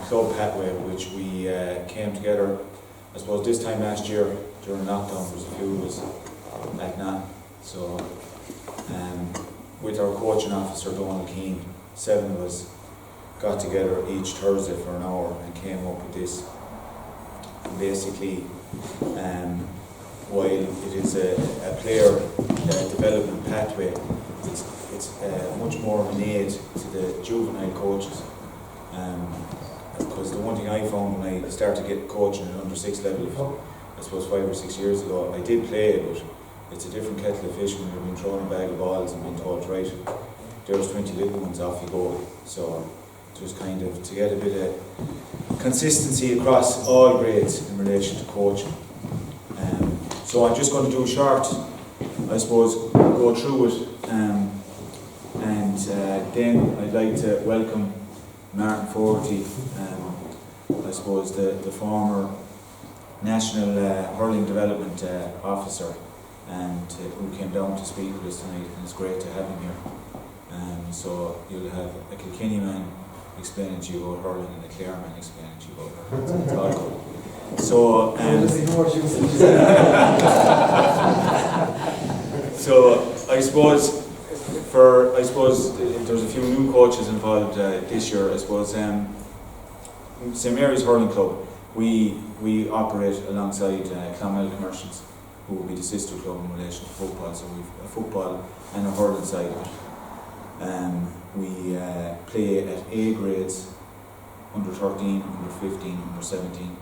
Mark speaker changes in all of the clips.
Speaker 1: club pathway, which we came together, I suppose this time last year during lockdown. There was a few of us at NAN. So with our coaching officer Donald Keane, 7 of us got together each Thursday for an hour and came up with this. And basically, while it is a player development pathway, it's much more of an aid to the juvenile coaches. Because the one thing I found when I started getting coaching at under 6 level, I suppose 5 or 6 years ago, I did play, but it's a different kettle of fish when you're being thrown a bag of balls and being told, right, there's 20 little ones, off you go. So just kind of to get a bit of consistency across all grades in relation to coaching. So I'm just going to do a short, I suppose, go through it, and then I'd like to welcome Martin Fogarty, I suppose the former National Hurling Development Officer, and who came down to speak with us tonight, and it's great to have him here. So you'll have a Kilkenny man explaining to you about hurling and a Clare man explaining to you about hurling. It's all good. So, so I suppose there's a few new coaches involved this year. I suppose St. Mary's Hurling Club, we operate alongside Clonmel Commercials, who will be the sister club in relation to football. So we've a football and a hurling side of it. We play at A grades, under 13, under 15, under 17.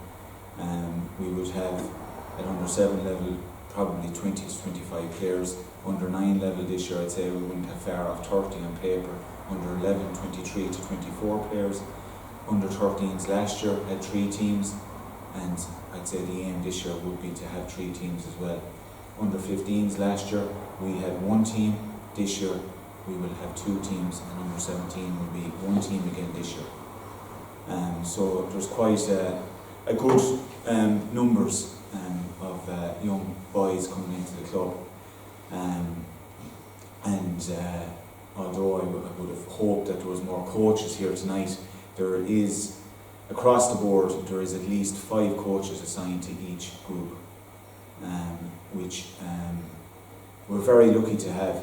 Speaker 1: We would have at under 7 level probably 20 to 25 players. Under 9 level this year, I'd say we wouldn't have far off 30 on paper. Under 11, 23 to 24 players. Under 13s last year had 3 teams, and I'd say the aim this year would be to have 3 teams as well. Under 15s last year we had 1 team. This year we will have 2 teams, and under 17 will be 1 team again this year. So there's quite a good numbers of young boys coming into the club. Although I would have hoped that there was more coaches here tonight, there is, across the board, there is at least 5 coaches assigned to each group, which we're very lucky to have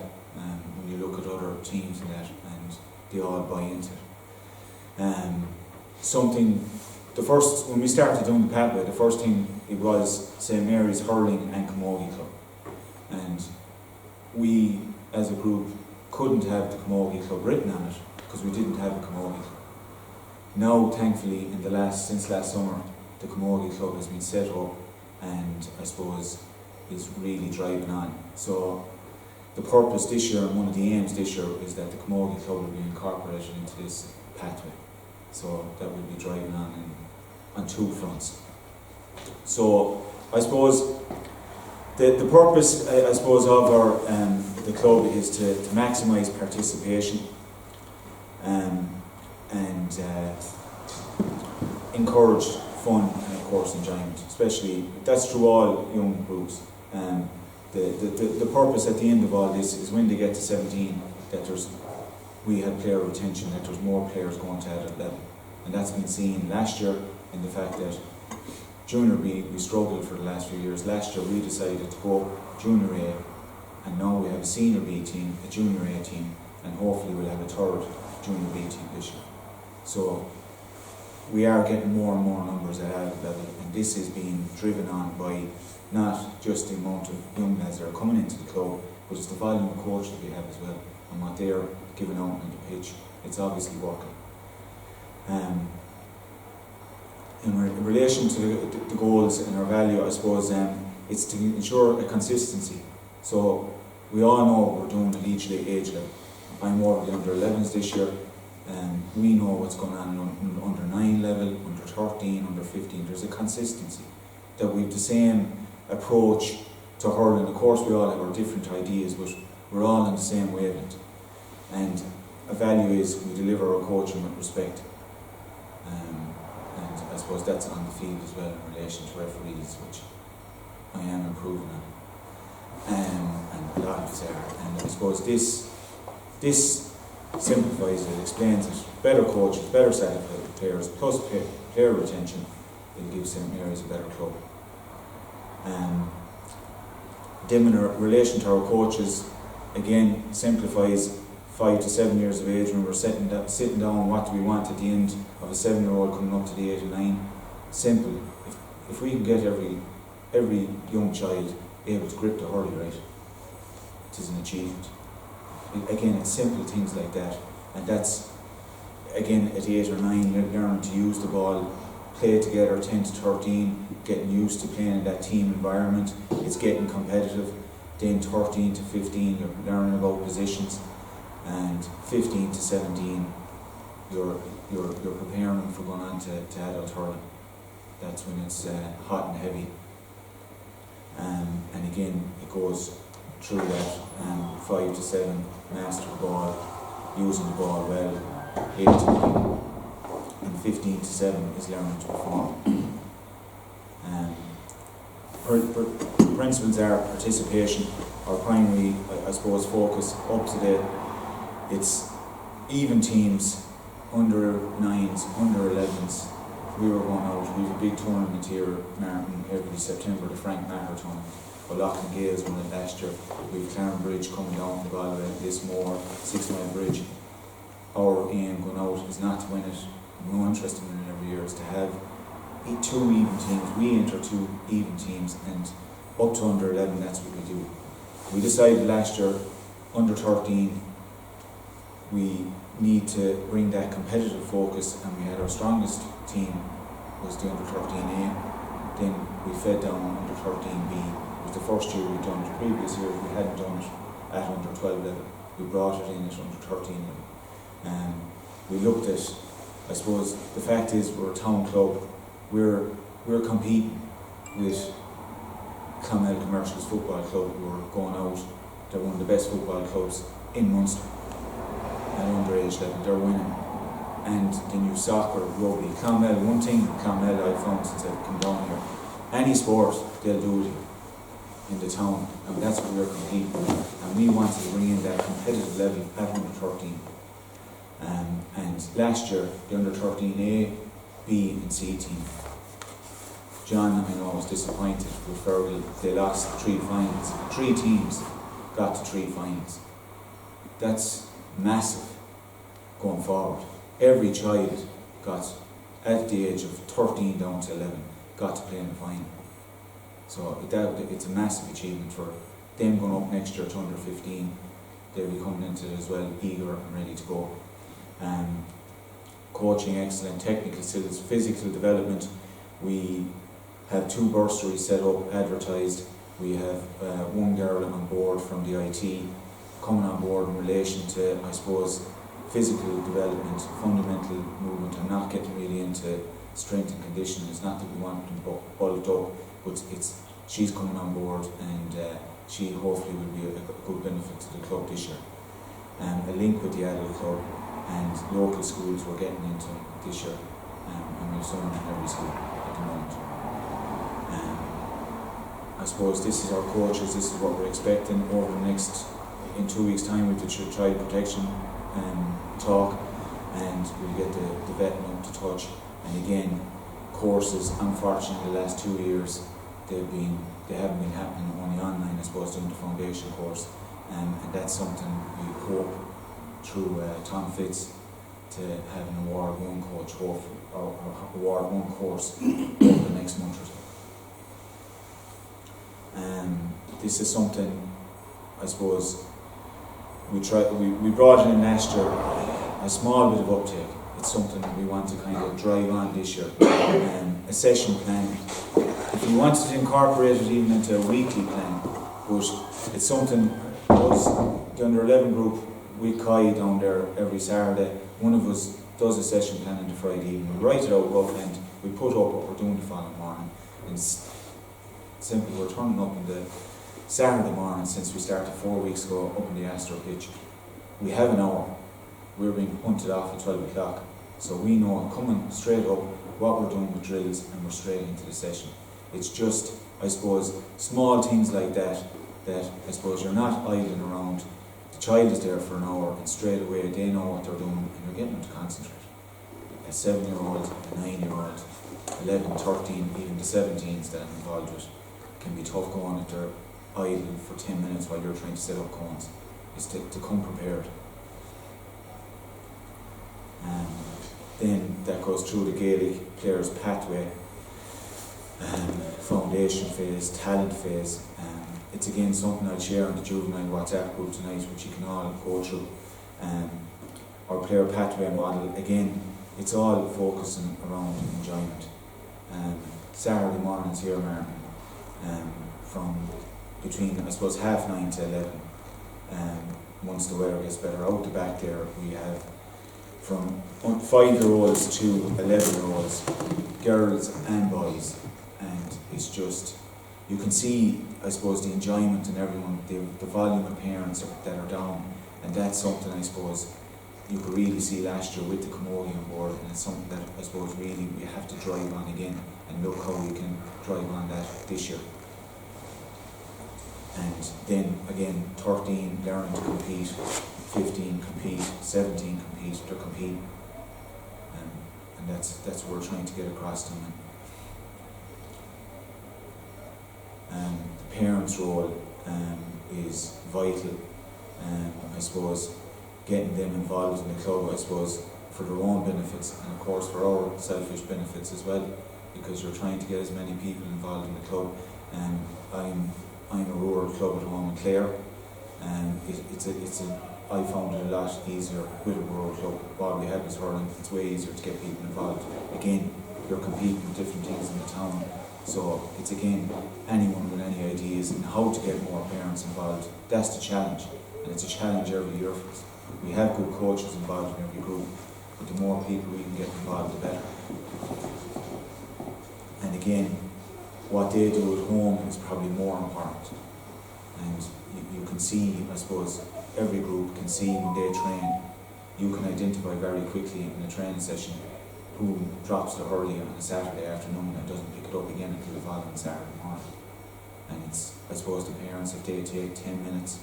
Speaker 1: when you look at other teams and that, and they all buy into it. When we started doing the pathway, the first thing it was St. Mary's Hurling and Camogie Club, and we as a group couldn't have the Camogie Club written on it because we didn't have a Camogie Club. Now, thankfully, since last summer, the Camogie Club has been set up, and I suppose is really driving on. So the purpose this year, and one of the aims this year, is that the Camogie Club will be incorporated into this pathway. So that will be driving on 2 fronts. So I suppose the purpose, I suppose, of our the club is to maximise participation and encourage fun and, of course, enjoyment. Especially that's through all young groups. The purpose at the end of all this is when they get to 17 that we have player retention, that there's more players going to that level, and that's been seen last year in the fact that Junior B, we struggled for the last few years. Last year we decided to go Junior A, and now we have a Senior B team, a Junior A team, and hopefully we'll have a 3rd Junior B team this year. So we are getting more and more numbers at that level, and this is being driven on by not just the amount of young lads that are coming into the club, but it's the volume of coaches we have as well, and what they're giving out on the pitch. It's obviously working. In relation to the goals and our value, I suppose it's to ensure a consistency. So we all know what we're doing at each age level. I'm more of the under 11s this year. We know what's going on under 9 level, under 13, under 15. There's a consistency that we have the same approach to hurling. Of course, we all have our different ideas, but we're all on the same wavelength. And a value is we deliver our coaching with respect. And I suppose that's on the field as well in relation to referees, which I am improving on. And a lot of us are. And I suppose this simplifies it, explains it, better coaches, better set of players, plus player retention, it'll give St. Mary's a better club. Them in relation to our coaches, again, simplifies 5 to 7 years of age when we're sitting down, what do we want at the end of a 7-year-old coming up to the 8 or 9. Simple. If we can get every young child able to grip the hurley right, it is an achievement. Again, it's simple things like that, and that's, again, at 8 or 9, you're learning to use the ball, play together. 10 to 13, getting used to playing in that team environment. It's getting competitive. Then 13 to 15, you're learning about positions, and 15 to 17, you're preparing them for going on to adult hurling. That's when it's hot and heavy. And again, it goes through that 5 to 7, master the ball, using the ball well. 8 to 9, and 15 to 7 is learning to perform. Principles are participation, our primary, I suppose, focus up to date. It's even teams, under 9s, under 11s. We were going out, we have a big tournament here, Martin, every September, the Frank Marathon. Loughlin Gales won it last year. We have Clarence Bridge coming down to Galway, Lismore, 6 Mile Bridge. Our aim going out is not to win it, no interest in winning every year, is to have 2 even teams. We enter 2 even teams, and up to under 11, that's what we do. We decided last year, under 13, we need to bring that competitive focus, and we had our strongest team was the under 13A. Then we fed down under 13B. It was the first year we'd done it. The previous years we hadn't done it at under 12 level. We brought it in at under 13 level. We looked at, I suppose, the fact is we're a town club. We're competing with Clonmel Commercials Football Club, who are going out. They're one of the best football clubs in Munster at underage level. They're winning. And then you soccer, rugby, Clonmel. One thing Clonmel I've found since I've come down here, any sport they'll do it in the town, and that's what we're competing with. And we wanted to bring in that competitive level at under 13. And last year, the under 13A, B and C team, John, I know, was disappointed with Fogarty. They lost 3 finals. 3 teams got to 3 finals. That's massive going forward. Every child got, at the age of 13 down to 11, got to play in the final. So it's a massive achievement for them going up next year to under 15. They'll be coming into it as well, eager and ready to go. Coaching excellent, technical skills, physical development. We have 2 bursaries set up, advertised. We have 1 girl on board from the IT coming on board in relation to, I suppose, physical development, fundamental movement. I'm not getting really into strength and conditioning. It's not that we want them bulked up, but she's coming on board, and she hopefully will be a good benefit to the club this year. A link with the adult club and local schools we're getting into this year, and we've someone in every school at the moment. I suppose this is our coaches, this is what we're expecting over the next, in 2 weeks' time with the child protection talk, and we'll get the vetting up to touch. And again, courses, unfortunately the last 2 years they haven't been happening, only online, I suppose, doing the foundation course, and that's something we hope through Tom Fitz to have an Award 1 coach, or Award 1 course over the next month or so. This is something, I suppose, we brought in last year, a small bit of uptake. It's something we want to kind of drive on this year. A session plan. If we wanted to incorporate it even into a weekly plan, but it's something, us, the under 11 group, we Kai down there every Saturday. One of us does a session plan on the Friday evening. We write it out rough and we put up what we're doing the following morning. And it's simple, we're turning up on the Saturday morning since we started 4 weeks ago up in the Astor pitch. We have an hour. We're being punted off at 12 o'clock. So we know coming straight up what we're doing with drills, and we're straight into the session. It's just, I suppose, small things like that I suppose you're not idling around. child is there for an hour, and straight away they know what they're doing, and you're getting them to concentrate. A 7-year-old, a 9-year-old, 11, 13, even the 17s that I'm involved with, can be tough going if they're idle for 10 minutes while you're trying to set up cones. Is to come prepared. Then that goes through the Gaelic players pathway, foundation phase, talent phase. It's again something I'll share on the juvenile WhatsApp group tonight, which you can all go through. Our player pathway model, again, it's all focusing around enjoyment. Saturday mornings here, Martin, from between, I suppose, 9:30 to 11. Once the weather gets better, out the back there we have from 5-year-olds to 11-year-olds, girls and boys, and it's just, you can see, I suppose, the enjoyment in everyone, the volume of parents that are down, and that's something I suppose you could really see last year with the Camogie on board, and it's something that I suppose really we have to drive on again, and look how we can drive on that this year. And then again, 13 learning to compete, 15 compete, 17 compete, they're competing, and that's what we're trying to get across to them. The parents' role is vital. I suppose getting them involved in the club, I suppose, for their own benefits, and of course for our selfish benefits as well, because you're trying to get as many people involved in the club. I'm a rural club at home in Clare, and I found it a lot easier with a rural club. What we have is hurling, it's way easier to get people involved. Again, you're competing with different things in the town, so it's again, anyone with any ideas on how to get more parents involved, that's the challenge, and it's a challenge every year for us. We have good coaches involved in every group, but the more people we can get involved, the better. And again, what they do at home is probably more important. And you can see, I suppose, every group can see when they train, you can identify very quickly in a training session who drops the hurley on a Saturday afternoon and doesn't pick it up again until the following Saturday morning. And it's, I suppose, the parents, if they take 10 minutes,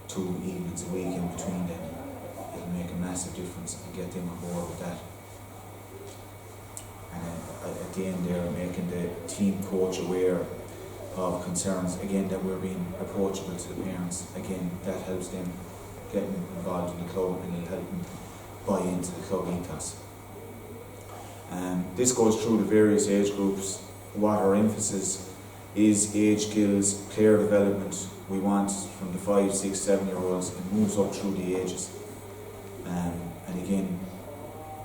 Speaker 1: 2 evenings a week in between them, it'll make a massive difference and get them on board with that. And at the end there, making the team coach aware of concerns, again, that we're being approachable to the parents. Again, that helps them get involved in the club, and it'll help them buy into the club ethos. This goes through the various age groups. What our emphasis is: age, skills, player development. We want from the 5, 6, 7-year-olds, it moves up through the ages. And again,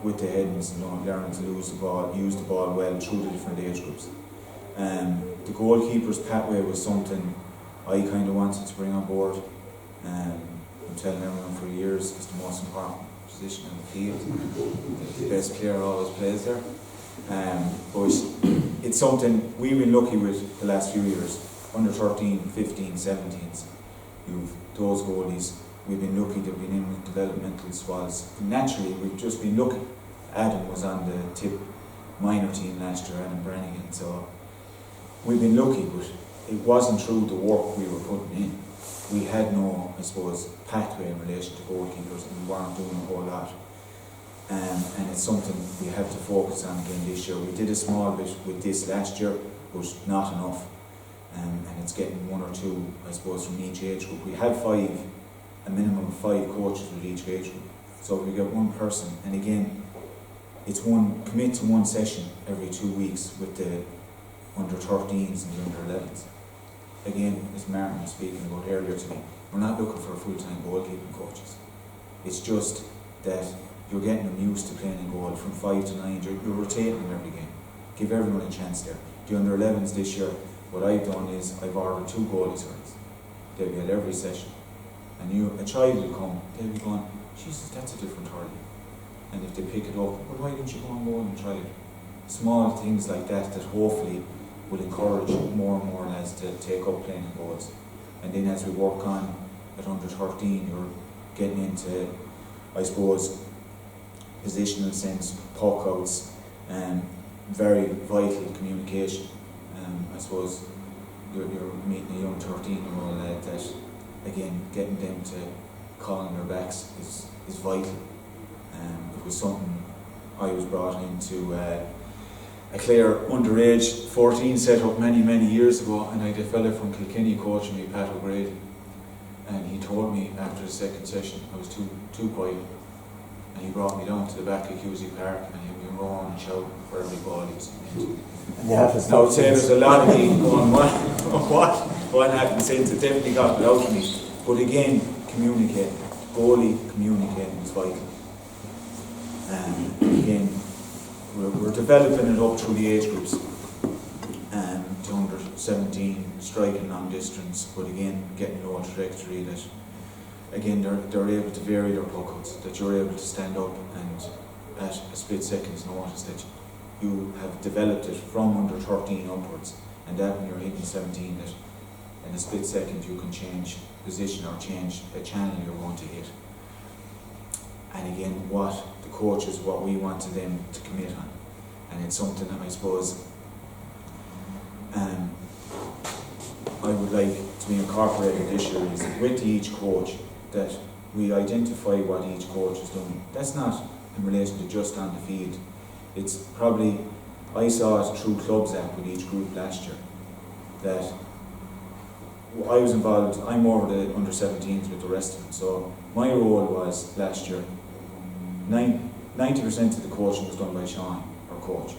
Speaker 1: with the headings, learning to use the ball well through the different age groups. The goalkeeper's pathway was something I kind of wanted to bring on board. I'm telling everyone for years, it's the most important position in the field. The best player always plays there. But it's something we've been lucky with the last few years. Under 13, 15, 17s, those goalies, we've been lucky they've been in with developmental squads. Naturally, we've just been lucky. Adam was on the tip minor team last year, Adam Brannigan, so we've been lucky, but it wasn't through the work we were putting in. We had no, I suppose, pathway in relation to goalkeepers, and we weren't doing a whole lot. And it's something we have to focus on again this year. We did a small bit with this last year, but not enough. And it's getting 1 or 2, I suppose, from each age group. We have a minimum of 5 coaches with each age group. So we get one person, and again, it's commit to one session every 2 weeks with the under 13s and the under 11s. Again, as Martin was speaking about earlier today, we're not looking for full-time goalkeeping coaches. It's just that you're getting them used to playing in goal from 5 to 9. You're rotating them every game. Give everyone a chance there. The under 11s this year, what I've done is I've ordered 2 goalies for us. They'll be at every session. And a child will come, they'll be going, Jesus, that's a different hurley. And if they pick it up, well, why didn't you go and try it? Small things like that hopefully will encourage more and more lads to take up playing in goals. And then as we work on at under 13, you're getting into, I suppose, positional sense, puck outs, and very vital communication. I suppose you're meeting a young 13-year-old lad that again, getting them to call on their backs is vital. It was something I was brought into a Clare underage 14 set up many years ago, and I had a fella from Kilkenny coaching me, Pat O'Grady, and he told me after the second session I was too quiet, and he brought me down to the back of Cusack Park and he would be roaring and shouting for every ball he was into. Now I would say there's a lot of people going, what happened since? It definitely got it out of me. But again, communicating, goalie communicating is vital. Again, we're developing it up through the age groups, to under 17, striking long distance, but again, getting low trajectory that, again, they're able to vary their puckouts, that you're able to stand up and at a split second's notice that you have developed it from under 13 upwards, and that when you're hitting 17, that in a split second you can change position or change a channel you're going to hit. And again, what the coaches, what we wanted them to commit on, and it's something that I suppose I would like to be incorporated this year is with each coach that we identify what each coach is doing. That's not in relation to just on the field. It's probably, I saw it through Clubs app with each group last year, that I was involved, I'm over the under 17s with the rest of them, so my role was last year, 90% of the coaching was done by Sean, our coach,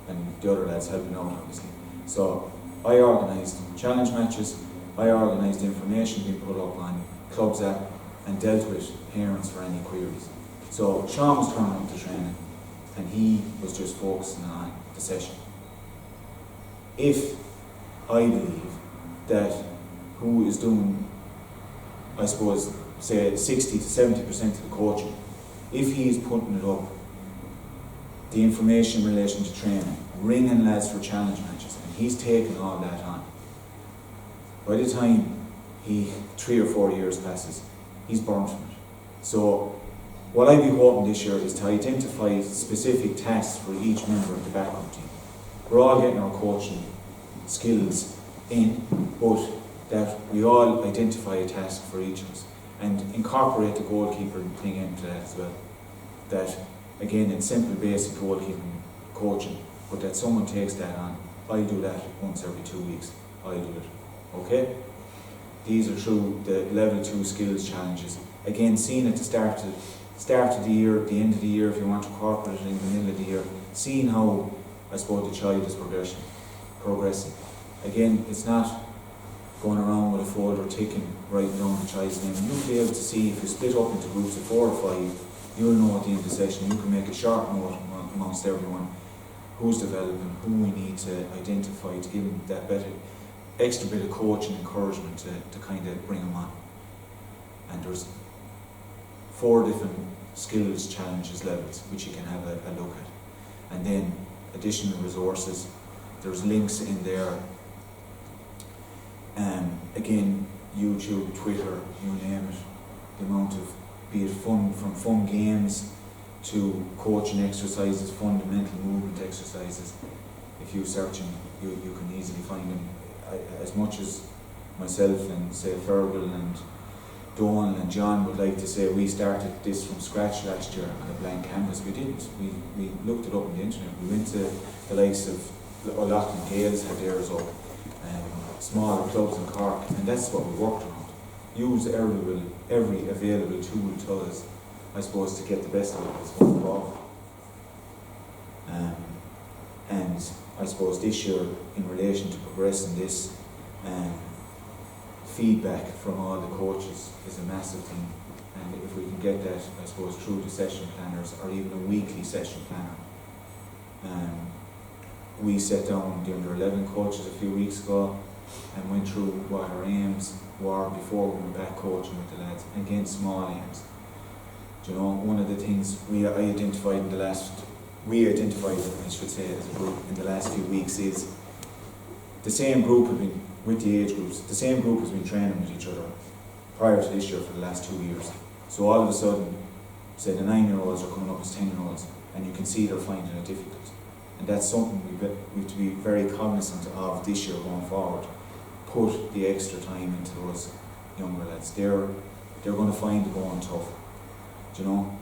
Speaker 1: and the other lads helping out obviously. So I organised challenge matches, I organised information being put up on Clubs app and dealt with parents for any queries. So Sean was turning up to training and he was just focusing on the session. If I believe that who is doing, I suppose, say 60 to 70% of the coaching, if he's putting it up, the information in relation to training, ringing lads for challenge matches, and he's taking all that on, by the time 3 or 4 years passes, he's burnt from it. So what I'd be hoping this year is to identify specific tasks for each member of the backup team. We're all getting our coaching skills in, but that we all identify a task for each of us and incorporate the goalkeeper thing into that as well. That again, it's simple basic goalkeeping coaching, but that someone takes that on. I do that once every 2 weeks. I do it. Okay? These are through the level 2 skills challenges. Again, seen at the start of the year, at the end of the year, if you want to incorporate it in the middle of the year, seeing how, I suppose, the child is progressing. Again, it's not going around with a folder ticking, writing down the child's name. You'll be able to see, if you split up into groups of 4 or 5, you'll know at the end of the session, you can make a short note amongst everyone who's developing, who we need to identify to give them that extra bit of coaching and encouragement to kind of bring them on. And there's 4 different skills challenges levels which you can have a look at. And then additional resources, there's links in there. Again, YouTube, Twitter, you name it, the amount of, be it fun, from fun games to coaching exercises, fundamental movement exercises. If you search them, you can easily find them. As much as myself and say Fergal and Donal and John would like to say we started this from scratch last year on a blank canvas, we didn't. We looked it up on the internet. We went to the likes of O'Loughlin Gales had theirs up, smaller clubs in Cork, and that's what we worked around. Use every available tool to us, I suppose, to get the best out of us going forward. And I suppose this year, in relation to progressing this, feedback from all the coaches is a massive thing. And if we can get that, I suppose, through the session planners or even a weekly session planner. We sat down the under 11 coaches a few weeks ago and went through what our aims were before we went back coaching with the lads. Again, small aims. Do you know, one of the things I identified, I should say, as a group in the last few weeks is the same group have been, with the age groups, the same group has been training with each other prior to this year for the last 2 years. So all of a sudden, say the 9-year-olds are coming up as 10-year-olds, and you can see they're finding it difficult. And that's something we have to be very cognizant of this year going forward. Put the extra time into those younger lads. They're going to find it going tough, do you know.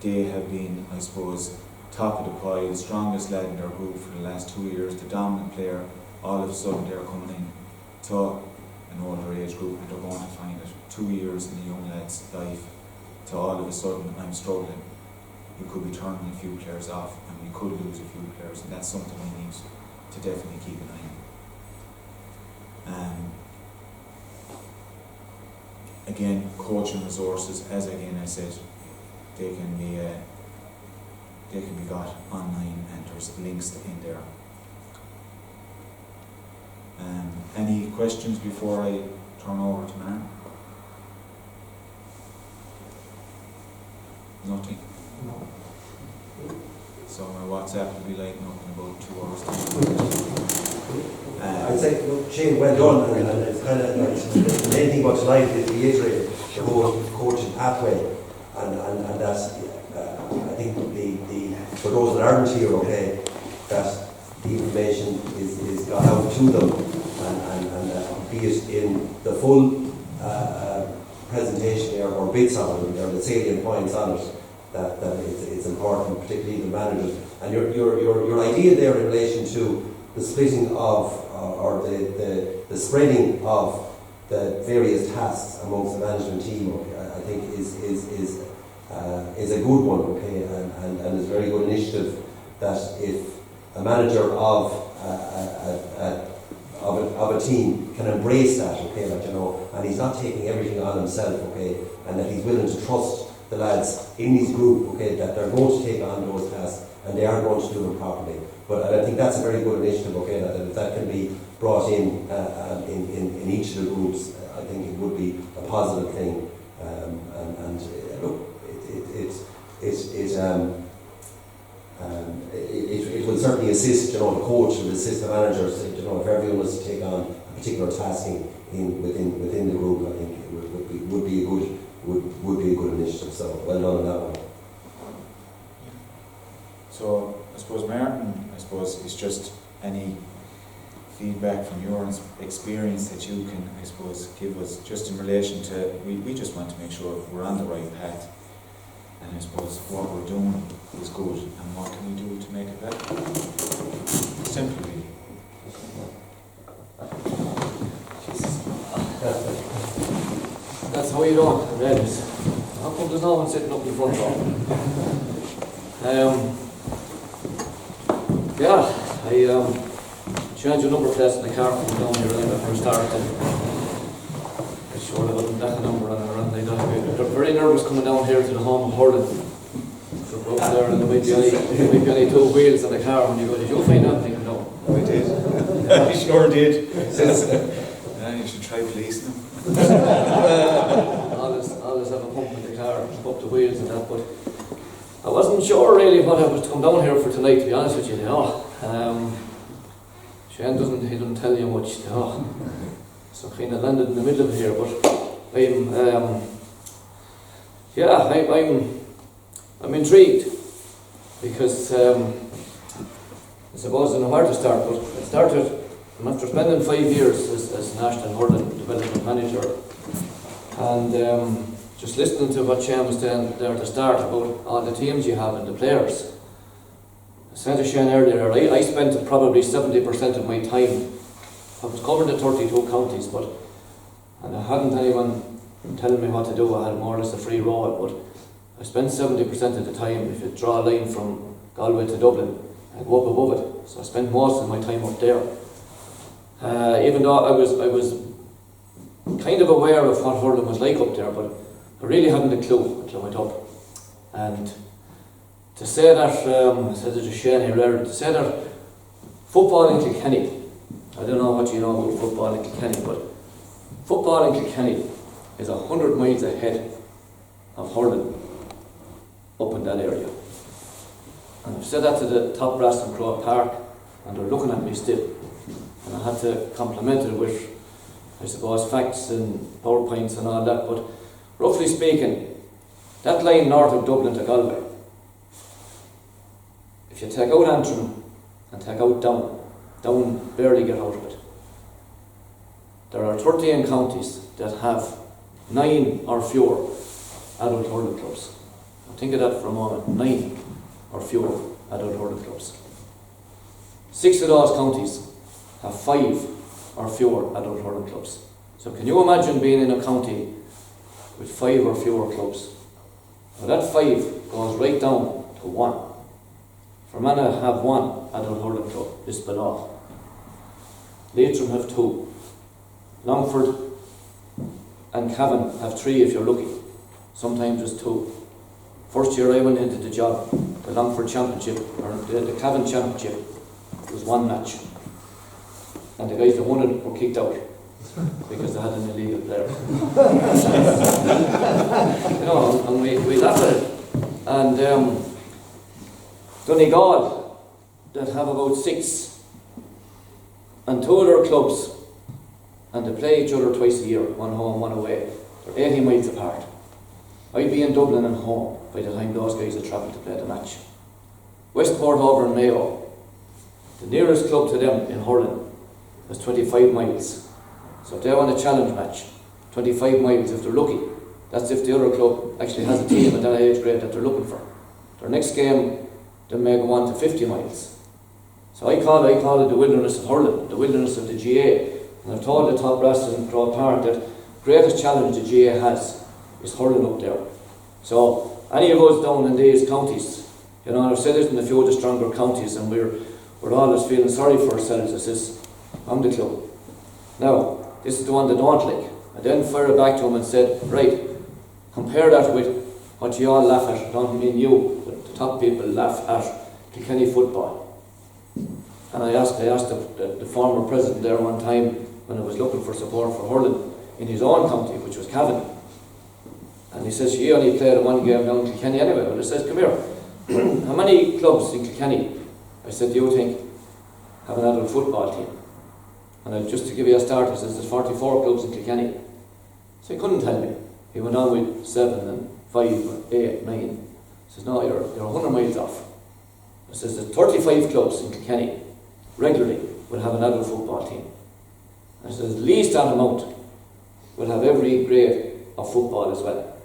Speaker 1: They have been, I suppose, top of the pile, the strongest lad in their group for the last 2 years, the dominant player. All of a sudden they're coming in to an older age group, and they're going to find it 2 years in a young lad's life to all of a sudden I'm struggling. We could be turning a few players off, and we could lose a few players, and that's something we need to definitely keep an eye on. Again, coaching resources, as I said, they can be got online, and there's links in there. Any questions before I turn over to Mary? Nothing?
Speaker 2: No.
Speaker 1: So my WhatsApp will be lighting up in about 2 hours time.
Speaker 2: I'd say, look, Shane, well done, and it's kind of like the main thing about tonight is reiterate the whole coaching pathway, and that's I think the for those that aren't here, okay, that the information is got out to them, and be it in the full presentation there, or bits of it, or the salient points on it, that it's important, particularly the managers. And your idea there in relation to the splitting of or the spreading of the various tasks amongst the management team, okay, I think is a good one, okay, and is a very good initiative, that if a manager of a team can embrace that, okay, like, you know, and he's not taking everything on himself, okay, and that he's willing to trust the lads in his group, okay, that they're going to take on those tasks and they are going to do them properly. But I think that's a very good initiative, okay, that can be brought in each of the groups. I think it would be a positive thing, and look, it will certainly assist, you know, the coach and assist the managers. You know, if everyone was to take on a particular tasking within the group, I think it would be a good initiative. So well done on that one.
Speaker 1: So I suppose, Martin, it's just any feedback from your experience that you can, I suppose, give us just in relation to, we just want to make sure we're on the right path, and I suppose what we're doing is good, and what can we do to make it better? Simple, really.
Speaker 3: That's how you don't, Reds. How come there's no one sitting up in front row? I changed the number plates in the car from down here when I first started. I sure I wasn't that number on it, and they're very nervous coming down here to the home of hurling. So we're up there, and there might be only 2 wheels in the car, and you go, did you find anything? No.
Speaker 1: I did. I sure did. Yeah, you should try policing them.
Speaker 3: always have a pump in the car, up the wheels and that, but I wasn't sure really what I was to come down here for tonight, to be honest with you, you know. Shane doesn't tell you much, you know. So I kind of landed in the middle of here, but I'm intrigued, because I suppose I don't know where to start, but it started after spending 5 years as National Hurling Development Manager, and just listening to what Shane was saying there at the start about all the teams you have and the players. I said to Shane earlier, I spent probably 70% of my time, I was covering the 32 counties, and I hadn't anyone telling me what to do. I had more or less a free roll, but I spent 70% of the time. If you draw a line from Galway to Dublin, I go up above it. So I spent most of my time up there. Even though I was kind of aware of what hurling was like up there, but I really hadn't a clue until I went up. And to say that, I said to Shane here earlier, to say that football in Kilkenny, I don't know what you know about football in Kilkenny, but football in Kilkenny is 100 miles ahead of hurling up in that area. And I've said that to the top brass in Croke Park, and they're looking at me still. And I had to compliment it with, I suppose, facts and PowerPoints and all that, but roughly speaking, that line north of Dublin to Galway, if you take out Antrim and take out Down barely get out of it. there are 13 counties that have 9 or fewer adult hurling clubs. Now think of that for a moment, 9 or fewer adult hurling clubs. 6 of those counties have 5 or fewer adult hurling clubs. So can you imagine being in a county with 5 or fewer clubs? Now that 5 goes right down to 1. Fermanagh have 1 adult hurling club, this below. Leitrim have 2. Longford and Cavan have 3 if you're lucky. Sometimes there's 2. First year I went into the job, the Longford Championship, or the Cavan Championship, was 1 match. And the guys that won it were kicked out because they had an illegal player. You know, and we laugh at it. And Donegal, that have about 6, and 2 of their clubs, and they play each other twice a year, 1 home, 1 away. They're 80 miles apart. I'd be in Dublin and home by the time those guys had travelled to play the match. Westport over in Mayo, the nearest club to them in hurling is 25 miles. So if they want a challenge match, 25 miles if they're lucky, that's if the other club actually has a team at that age grade that they're looking for. Their next game, they may go on to 50 miles. So I call it the wilderness of hurling, the wilderness of the GA. And I've told the top brass in Crow Park that the greatest challenge the GA has is hurling up there. So any of us down in these counties, you know, I've said it in a few of the stronger counties, and we're always feeling sorry for ourselves. It says, I'm the club. Now, this is the one they don't like. I then fired back to him and said, right, compare that with what you all laugh at. I don't mean you, but the top people laugh at Kilkenny football. And I asked the former president there one time when I was looking for support for hurling in his own county, which was Cavan. And he says, he only played 1 game down in Kilkenny anyway. Well, he says, come here, how many clubs in Kilkenny, I said, do you think have an adult football team? And just to give you a start, he says, there's 44 clubs in Kilkenny. So he couldn't tell me. He went on with 7 and 5, 8, 9. He says, no, you're 100 miles off. He says, there's 35 clubs in Kilkenny regularly will have an adult football team. And he says, at least that amount will have every grade of football as well.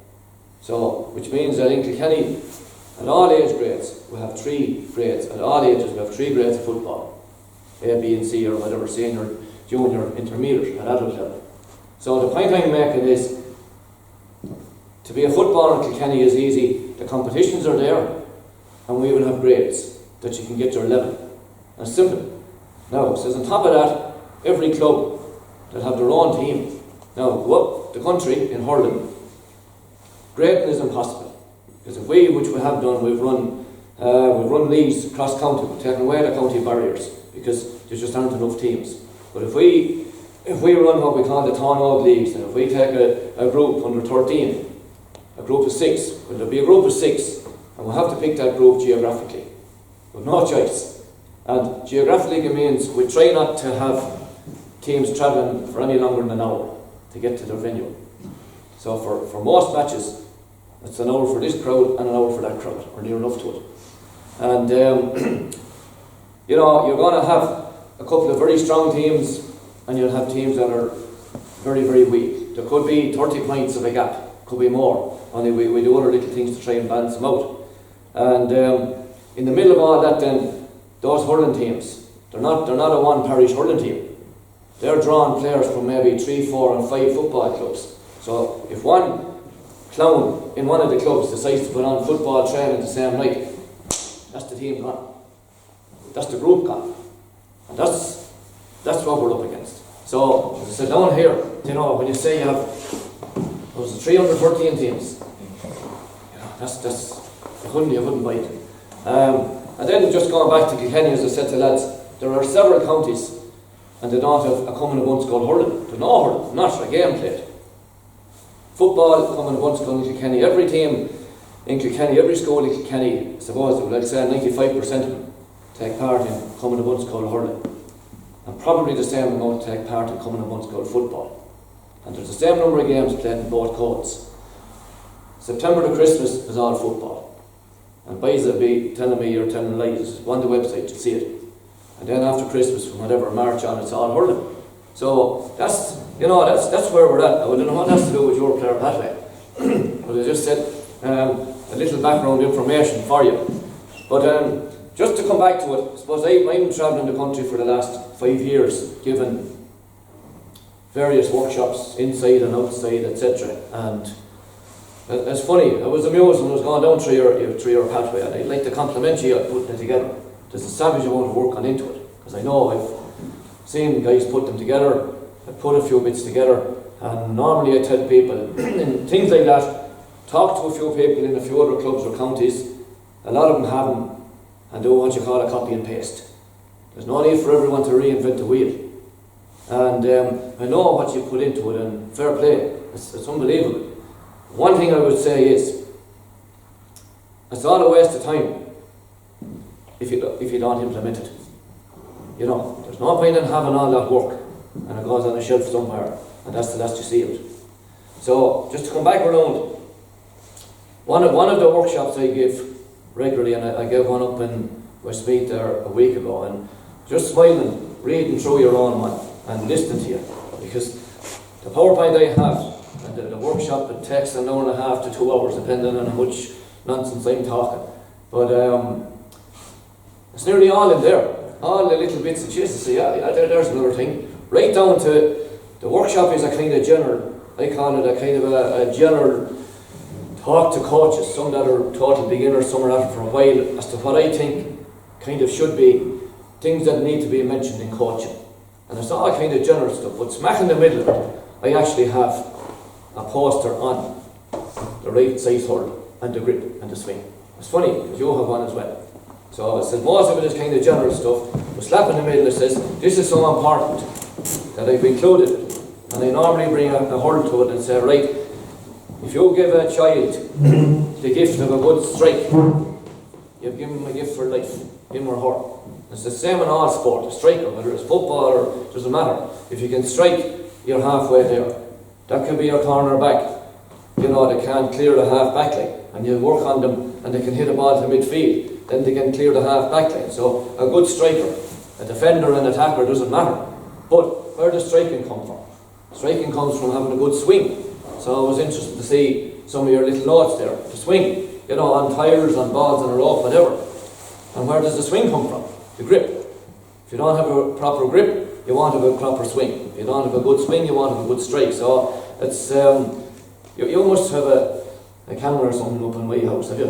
Speaker 3: So, which means that in Kilkenny, at all age grades, we have 3 grades. At all ages, we have 3 grades of football. A, B and C or whatever, senior, junior, intermediate, at adult level. So the point I'm making is, to be a footballer in Kilkenny is easy. The competitions are there, and we will have grades that you can get your level. And it's simple. Now, it says on top of that, every club that have their own team. Now, go up the country in hurling, grading is impossible. Because if which we have done, we've run leagues across county, we've taken away the county barriers, because there just aren't enough teams. But if we run what we call the Town Oak Leagues, and if we take a group under 13, a group of 6, well, there'll be a group of 6, and we'll have to pick that group geographically. We've no choice. And geographically it means we try not to have teams travelling for any longer than an hour to get to their venue. So for most matches, it's an hour for this crowd and an hour for that crowd, or near enough to it. And you know, you're going to have a couple of very strong teams, and you'll have teams that are very, very weak. There could be 30 points of a gap, could be more. Only we do other little things to try and balance them out. And in the middle of all that, then those hurling teams, they're not a one parish hurling team. They're drawing players from maybe 3, 4 and 5 football clubs. So if one clown in one of the clubs decides to put on football training the same night, that's the team gone. That's the group gone. And that's what we're up against. So, as I said down here, you know, when you say you have those 313 teams, you know, that's you couldn't bite. And then just going back to Kilkenny, as I said to lads, there are several counties and they don't have a common bunch called hurling. There's no hurling, not a game played. Football, common bunch called Kilkenny. Every team in Kilkenny, every school in Kilkenny, I suppose, like I say, 95% of them take part in common bunch called hurling. And probably the same amount take part in common bunch called football. And there's the same number of games played in both codes. September to Christmas is all football. And boys will be telling me you're telling lies. Go on the website to see it. And then after Christmas, from whatever March on, it's all hurling. So that's where we're at. I don't know what has to do with your player pathway, but I just said a little background information for you. But just to come back to it, I suppose I'm travelling the country for the last 5 years, given various workshops inside and outside, etc. And it's funny, I was amused when I was going down through your pathway, and I'd like to compliment you on putting it together. There's a savage amount of work gone into it, because I know I've seen guys put them together, I've put a few bits together, and normally I tell people in things like that, talk to a few people in a few other clubs or counties. A lot of them have them and do what you call a copy and paste. There's no need for everyone to reinvent the wheel. And I know what you put into it, and fair play, it's unbelievable. One thing I would say is, it's all a waste of time if you don't implement it. You know, there's no point in having all that work and it goes on a shelf somewhere, and that's the last you see of it. So, just to come back around, one of the workshops I give regularly, and I gave one up in Westmeath there a week ago, and just smiling, reading through your own one and listening to you, because the PowerPoint I have and the workshop, it takes an hour and a half to 2 hours, depending on how much nonsense I'm talking. But it's nearly all in there, all the little bits and pieces. So there's another thing. Right down to the workshop is a kind of general, I call it a kind of a general talk to coaches, some that are total beginners, some are at it for a while, as to what I think kind of should be things that need to be mentioned in coaching. And it's all kind of general stuff, but smack in the middle of it, I actually have a poster on the right size hurl and the grip and the swing. It's funny, because you have one as well. So it says most of it is kind of general stuff, but slap in the middle it says, this is so important that I've included it. And I normally bring a hurl to it and say, right, if you give a child the gift of a good strike, you've given him a gift for life, him or her. It's the same in all sport, a striker, whether it's football or it doesn't matter. If you can strike, you're halfway there. That could be your corner back. You know, they can't clear the half back line, and you work on them and they can hit a ball to midfield, then they can clear the half back line. So a good striker, a defender and attacker doesn't matter. But where does striking come from? Striking comes from having a good swing. So I was interested to see some of your little notes there. The swing, you know, on tires, on balls, on a rope, whatever. And where does the swing come from? The grip. If you don't have a proper grip, you won't have a proper swing. If you don't have a good swing, you won't have a good strike. So it's you must have a camera or something up in my house, have you?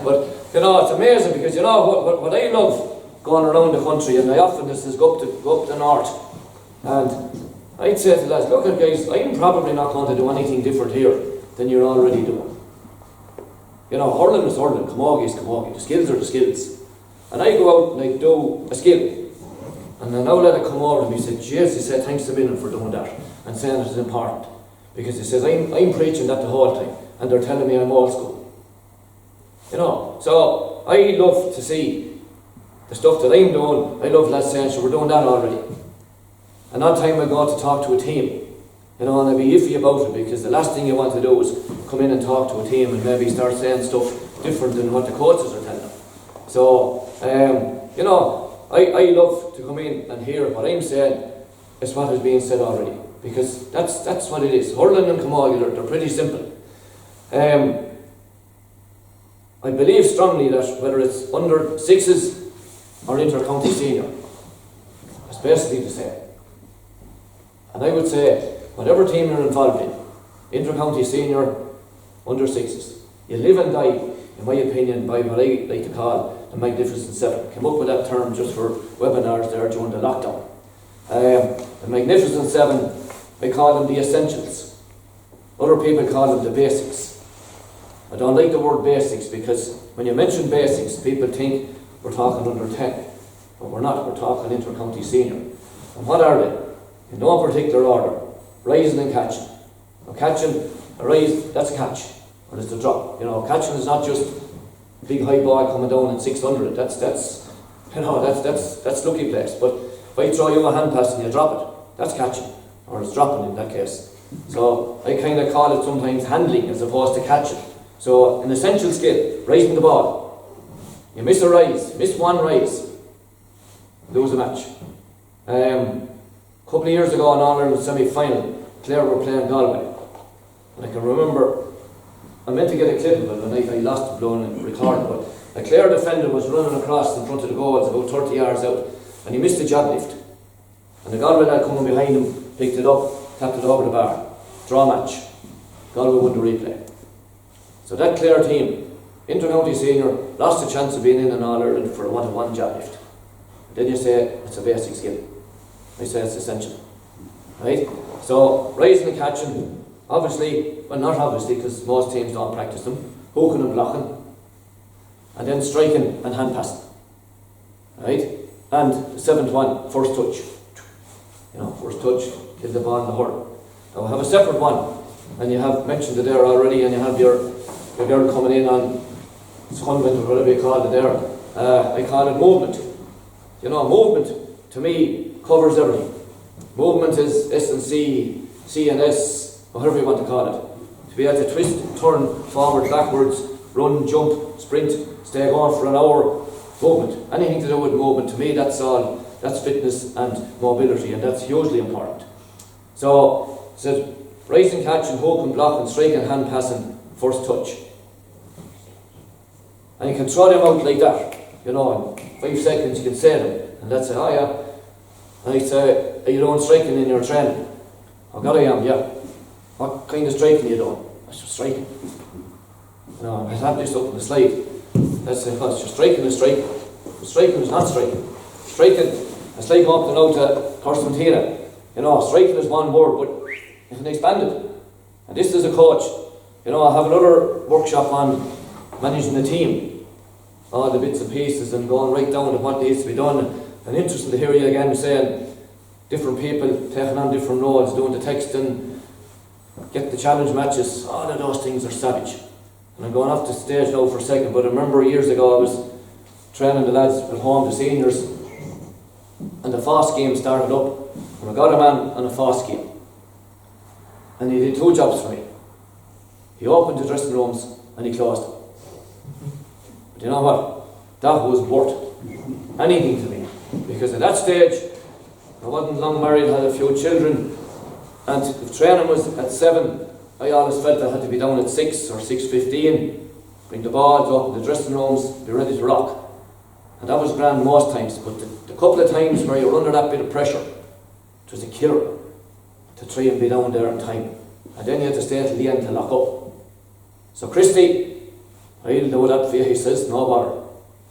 Speaker 3: But you know, it's amazing, because you know what I love going around the country, and I often this is go up the north, and I'd say to lads, look at guys, I'm probably not going to do anything different here than you're already doing. You know, hurling is hurling, camogie is camogie, the skills are the skills. And I go out and I do a skill, and I now let it come over to me. He said, "Jeez," he said, "thanks a million for doing that and saying it is important." Because he says, I'm preaching that the whole time, and they're telling me I'm old school. You know, so I love to see the stuff that I'm doing. I love lads saying, "So we're doing that already." And that time I go to talk to a team, you know, and I'd be iffy about it, because the last thing you want to do is come in and talk to a team and maybe start saying stuff different than what the coaches are telling them. So, you know, I love to come in and hear what I'm saying is what is being said already, because that's what it is. Hurling and camogie, they're pretty simple. I believe strongly that whether it's under sixes or inter-county senior, it's basically the same. And I would say, whatever team you're involved in, inter-county senior, under sixes, you live and die, in my opinion, by what I like to call the Magnificent Seven. Came up with that term just for webinars there during the lockdown. The Magnificent Seven, I call them the essentials. Other people call them the basics. I don't like the word basics, because when you mention basics, people think we're talking under 10. But we're not, we're talking inter-county senior. And what are they? In no particular order. Rising and catching. Now catching, a rise, that's a catch. Or it's a drop. You know, catching is not just big high ball coming down at 600. That's you know, that's lucky place. But if I throw you a hand pass and you drop it, that's catching. Or it's dropping in that case. So I kind of call it sometimes handling as opposed to catching. So an essential skill, rising the ball. You miss a rise, miss one rise, lose a match. A couple of years ago in All-Ireland semi-final, Clare were playing Galway. And I can remember, I meant to get a clip of it, and I lost the blown and recorded, but a Clare defender was running across in front of the goals about 30 yards out, and he missed the jab lift. And the Galway lad coming behind him picked it up, tapped it over the bar. Draw match. Galway won the replay. So that Clare team, inter-county senior, lost the chance of being in an All-Ireland for a 1-to-1 jab lift. Then you say it's a basic skill. I say it's essential. Right? So, rising and catching, obviously, well not obviously because most teams don't practice them, hooking and blocking, and then striking and hand passing. Right? And the seventh one, first touch. You know, first touch, get the ball in the hurl. Now we have a separate one, and you have mentioned it there already, and you have your girl coming in on secondment or whatever you call it there. I call it movement. You know, movement to me covers everything. Movement is S and C, C and S, whatever you want to call it. To be able to twist, turn, forward, backwards, run, jump, sprint, stay going for an hour. Movement. Anything to do with movement, to me that's all. That's fitness and mobility, and that's hugely important. So, rising, catching, hooking, blocking, striking, hand passing, first touch. And you can throw them out like that. You know, in 5 seconds you can say them. And that's it, oh yeah. And I say, are you doing striking in your training? Oh God I am, yeah. What kind of striking are you doing? I said, striking. You know, I have this up on the slide. That's it, well, striking is striking. Striking is not striking. Striking, it's like up and out to Constantina. You know, striking is one word, but you can expand it. And this is a coach. You know, I have another workshop on managing the team. All the bits and pieces and going right down to what needs to be done. And interesting to hear you again saying different people taking on different roles, doing the texting, get the challenge matches, all of those things are savage. And I'm going off the stage now for a second, but I remember years ago I was training the lads at home, the seniors, and the FOSS game started up, and I got a man on a FOSS game. And he did 2 jobs for me. He opened the dressing rooms and he closed them. But you know what? That was worth anything to me. Because at that stage, I wasn't long married, had a few children, and if training was at 7, I always felt I had to be down at 6 or 6:15, bring the balls up in the dressing rooms, be ready to rock. And that was grand most times, but the couple of times where you're under that bit of pressure, it was a killer to try and be down there in time. And then you had to stay till the end to lock up. So Christy, I'll do that for you, he says, no bother.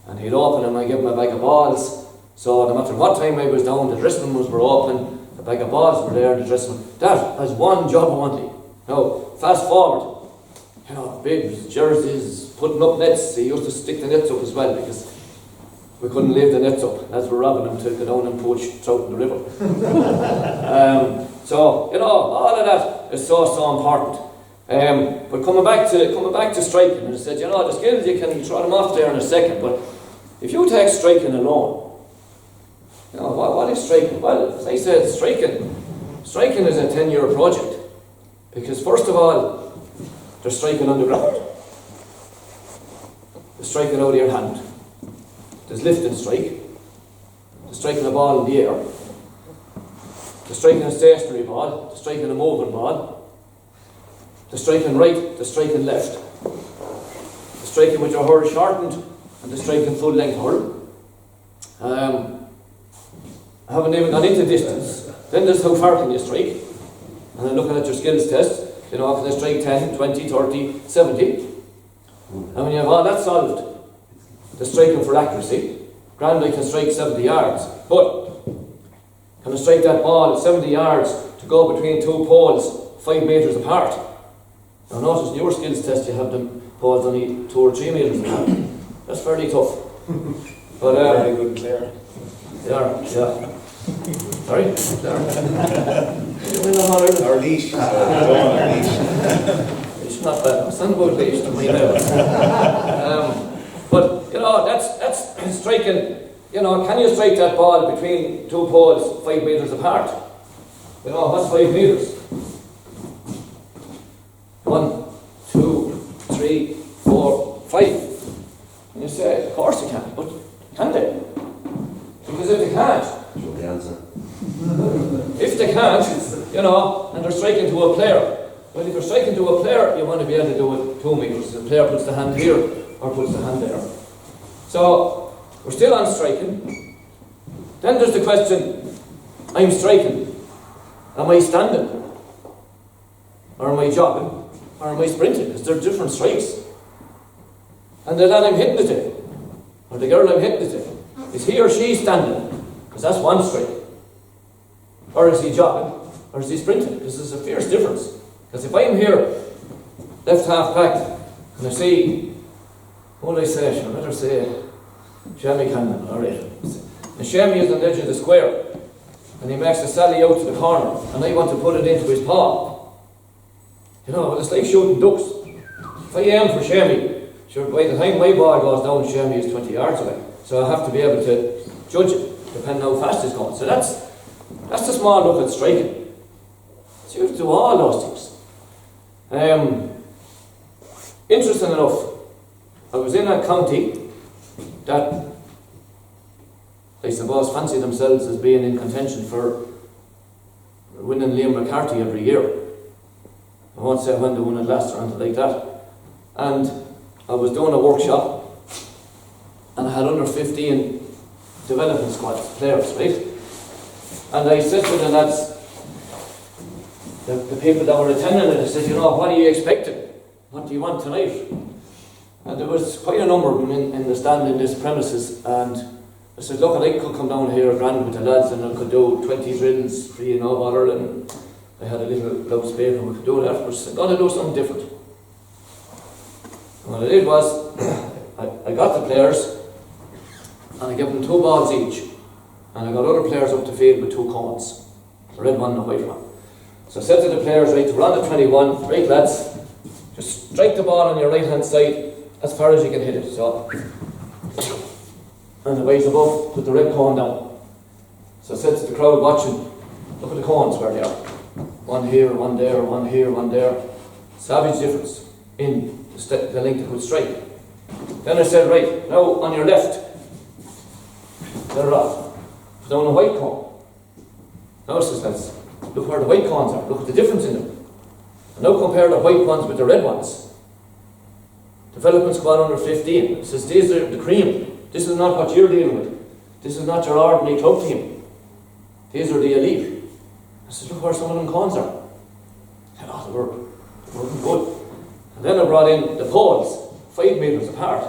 Speaker 3: And he'd open and I give him a bag of balls. So no matter what time I was down, the dressing rooms were open, the bag of balls were there in the dressing room. That has one job only. Now, fast forward, you know, big jerseys, putting up nets. He used to stick the nets up as well because we couldn't leave the nets up as we're robbing them to go down and poach trout in the river. So, you know, all of that is so important. But coming back to striking, and I said, you know, the skills you can throw them off there in a second, but if you take striking alone, you know, what is striking? Well, as I said, striking is a 10-year project. Because first of all, they're striking on the ground. They're striking out of your hand. There's lift and strike. They're striking a ball in the air. They're striking a stationary ball. They're striking a moving ball. They're striking right. They're striking left. They're striking with your hurl shortened, and they're striking full length hurl. I haven't even gone into distance. Then there's how far can you strike. And then looking at your skills test, you know, can I strike 10, 20, 30, 70? And when you have all that solved, the striking for accuracy, grand I can strike 70 yards, but can I strike that ball at 70 yards to go between 2 poles 5 metres apart? Now notice in your skills test you have them poles only 2 or 3 metres apart. That's fairly tough. But
Speaker 1: very good, Claire.
Speaker 3: They are, yeah. Sorry? They are.
Speaker 1: Our leash. Our leash.
Speaker 3: It's not bad. It's not about leash to my level. But you know, that's striking. You know, can you strike that ball between 2 poles 5 metres apart? You know, what's 5 metres? 1, 2, 3, 4, 5. And you say, of course you can, but can they? Because if they can't,
Speaker 2: show the answer.
Speaker 3: If they can't, you know, and they're striking to a player, well, if you're striking to a player, you want to be able to do it 2 meters. The player puts the hand here or puts the hand there. So we're still on striking. Then there's the question, I'm striking. Am I standing? Or am I jogging? Or am I sprinting? Because they're different strikes. And the lad I'm hitting it to, or the girl I'm hitting it to, is he or she standing? Because that's one strike. Or is he jogging? Or is he sprinting? Because there's a fierce difference. Because if I'm here, left half back, and I see, what will I say? I'd better say, Shammy Cannon, alright. And Shammy is on the edge of the square, and he makes a sally out to the corner, and I want to put it into his paw. You know, it's like shooting ducks. If I aim for Shammy, sure, by the time my ball goes down, Shammy is 20 yards away. So I have to be able to judge it, depending how fast it's going. So that's the small look at striking. So you have to do all those things. Interesting enough, I was in a county that I suppose fancy themselves as being in contention for winning Liam McCarthy every year. I won't say when they won it last or anything like that. And I was doing a workshop and I had under 15 development squad players, right? And I said to the lads, the people that were attending it, I said, you know, what are you expecting? What do you want tonight? And there was quite a number of them in the stand in this premises, and I said, look, I could come down here grand with the lads and I could do 20 drills for you know bother, and I had a little loudspeaker and we could do that, but I said, I'm going to do something different. And what I did was, I got the players and I gave them 2 balls each, and I got other players up the field with 2 cones, a red one and a white one. So I said to the players, right, we're on the 21, right lads, just strike the ball on your right hand side as far as you can hit it. So, and the boys above put the red cone down. So I said to the crowd watching, look at the cones where they are. One here, one there, one here, one there. Savage difference in the length it would strike. Then I said, right, now on your left, they're off. Put down a white cone. Now says, lads, look where the white cones are. Look at the difference in them. And now compare the white ones with the red ones. Development squad under 15. It says these are the cream. This is not what you're dealing with. This is not your ordinary club team. These are the elite. I said, look where some of them cones are. I said, oh, they were good. And then I brought in the poles, 5 metres apart.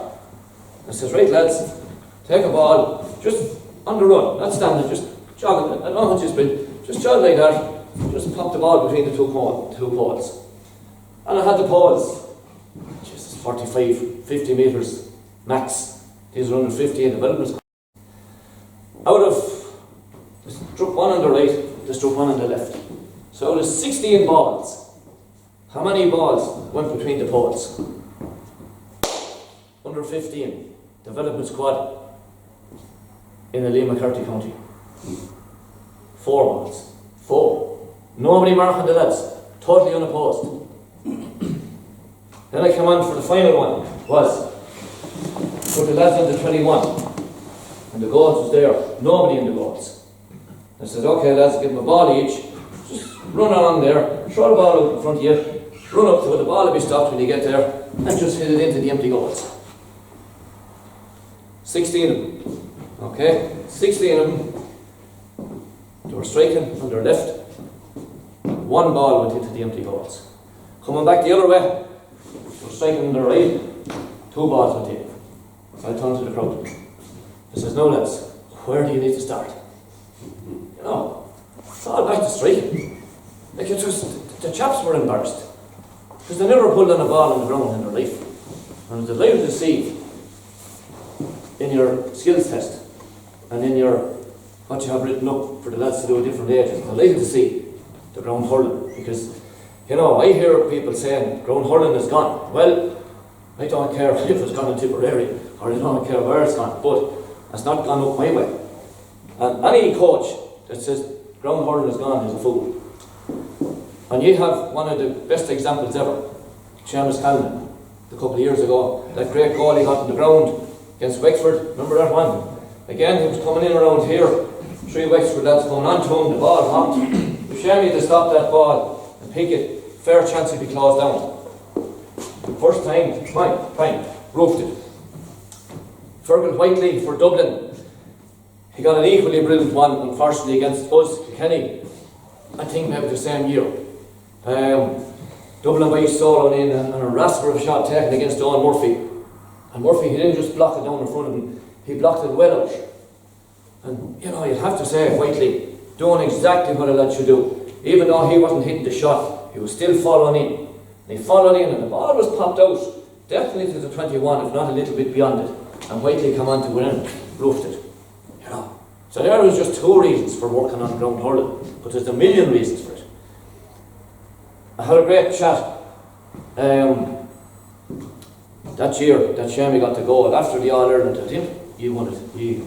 Speaker 3: I says, right lads, take a ball, just on the run, not standing, just jogging. I don't know what you sprint. Just jog like that, just pop the ball between the two poles. And I had the poles, Jesus, 45, 50 metres max. These are under 50 in development. Out of, they struck one on the right, they struck one on the left. So out of 16 balls, how many balls went between the poles? Under 15, development squad in the Liam McCarthy County. 4 balls. 4. Nobody marking the lads. Totally unopposed. Then I came on for the final one. Was for the lads under 21. And the goals was there. Nobody in the goals. I said, okay lads, give them a ball each. Just run along there. Throw the ball out in front of you. Run up to it. The ball will be stopped when you get there. And just hit it into the empty goals. 16 of them. Okay? 16 of them. They were striking on their left. 1 ball went into the empty goals. Coming back the other way, they were striking on their right. 2 balls went in. So I turned to the crowd. I says, no lads, where do you need to start? You know, it's all back to striking. Like it just, the chaps were embarrassed. Because they never pulled on a ball on the ground in their life. And I was delighted to see in your skills test and in your what you have written up for the lads to do at different ages. I'm delighted to see the ground hurling, because, you know, I hear people saying ground hurling is gone. Well, I don't care if it's gone in Tipperary, or I don't care where it's gone, but it's not gone up my way. And any coach that says ground hurling is gone is a fool. And you have one of the best examples ever, Seamus Callan, a couple of years ago, that great goal he got on the ground against Wexford. Remember that one? Again, he was coming in around here, 3 Wexford lads going on to him, the ball hopped. If Shammy to stop that ball and pick it, fair chance he'd be closed down. First time, fine, roofed it. Fergal Whiteley for Dublin. He got an equally brilliant one, unfortunately, against us, Kenny. I think maybe the same year. Dublin by solo in and a rascal of a shot taken against Owen Murphy. And Murphy, he didn't just block it down in front of him, he blocked it well out. And you know, you'd have to say, Whiteley, doing exactly what a lad should do. Even though he wasn't hitting the shot, he was still following in. And he followed in and the ball was popped out, definitely to the 21, if not a little bit beyond it. And Whiteley come on to win it, roofed it. You know. So there was just 2 reasons for working on ground hurling, but there's a million reasons for it. I had a great chat that year that Shammy got the goal after the All-Ireland. I think you won it.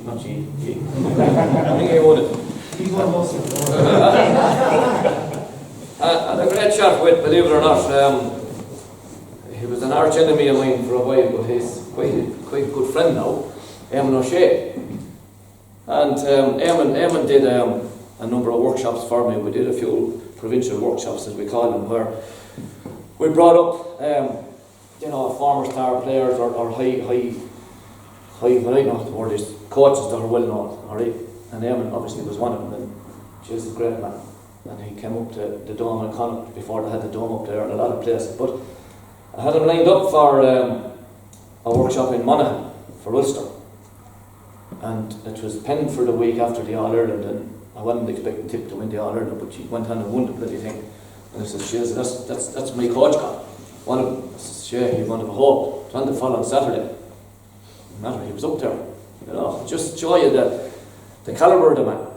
Speaker 3: Not you. I think you won it.
Speaker 4: He won most of it.
Speaker 3: I had a great chat with, believe it or not, he was an arch enemy of mine for a while, but he's quite a good friend now, Eamon O'Shea. And Eamon did a number of workshops for me. We did a few provincial workshops, as we call them, where we brought up you know, former star players or high, well, I don't know what the word is, coaches that are well known, alright? And Eamon obviously was one of them, and she's a great man. And he came up to the Dome in Connacht before they had the Dome up there and a lot of places. But I had him lined up for a workshop in Monaghan for Ulster. And it was penned for the week after the All-Ireland, and I wasn't expecting Tip to win the All-Ireland, but she went on and won the bloody thing. And I said, "Jeez, that's my coach gone. One of them," I said, "he wanted a hope. It's on the following Saturday." No matter, he was up there. You know, just show you the calibre of the man.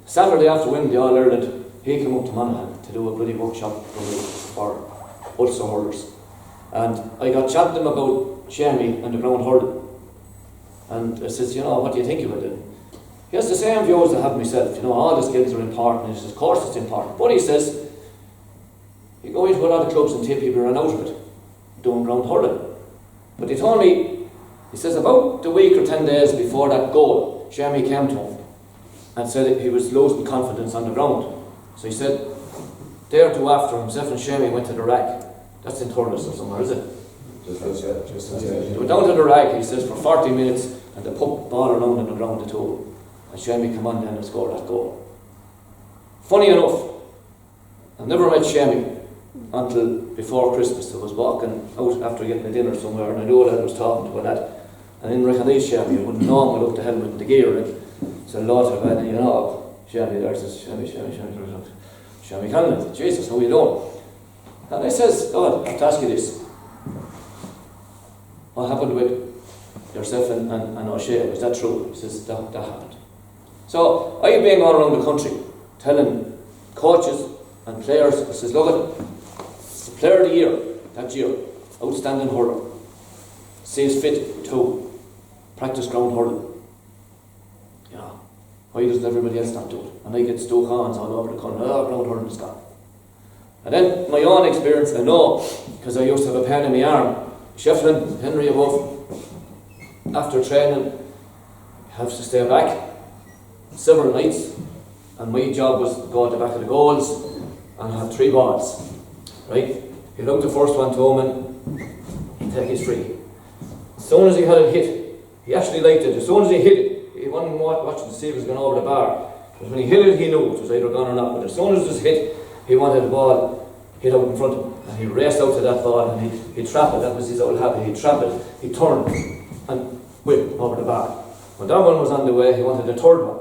Speaker 3: Saturday after winning the All-Ireland, he came up to Monaghan to do a bloody workshop for Ulster hurlers. And I got chatting to him about Shammy and the ground hurling. And I says, "You know, what do you think of it?" He has the same views I have myself. You know, all the skills are important. He says, "Of course it's important." But he says, you go into a lot of clubs and Tip, people run out of it, doing ground hurling. But he told me, he says, about the week or 10 days before that goal, Shammy came to him and said he was losing confidence on the ground. So he said, day or two after, himself and Shammy went to the rack. That's in Thurles or somewhere, is it? They went down to the rack, he says, for 40 minutes, and they put the ball around on the ground, the two. And Shammy came on then and scored that goal. Funny enough, I never met Shammy until before Christmas. I was walking out after getting a dinner somewhere, and I knew that I was talking to a lad. And I didn't recognise Shammy. I wouldn't know him without the helmet and the gear. And so Lord said, "Well, you know, Shammy there," says, Shammy Conlon, "Jesus, how are you doing?" And I says, "God, I have to ask you this. What happened with yourself and O'Shea? Was that true?" He says, that happened. So I've been going around the country telling coaches and players, I says, "Look, the player of the year that year, outstanding hurler, sees fit to practice ground hurling. You know, why doesn't everybody else not do it?" And I get Stoke Hans all over the country, "Oh, ground hurling is gone." And then my own experience, I know, because I used to have a pain in my arm. Shefflin, Henry above, after training, have to stay back several nights, and my job was to go at the back of the goals and have 3 balls, right? He looked the first one to him and he'd take his free. As soon as he had it hit, he actually liked it. As soon as he hit it, he wasn't watching to see if it was going over the bar. Because when he hit it, he knew it was either gone or not. But as soon as it was hit, he wanted the ball hit out in front of him. And he raced out to that ball and he'd trap it. That was his old habit. He'd trap it, he'd turn and whip over the bar. When that one was on the way, he wanted the third one.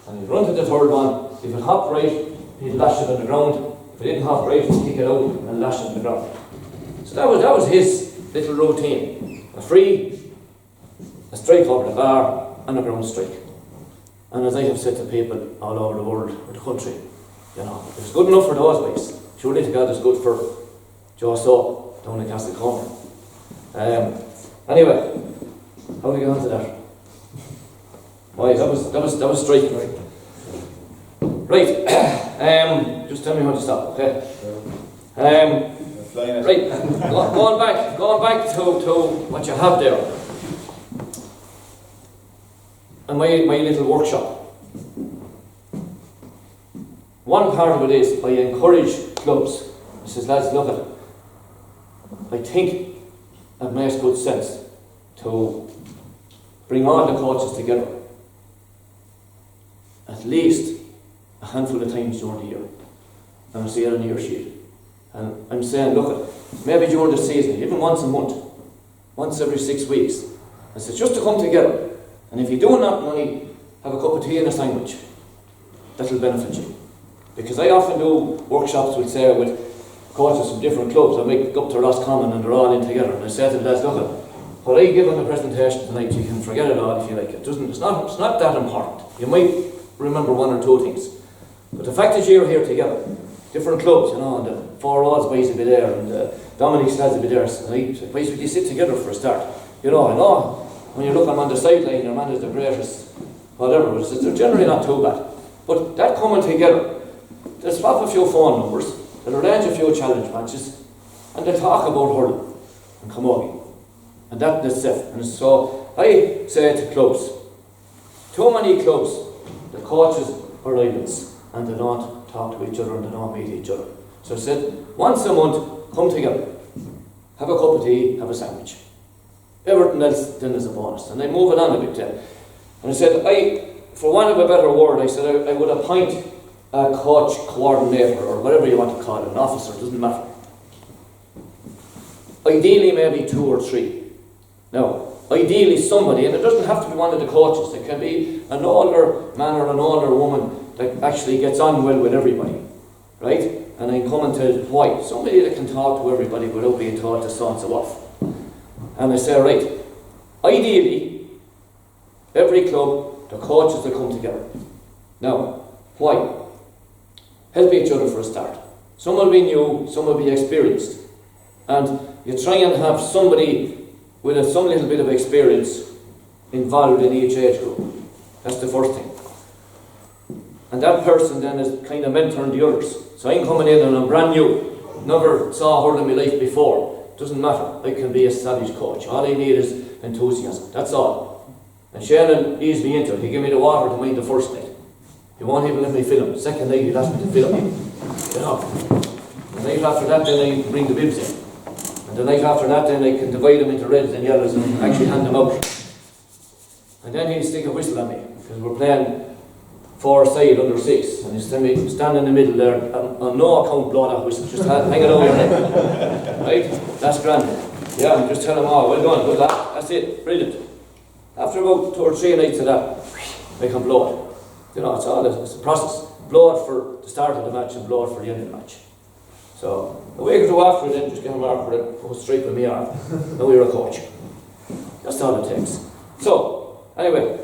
Speaker 3: And he'd run to the third one. If it hopped right, he'd lash it on the ground. If it didn't hop right, he'd kick it out and lash it on the ground. So that was his little routine. A free, a strike over the bar, and a ground strike. And as I have said to people all over the world, or the country, you know, it was good enough for those guys. Surely to God it's good for Joe Soap down in Castlecomer. Anyway, how do we get on to that? Why, that was striking, right? Right, just tell me when to stop, okay? Right, going back to what you have there. And my little workshop. one part of it is I encourage clubs. I says, lads, look at it. I think it makes good sense to bring all the coaches together at least a handful of times during the year. And I see it on your sheet. And I'm saying, look, maybe during the season, even once a month, once every 6 weeks, I said, just to come together. And if you do not only have a cup of tea and a sandwich, that'll benefit you. Because I often do workshops with coaches from different clubs. I make up to Roscommon and they're all in together. And I say to the lads, look, what I give on the presentation tonight, you can forget it all if you like. It's not that important. You might remember one or two things. But the fact that you're here together, different clubs, and the Four Odds boys will be there, and Dominic's lads will be there, and basically sit together for a start. I know when you look at them on the sideline, your man is the greatest, whatever, but they're generally not too bad. But that coming together, they'll swap a few phone numbers, they'll arrange a few challenge matches, and they'll talk about hurling and camogie. And that's it. And so I say to clubs, too many clubs, the coaches are rivals, and they don't talk to each other and they don't meet each other. So I said, once a month, come together, have a cup of tea, have a sandwich. Everything else then is a bonus. And I move it on a bit then. And I said, for want of a better word, I said I would appoint a coach coordinator, or whatever you want to call it, an officer, doesn't matter. Ideally maybe 2 or 3. Now, ideally somebody, and it doesn't have to be one of the coaches, it can be an older man or an older woman that actually gets on well with everybody, right? And I'm coming to why. Somebody that can talk to everybody without being told to so-and-so off. And I say, right, ideally, every club, the coaches will come together. Now, why? Help each other for a start. Some will be new, some will be experienced. And you try and have somebody with some little bit of experience involved in each age group. That's the first thing. And that person then is kind of mentoring the others. So I'm coming in and I'm brand new, never saw hurling in my life before. Doesn't matter, I can be a savage coach. All I need is enthusiasm, that's all. And Shannon eased me into it. He gave me the water to mind the first night. He won't even let me film. Second night he'll ask me to film. The night after that then I bring the bibs in. And the night after that then I can divide them into reds and yellows and actually hand them out. And then he'll stick a whistle at me, because we're playing 4-side under 6, and he'll stand in the middle there, and on no account blow that whistle, just hang it over your neck. Right? That's grand. Yeah, and just tell them, well done, good lad, that's it, brilliant. After about 2 or 3 nights of that, I can blow it. It's a process. Blow it for the start of the match and blow it for the end of the match. So, a week or two after then, just get a mark for it, go straight with me arm. Now you're a coach. That's all it takes. So, anyway,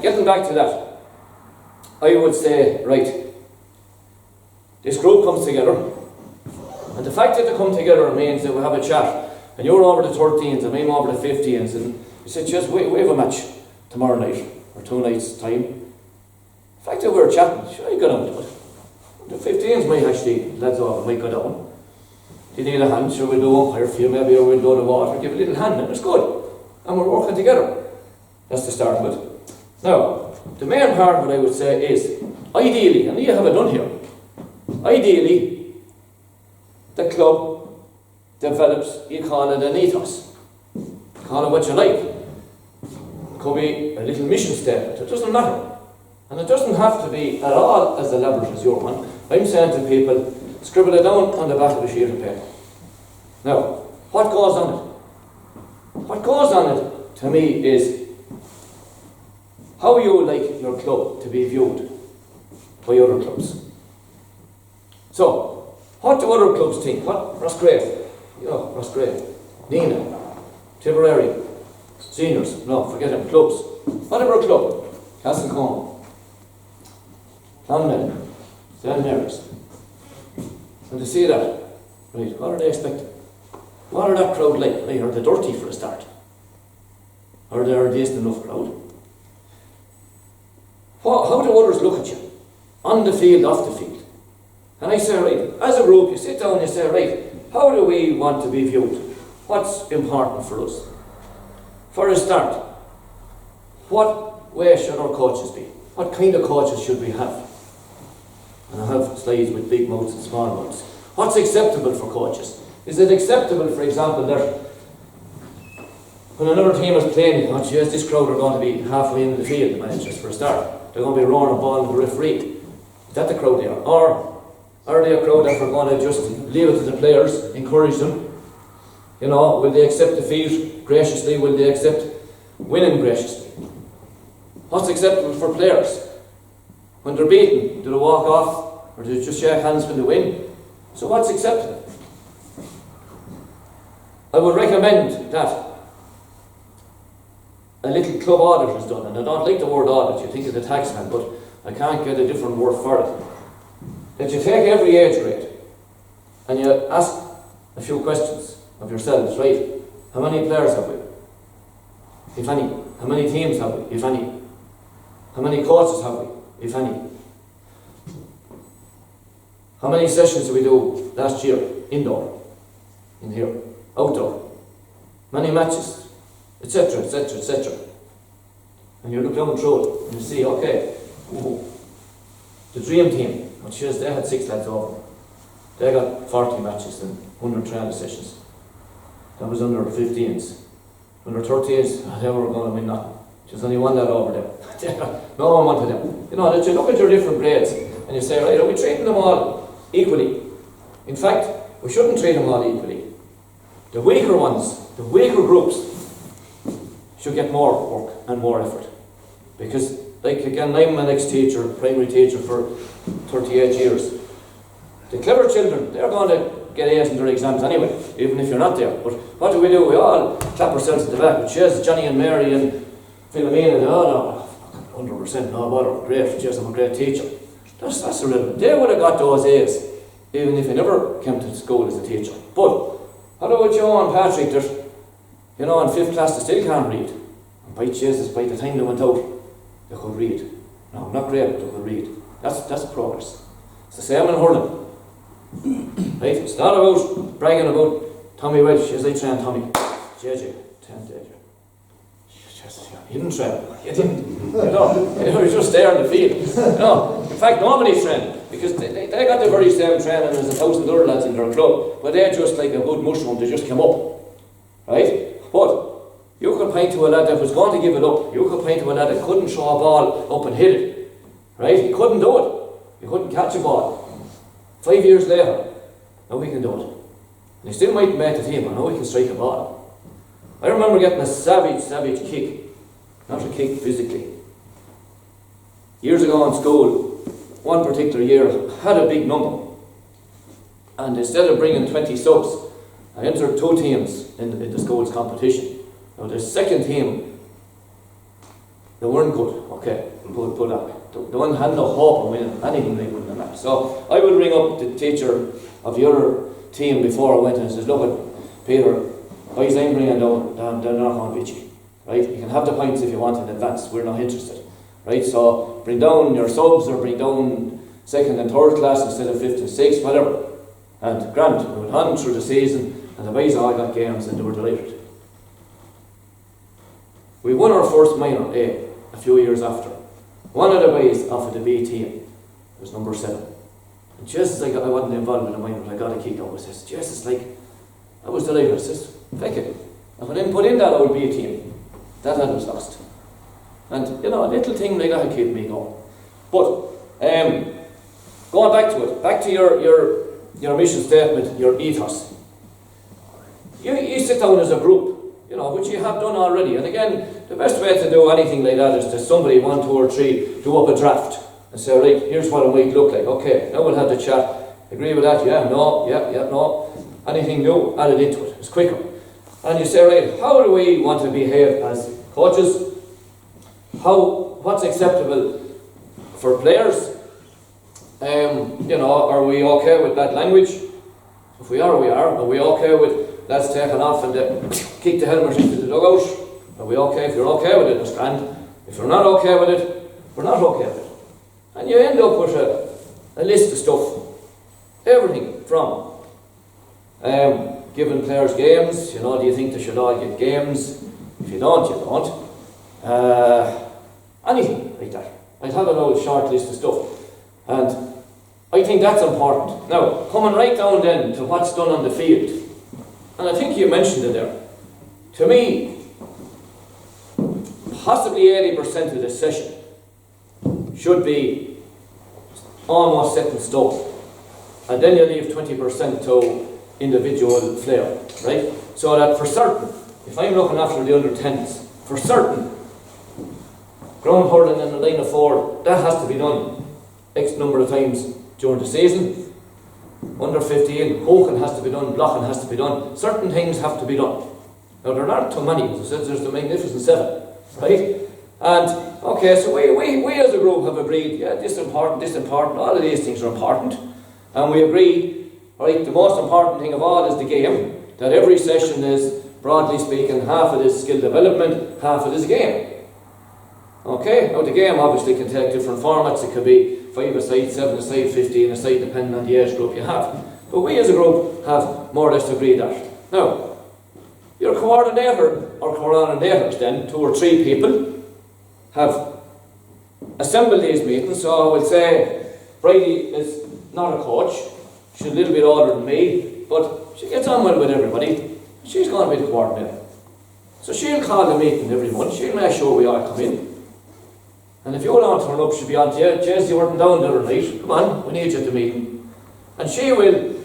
Speaker 3: getting back to that, I would say, right, this group comes together, and the fact that they come together means that we have a chat, and you're over the 13s, and I'm over the 15s, and you said, just we have a match tomorrow night, or 2 nights' time. The fact that we're chatting, sure, you go down to it. The 15s might actually, lads off, might go down. Do you need a hand? Sure, we'll do umpire for you, maybe, or we'll do the water, give a little hand, and it's good. And we're working together. That's the start of it. Now, the main part of what I would say is, ideally, and you have it done here, ideally, the club develops, you call it an ethos. Call it what you like. It could be a little mission statement, it doesn't matter. And it doesn't have to be at all as elaborate as your one. I'm saying to people, scribble it down on the back of a sheet of paper. Now, what goes on it? What goes on it, to me, is how you like your club to be viewed by other clubs. So, what do other clubs think? What? Roscrea, Roscrea, Nina, Tipperary, seniors, no, forget them, clubs. Whatever club, Castlecombe, Clonmel, St.Mary's. And to see that, right, what are they expecting? What are that crowd like? Right, are they dirty for a start? Or are they a decent enough crowd? How do others look at you? On the field, off the field? And I say, right, as a group, you sit down and you say, right, how do we want to be viewed? What's important for us? For a start, what way should our coaches be? What kind of coaches should we have? and I have slides with big mouths and small mouths. What's acceptable for coaches? Is it acceptable, for example, that when another team is playing, oh geez, this crowd are going to be halfway into the field, the managers, for a start. They're going to be roaring a ball at the referee. Is that the crowd they are? Or are they a crowd that are going to just leave it to the players, encourage them? You know, will they accept defeat graciously? Will they accept winning graciously? What's acceptable for players? When they're beaten, do they walk off? Or do they just shake hands when they win? So what's acceptable? I would recommend that a little club audit is done, and I don't like the word audit, you think of the taxman, but I can't get a different word for it. That you take every age grade and you ask a few questions of yourselves, right? How many players have we? If any. How many teams have we? If any. How many coaches have we? If any. How many sessions did we do last year? Indoor. In here. Outdoor. Many matches. Etc, etc, etc. And you look down through it and you see, okay, the dream team, which is they had 6 lads over. They got 40 matches and 100 training sessions. That was under 15s. Under 13s, they were going to win nothing. Just only one lad over them. No one wanted them. You know, that you look at your different grades and you say, right, are we treating them all equally? In fact, we shouldn't treat them all equally. The weaker ones, the weaker groups, should get more work and more effort. Because, like again, I'm an ex-teacher, primary teacher for 38 years. The clever children, they're going to get A's in their exams anyway, even if you're not there. But what do? We all clap ourselves at the back. But cheers, Johnny and Mary and Philomena, and oh no, 100%, no bother, great, cheers, I'm a great teacher. That's irrelevant. They would have got those A's, even if they never came to school as a teacher. But, how about Joe and Patrick, that, you know, in 5th class they still can't read. And by Jesus, by the time they went out, they could read. No, not great, but they could read. That's progress. It's the same in hurling. Right? It's not about bragging about Tommy Welch, as I trained Tommy. JJ, 10th day. He didn't train. He didn't. You know, he was just there in the field. You know, in fact, nobody trained, because they got the very same training as 1,000 other lads in their club, but they're just like a good mushroom, they just came up. Right? But you could point to a lad that was going to give it up. You could point to a lad that couldn't throw a ball up and hit it. Right? He couldn't do it. He couldn't catch a ball. 5 years later, now we can do it. And he still might make the team, but now he can strike a ball. I remember getting a savage kick. Not a kick physically. Years ago in school, one particular year, I had a big number. And instead of bringing 20 subs, I entered 2 teams in the school's competition. Now the second team, they weren't good, okay, put that way. The one had no hope of winning anything they wouldn't have match. So I would ring up the teacher of the other team before I went and says, look, Peter, boys I'm bringing down, they're not going to beat you. Right? You can have the points if you want in advance, we're not interested. Right? So bring down your subs or bring down 2nd and 3rd class instead of 5th and 6th, whatever. And grand, we went on through the season and the boys all got games and they were delighted. We won our first minor A a few years after. One of the boys offered the B team. It was number 7. And just as I wasn't involved in the minor, I got a kick out. I says, just as like, I was delighted. I says, feck it. If I didn't put in that old B team, that lad was lost. And, you know, a little thing like that kept me going. But, going back to it, back to your mission statement, your ethos. You sit down as a group, you know, which you have done already. And again, the best way to do anything like that is to somebody, 1, 2 or 3, do up a draft and say, right, here's what it might look like. Okay, now we'll have the chat. Agree with that? Yeah, no, yeah, no. Anything new, add it into it. It's quicker. And you say, right, how do we want to behave as coaches? What's acceptable for players? You know, are we okay with that language? If we are, we are. Are we okay with lads taking off and kick the helmet into the dugout? Are we okay? If you're okay with it, it's grand. If you're not okay with it, we're not okay with it. And you end up with a list of stuff. Everything from giving players games, you know, do you think they should all get games? If you don't, you don't. Anything like that. I'd have an old short list of stuff. And I think that's important. Now, coming right down then to what's done on the field, and I think you mentioned it there. To me, possibly 80% of the session should be almost set in stone. And then you leave 20% to individual flair, right? So that for certain, if I'm looking after the under 10s, for certain, ground hurling in the line of 4, that has to be done X number of times during the season. Under 15, hooking has to be done, blocking has to be done. Certain things have to be done. Now there aren't too many, as I said, there's the Magnificent 7, right? And, okay, so we as a group have agreed, yeah, this is important, all of these things are important. And we agree, right, the most important thing of all is the game, that every session is, broadly speaking, half of it is skill development, half of it is game. Okay, now the game obviously can take different formats. It could be 5-a-side, 7-a-side, 15-a-side, depending on the age group you have. But we as a group have more or less agreed that. Now, your coordinator or coordinators then, 2 or 3 people, have assembled these meetings. So I would say Bridie is not a coach. She's a little bit older than me, but she gets on well with everybody. She's going to be the coordinator. So she'll call the meeting every month. She'll make sure we all come in. And if you don't turn up, she'll be on to you. Jez, you weren't down the other night. Come on, we need you at the meeting. And she will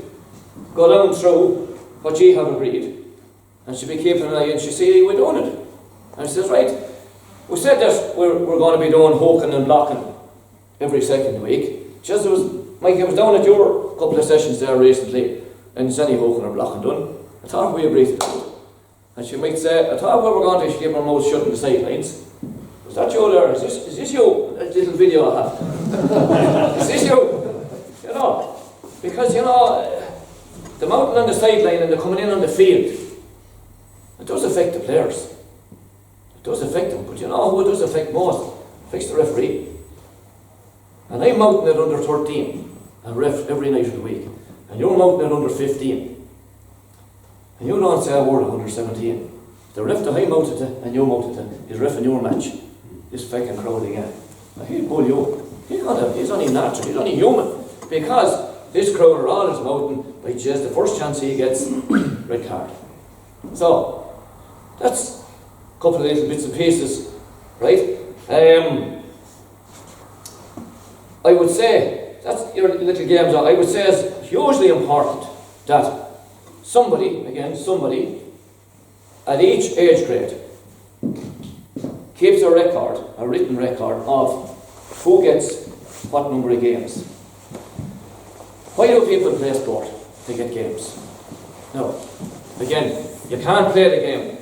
Speaker 3: go down through what she have agreed. And she'll be keeping an eye and she'll see we're doing it. And she says, right, we said that we're going to be doing hooking and blocking every second week. Just there was, Mike, I was down at your couple of sessions there recently, and there's any hooking or blocking done. I thought we agreed to do it. And she might say, I thought we were going to keep our mouths shut on the sidelines. Is that you there? Is this you? That little video I have. Is this you? You know, because, you know, the mountain on the sideline and the coming in on the field, it does affect the players. It does affect them. But you know who it does affect most? It affects the referee. And I'm mounting it under 13 and ref every night of the week. And you're mounting it under 15. And you don't say a word of under 17. The ref that I mounted it and you mounted it is reffing your match. This fucking crowd again. Now he'll pull you. He's only natural, he's only human. Because this crowd are always mounting by just the first chance he gets, red card. So, that's a couple of little bits and pieces, right? I would say, that's your little games, I would say it's hugely important that somebody at each age grade keeps a record, a written record of who gets what number of games. Why do people play sport? They get games. No. Again, you can't play the game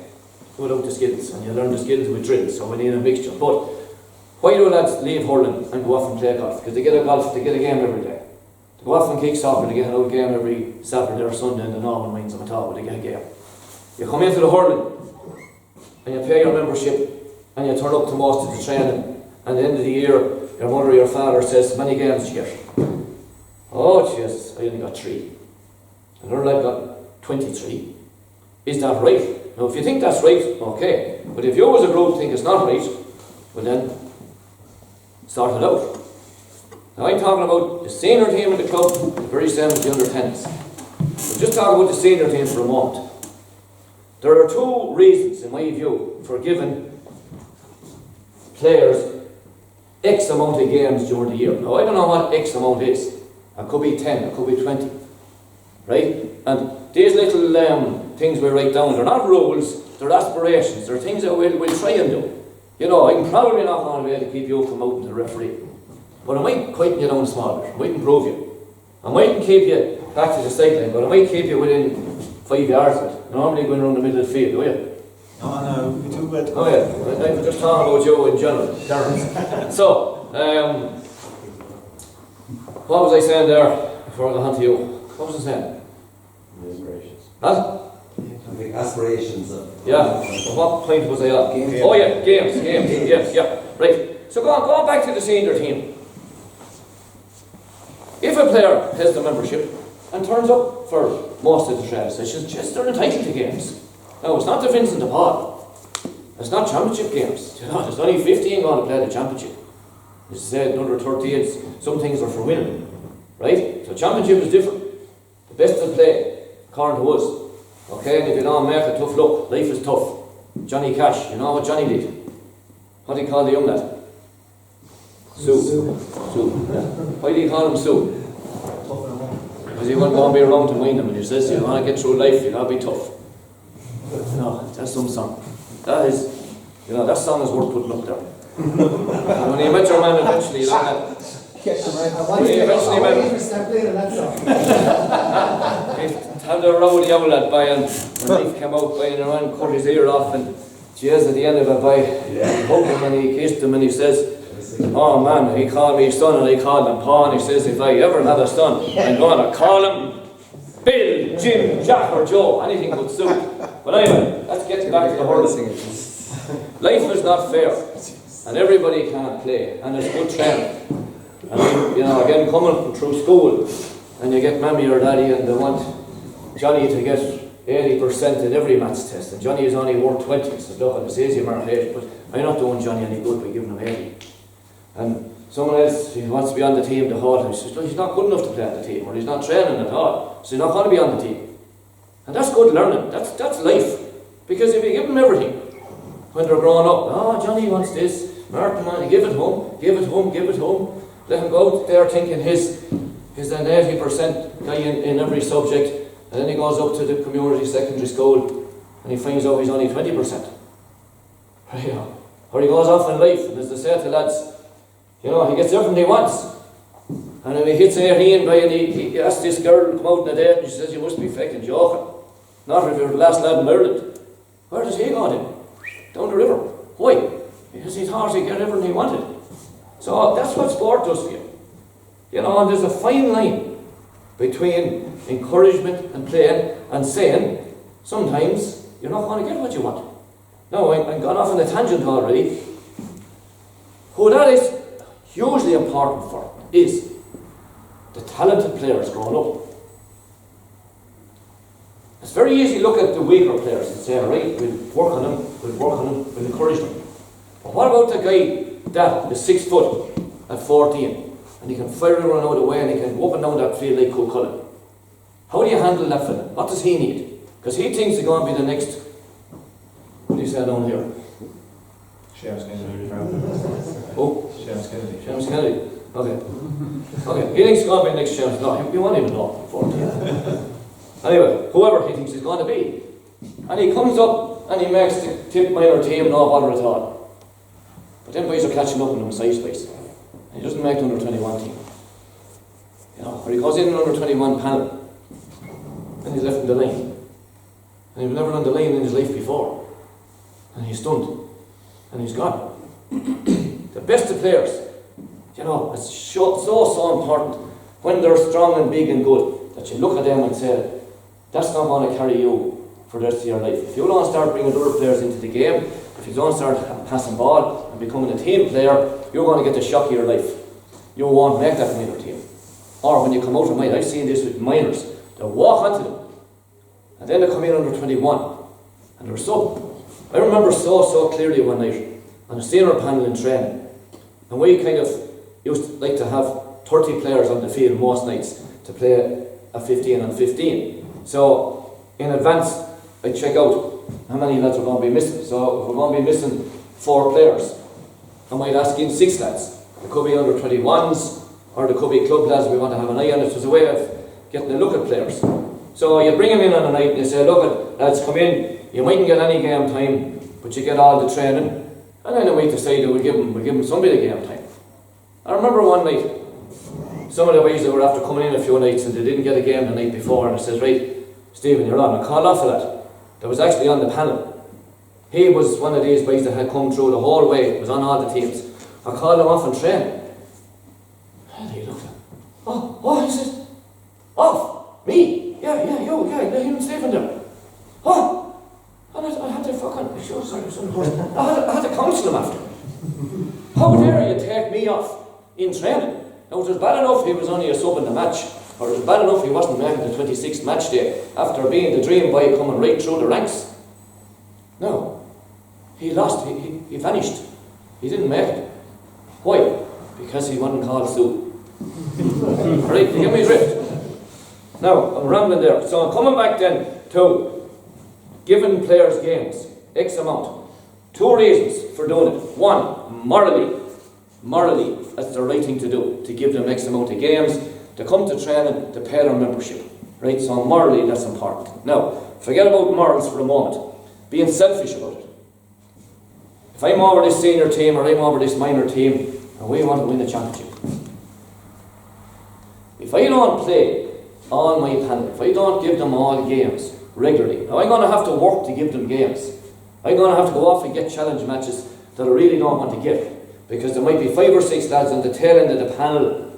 Speaker 3: without the skills, and you learn the skills with drills, so we need a mixture. But why do lads leave hurling and go off and play golf? Because they get a game every day. They go off and kick soccer, they get an old game every Saturday or Sunday, and the Norman minds them at all, but they get a game. You come into the hurling, and you pay your membership, and you turn up to most of the training, and at the end of the year, your mother or your father says, "Many games did you get?" "Oh, Jesus, I only got 3. Another lad got 23. Is that right? Now, if you think that's right, okay. But if you as a group think it's not right, well then, sort it out. Now, I'm talking about the senior team in the club, the very same as the under 10s. We'll just talk about the senior team for a moment. There are 2 reasons, in my view, for giving players X amount of games during the year. Now, I don't know what X amount is. It could be 10, it could be 20. Right? And these little things we write down, they're not rules, they're aspirations, they're things that we'll try and do. You know, I'm probably not going to be able to keep you from out to the referee. But I might quieten you down a small bit, I might improve you. I mightn't keep you back to the sideline, but I might keep you within 5 yards of it. You're normally going around the middle of the field, do you?
Speaker 1: No, we do good.
Speaker 3: Oh yeah, I'm just talking about you in general, terms. So, what was I saying there before I got on to you? What was I saying?
Speaker 2: Aspirations.
Speaker 3: Huh?
Speaker 2: I think aspirations of...
Speaker 3: Yeah, what point was I on?
Speaker 2: Games.
Speaker 3: Oh yeah, games, yes, yeah, right. So going back to the senior team. If a player has the membership and turns up for most of the trial sessions, just they're entitled to games. Now, it's not the Vincent de Paul. It's not championship games. You know, there's only 15 going to play the championship. As I said, under 13s, some things are for winning. right? So championship is different. The best will play, according to us. Okay, and if you don't make it, tough luck. Life is tough. Johnny Cash, you know what Johnny did? What do you call the young lad? Sue. Yeah. Why do you call him Sue? Because he wasn't going to be around to mind him, and he says, you want to get through life, you got to be tough. No, that's some song. That is, that song is worth putting up there. And when you met your man eventually, you know that. Had the rowdy owl lad by, and when Leaf came out by and around, cut his ear off, and cheers at the end of it by, he hugged him and he kissed him and he says, oh man, he called me son and I called him Pa, and he says, if I ever had a son, I'm going to call him Bill, Jim, Jack or Joe, anything but Sue. But anyway, let's get back to the hurling. Life is not fair, and everybody can't play, and it's good training. And again, coming through school, and you get mammy or daddy and they want Johnny to get 80% in every maths test, and Johnny is only worth 20, so look, it says you mark 80, but I'm not doing Johnny any good by giving him 80. And someone else, he wants to be on the team the whole time, he says, no, he's not good enough to play on the team, or he's not training at all, so he's not going to be on the team. And that's good learning, that's life, because if you give them everything, when they're growing up, oh, Johnny wants this, Martin, man, give it home, let him go out there thinking he's an 80% guy in every subject, and then he goes up to the community secondary school and he finds out he's only 20%. Right, or he goes off in life, and as they say to lads, he gets everything he wants. And if he hits 18 by and he asks this girl to come out on a date, and she says, you must be fucking joking. Not if you're the last lad in Ireland. Where does he go then? Down the river. Why? Because he thought he'd get everything he wanted. So that's what sport does for you. And there's a fine line between encouragement and playing and saying, sometimes you're not going to get what you want. Now, I'm gone off on a tangent already. Who that is hugely important for is the talented players growing up. It's very easy to look at the weaker players and say, right, we'll work on them, we'll encourage them. But what about the guy that is 6 foot at 14 and he can fire it around out of the way and he can go up and down that field like Cullen? How do you handle that fella? What does he need? Because he thinks he's going to be the next, what do you say down here?
Speaker 1: Seamus Kennedy.
Speaker 3: Oh?
Speaker 1: Seamus Kennedy.
Speaker 3: Seamus Kennedy. Okay. He thinks he's going to be the next Seamus. No, he won't even know. 14. Anyway, whoever he thinks he's going to be. And he comes up and he makes the tip minor team, no bother at all. But then boys are catching up on him size space. And he doesn't make the under 21 team. Or he goes in an under 21 panel. And he's left in the line. And he was never on the line in his life before. And he's stunned. And he's gone. The best of players, it's so important when they're strong and big and good that you look at them and say, that's not going to carry you for the rest of your life. If you don't start bringing other players into the game, if you don't start passing ball and becoming a team player, you're going to get the shock of your life. You won't make that minor team. Or when you come out of mine, I've seen this with minors, they'll walk onto them and then they come in under 21 and they're so. I remember so clearly one night on a senior panel in training, and we kind of used to like to have 30 players on the field most nights to play a 15 on 15. So in advance I'd check out how many lads were going to be missing. So if we're going to be missing 4 players, I might ask in 6 lads. It could be under 21s or there could be club lads we want to have an eye on. It was a way of getting a look at players. So you bring them in on a night and you say, look, lads, come in, you mightn't get any game time, but you get all the training, and then we decide we'll give them some bit of game time. I remember one night, some of the boys that were after coming in a few nights and they didn't get a game the night before, and I says, right, Stephen, you're on. I called off for that. That was actually on the panel. He was one of these boys that had come through the whole way, was on all the teams. I called him off in training. And he looked at me. Oh, he says, off? Me? Yeah, you, let him Stephen there. Oh! And I had to fucking, I had to counsel him after. How dare you take me off in training? Now it was bad enough he was only a sub in the match, or it was bad enough he wasn't making the 26th match day after being the dream boy coming right through the ranks. No. He lost, he vanished. He didn't make it. Why? Because he wasn't called Sue. Right, you get me drift? Now, I'm rambling there. So I'm coming back then to giving players games, X amount. 2 reasons for doing it. One, morally, that's the right thing to do, to give them X amount of games, to come to training, to pay their membership. Right, so morally that's important. Now, forget about morals for a moment. Being selfish about it. If I'm over this senior team or I'm over this minor team and we want to win the championship, if I don't play all my panel, if I don't give them all games regularly, now I'm going to have to work to give them games. I'm going to have to go off and get challenge matches that I really don't want to give, because there might be 5 or 6 lads on the tail end of the panel,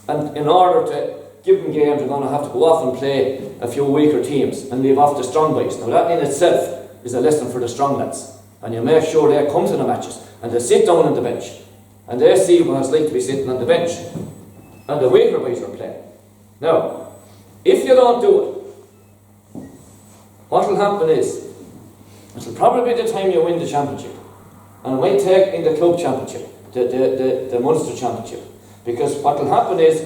Speaker 3: and in order to give them games, I'm going to have to go off and play a few weaker teams and leave off the strong boys. Now that in itself is a lesson for the strong lads, and you make sure they come to the matches and they sit down on the bench and they see what it's like to be sitting on the bench and the weaker boys are playing. Now, if you don't do it, what will happen is it'll probably be the time you win the championship, and it might take in the club championship, the Munster championship, because what will happen is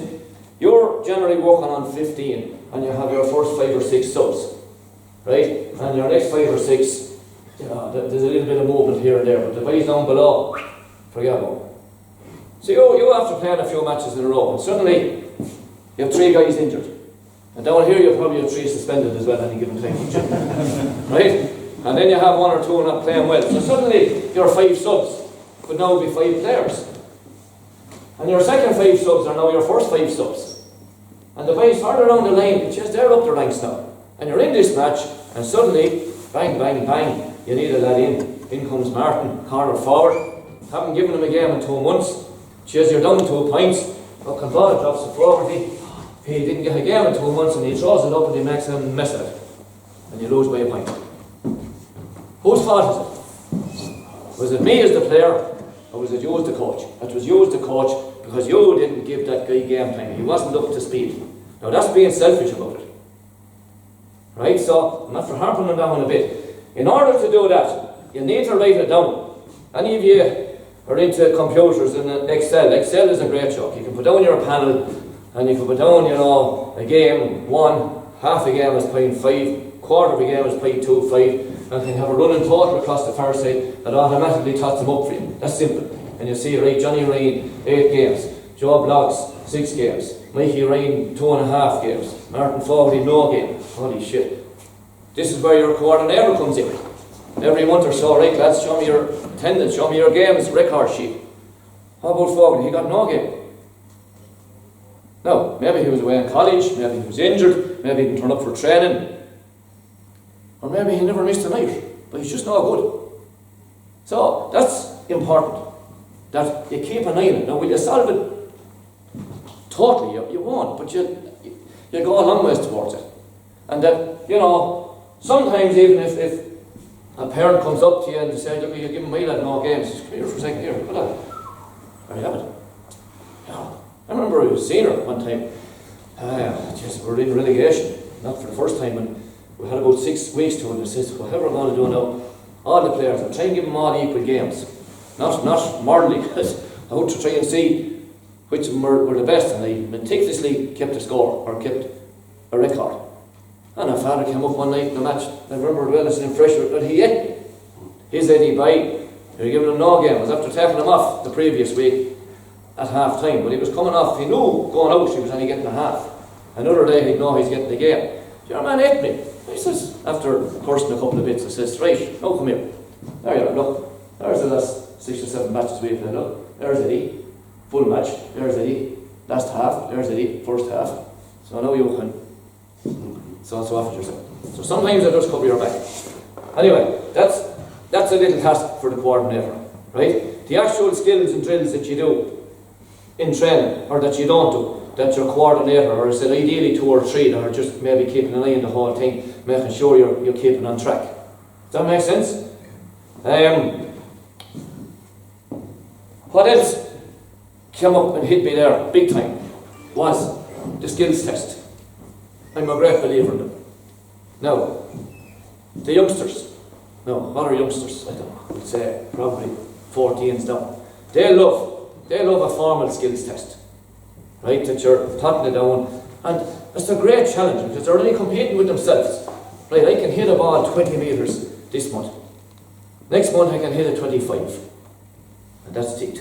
Speaker 3: you're generally working on 15 and you have your first 5 or 6 subs, right? And your next 5 or 6, you know, there's a little bit of movement here and there, but the boys down below, forget about it. So you after playing a few matches in a row, and suddenly you have 3 guys injured. And down here you probably have 3 suspended as well any given time. Right? And then you have 1 or 2 not playing well. So suddenly your 5 subs could now be 5 players. And your second 5 subs are now your first 5 subs. And the boys further down the line, it's just they're up the ranks now. And you're in this match, and suddenly, bang, bang, bang, you need a lad in. In comes Martin, corner forward. Haven't given him a game in 2 months. Cheers, you're down 2 points. Fucking ball drops to Fogarty. He didn't get a game in 2 months, and he throws it up and he makes a mess of it. And you lose by a point. Whose fault is it? Was it me as the player, or was it you as the coach? It was you as the coach, because you didn't give that guy game time. He wasn't up to speed. Now that's being selfish about it. Right, so I'm after harping on that one a bit. In order to do that, you need to write it down. Any of you are into computers and Excel. Excel is a great joke. You can put down your panel, and you can put down, you know, a game 1, half a game is 0.5, quarter of a game is 0.25, and you have a running total across the far side that automatically tots them up for you. That's simple. And you see, right, Johnny Ryan, 8 games, Joe Bloggs, 6 games, Mikey Ryan, 2.5 games, Martin Fogarty, no game. Holy shit. This is where your coordinator comes in. Every month or so, right, lads, show me your attendance, show me your games record sheet. How about Fogarty? He got no game. Now, maybe he was away in college, maybe he was injured, maybe he didn't turn up for training, or maybe he never missed a night, but he's just not good. So, that's important, that you keep an eye on it. Now, will you solve it totally? You won't, but you go a long ways towards it. And that, you know, sometimes even if a parent comes up to you and they say, look, you're giving my lad no games, just come here for a second, here, put that. There you have it. Yeah. I remember I was senior one time. We were in relegation, not for the first time, and we had about 6 weeks to it. And I said, whatever we're going to do now, all the players, I'll try and give them all equal games. Not morally, but I want to try and see which of them were the best. And I meticulously kept a score, or kept a record. And a father came up one night in the match, I remember well as in fresh, but he ate me. He said he'd buy, they were giving him no game. I was after taking him off the previous week at half time, but he was coming off, he knew going out he was only getting a half. Another day he'd know he's getting the game. Your man ate me. He says, after cursing a couple of bits, I says, right, now come here. There you are, look. There's the last 6 or 7 matches we've played, look. There's Eddie, full match. There's Eddie, last half. There's Eddie, first half. So now you can so off it yourself. So sometimes I just cover your back. Anyway, that's a little task for the coordinator, right? The actual skills and drills that you do in training, or that you don't do, that your coordinator, or is it ideally 2 or 3 that are just maybe keeping an eye on the whole thing, making sure you're keeping on track. Does that make sense? What else came up and hit me there big time was the skills test. I'm a great believer in them. Now, the youngsters, what are youngsters? I don't know, I would say probably 14s down. They love a formal skills test. right, that you're totting it down. And it's a great challenge because they're only competing with themselves. Right, I can hit a ball 20 metres this month. Next month I can hit it 25. And that's it.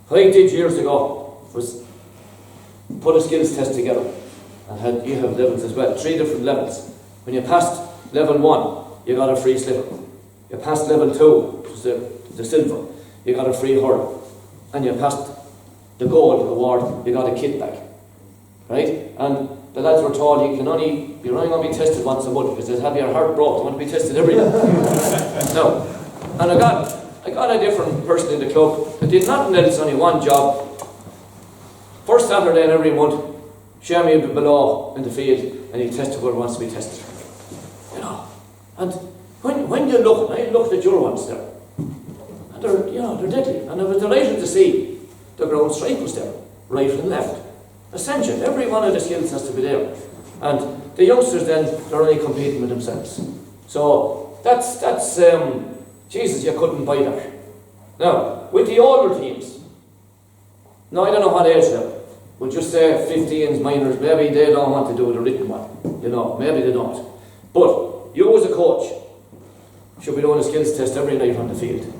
Speaker 3: What I did years ago was put a skills test together. And you have levels as well, 3 different levels. When you passed level 1, you got a free slipper. You passed level 2, which was the silver, you got a free hurl. And you passed the gold award, you got a kit back. Right? And the lads were told you're only going to be tested once a month because they'll have your heart broke. They want to be tested every day. No. And I got a different person in the club that did nothing else, only one job. First Saturday in every month, share me below in the field and he tested where he wants to be tested. You know. And when you look, I looked at your ones there, and they're deadly. And I was delighted to see the ground strike was there, right and left. Essential. Every one of the skills has to be there. And the youngsters then, they're only competing with themselves. So that's Jesus, you couldn't buy that. Now, with the older teams, now I don't know what age they're, we'll just say 15s, minors, maybe they don't want to do the written one. You know, maybe they don't. But you as a coach should be doing a skills test every night on the field.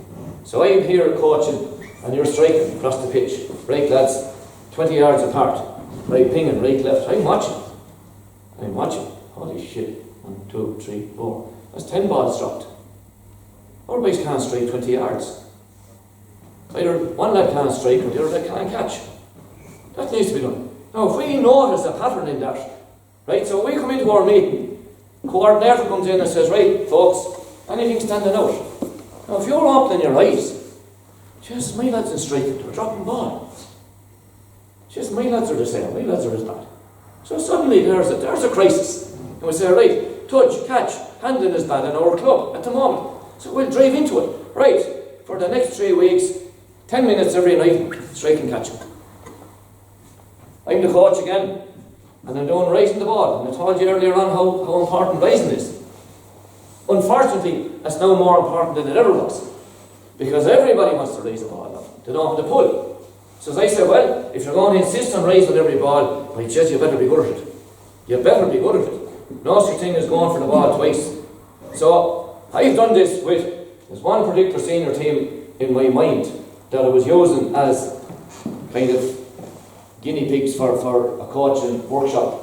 Speaker 3: So I'm here coaching and you're striking across the pitch. Right, lads, 20 yards apart. Right, pinging, right, left. I'm watching. Holy shit. 1, 2, 3, 4. That's 10 balls dropped. Our boys can't strike 20 yards. Either one lad can't strike or the other lad can't catch. That needs to be done. Now, if we notice a pattern in that, right, so we come into our meeting, coordinator comes in and says, right, folks, anything standing out? Now, if you're opening your eyes, just my lads in striking, they're dropping ball. Just my lads are the same, my lads are as bad. So suddenly there's a crisis. And we say, right, touch, catch, handling is bad in our club at the moment. So we'll drive into it. Right, for the next 3 weeks, 10 minutes every night, strike and catch. I'm the coach again, and I'm doing raising the ball. And I told you earlier on how important raising is. Unfortunately, that's now more important than it ever was. Because everybody wants to raise the ball now. They don't have to pull. So as I said, well, if you're going to insist on raising every ball, by judge, you better be good at it. You better be good at it. No such thing as going for the ball twice. So I've done this with, there's one particular senior team in my mind that I was using as kind of guinea pigs for a coaching workshop,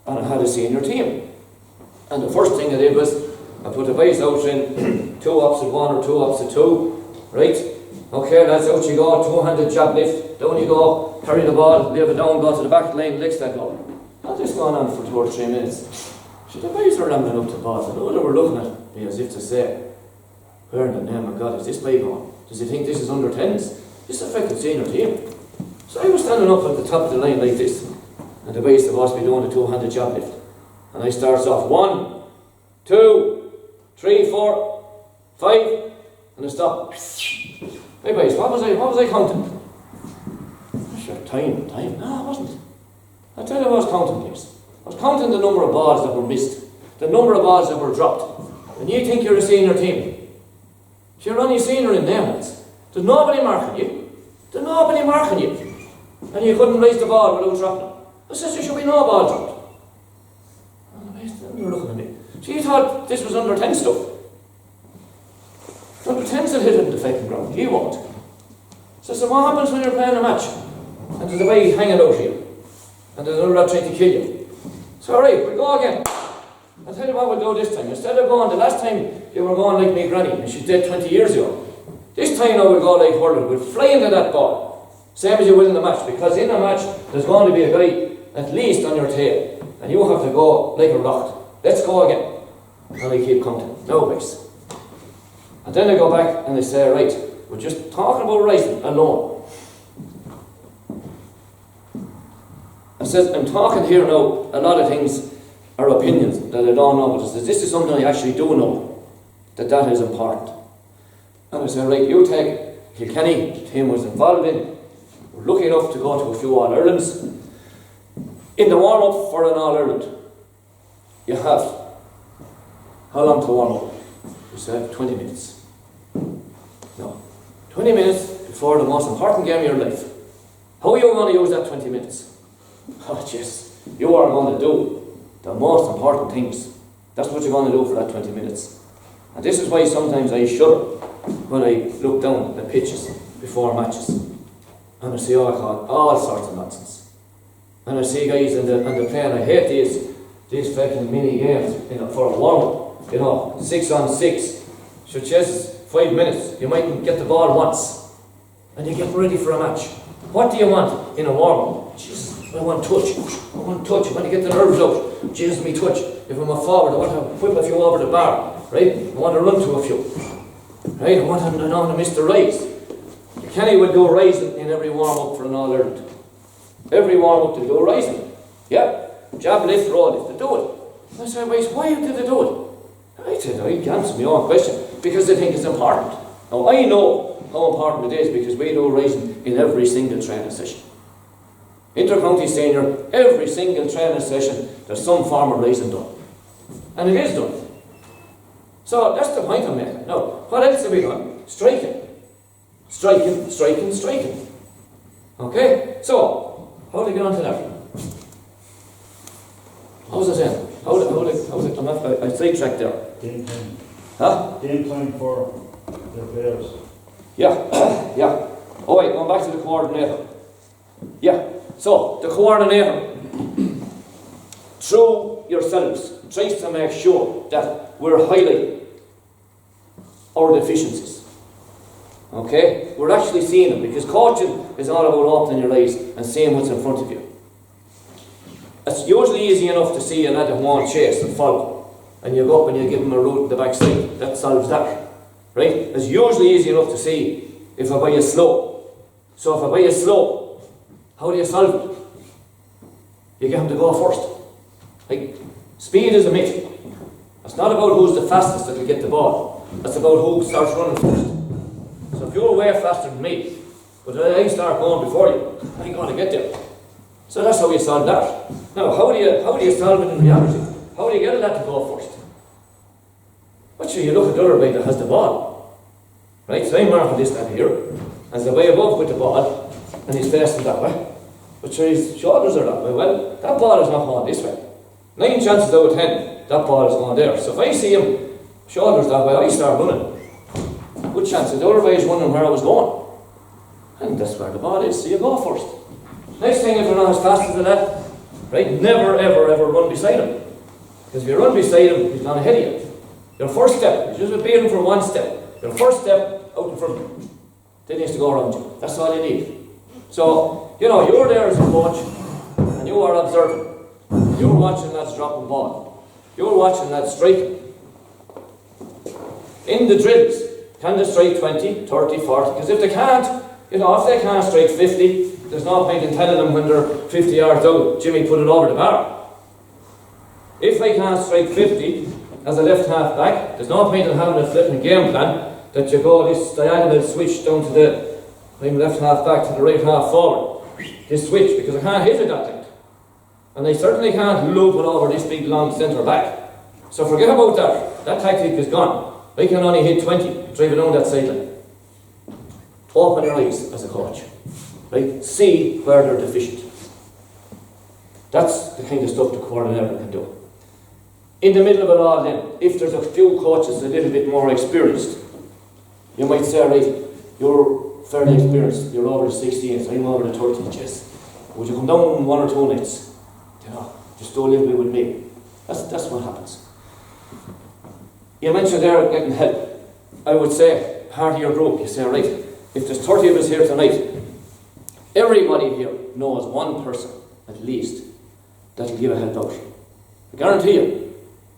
Speaker 3: and I had a senior team. And the first thing I did was I put the boys out in 2 opposite 1 or 2 opposite 2, right? Okay, lads, out you go, 2-handed jab lift, down you go, carry the ball, leave it down, go to the back of the lane, next that goal. Not just going on for 2 or 3 minutes. So the boys were ramming up the ball, and all they were looking at me as if to say, where in the name of God is this boy going? Does he think this is under 10s? This affected senior team. So I was standing up at the top of the line like this, and the boys supposed to be doing a 2-handed jab lift. And I starts off 1, 2, 3, 4, 5, and I stop. Hey boys, what was I counting? Sure, time. No, I wasn't. I tell you what I was counting, please. I was counting the number of balls that were missed, the number of balls that were dropped. And you think you're a senior team. So you're only senior in them, lads. There's nobody marking you. There's nobody marking you. And you couldn't raise the ball without dropping it. I said there should be no ball dropped. And they were looking at me. So you thought this was under 10 stuff. Under 10s will hit it in the fucking ground. You won't. So what happens when you're playing a match? And there's a way hanging out here. And there's another lad trying to kill you. So alright, we'll go again. I'll tell you what we'll do this time. Instead of going, the last time you were going like me granny, and she's dead 20 years ago. This time now we'll go like hurling. We'll fly into that ball. Same as you will in the match. Because in a match, there's going to be a guy at least on your tail. And you have to go like a rocket. Let's go again. And I keep counting. No waste. And then they go back and they say, right, we're just talking about rising alone. I said, I'm talking here now, a lot of things are opinions that I don't know, but I said, this is something I actually do know, that is important. And I said, right, you take Kilkenny, the team was involved in, we're lucky enough to go to a few All-Irelands. In the warm-up for an All-Ireland, you have, how long to warm up? You said 20 minutes. No. 20 minutes before the most important game of your life. How are you going to use that 20 minutes? Oh, jeez, you are going to do the most important things. That's what you're going to do for that 20 minutes. And this is why sometimes I shudder when I look down at the pitches before matches. And I see all sorts of nonsense. And I see guys in the plane, I hate these fucking mini games, for a warm-up, 6 on 6. So just 5 minutes, you might get the ball once. And you're getting ready for a match. What do you want in a warm-up? Jesus, I want touch. I want touch. I want to get the nerves out. Jesus, me touch. If I'm a forward, I want to whip a few over the bar. Right? I want to run to a few. Right? I want to miss the rise. Kenny would go rising in every warm-up for an All-Ireland. Every warm-up to go rising. Yeah. Jab, lift, roll, lift. They do it. I said, why did they do it? I said, I can answer my own question. Because they think it's important. Now, I know how important it is because we do rising in every single training session. Inter-county senior, every single training session, there's some form of rising done. And it is done. So that's the point I'm making. Now, what else have we done? Striking. Striking. Okay? So, how do we get on to that? How's it saying? How's it? I sidetracked there.
Speaker 4: Game time.
Speaker 3: Huh?
Speaker 4: Game time for the players.
Speaker 3: Yeah, yeah. Oh wait, going back to the coordinator. Yeah, so the coordinator, through yourselves, tries to make sure that we're highlighting our deficiencies. Okay? We're actually seeing them because coaching is all about opening your eyes and seeing what's in front of you. It's usually easy enough to see an at one chase and follow, and you go up and you give them a route in the backside. That solves that. Right? It's usually easy enough to see if I buy you slow. So if I buy you slow, how do you solve it? You get him to go first. Like, speed is a myth. It's not about who's the fastest that will get the ball. It's about who starts running first. So if you're way faster than me, but I start going before you, I ain't going to get there. So that's how you solve that. Now, how do you solve it in reality? How do you get a lad to go first? But sure, you look at the other guy that has the ball. Right? So I'm marking this lad here, and the way above with the ball, and he's facing that way. But sure, his shoulders are that way. Well, that ball is not going this way. 9 chances out of 10, that ball is going there. So if I see him shoulders that way, I start running. Good chances. The other way is running where I was going. And that's where the ball is, so you go first. Next thing, if you're not as fast as that, right, never, ever, ever run beside him. Because if you run beside him, he's not ahead of you. Your first step, you just beat him for one step. Your first step, out in front of him. Then he has to go around you. That's all you need. So, you're there as a coach, and you are observing. You're watching lads dropping ball. You're watching lads striking. In the drills, can they strike 20, 30, 40? Because if they can't, if they can't strike 50, there's no point in telling them when they're 50 yards out, Jimmy, put it over the bar. If they can't strike 50 as a left half back, there's no point in having a flipping game plan that you go this diagonal switch down to the left half back to the right half forward. This switch, because I can't hit it that length. And I certainly can't loop it over this big long centre back. So forget about that. That tactic is gone. I can only hit 20, drive it down that sideline. Open your eyes as a coach. Right? See where they're deficient. That's the kind of stuff the coordinator can do. In the middle of it all then, if there's a few coaches a little bit more experienced, you might say, right, you're fairly experienced, you're over the 16s, I'm over the 30s, yes. Would you come down 1 or 2 nights? Just do a little bit with me. That's what happens. You mentioned there getting help. I would say, part of your group, you say, right, if there's 30 of us here tonight, everybody here knows one person, at least, that will give a help out. I guarantee you,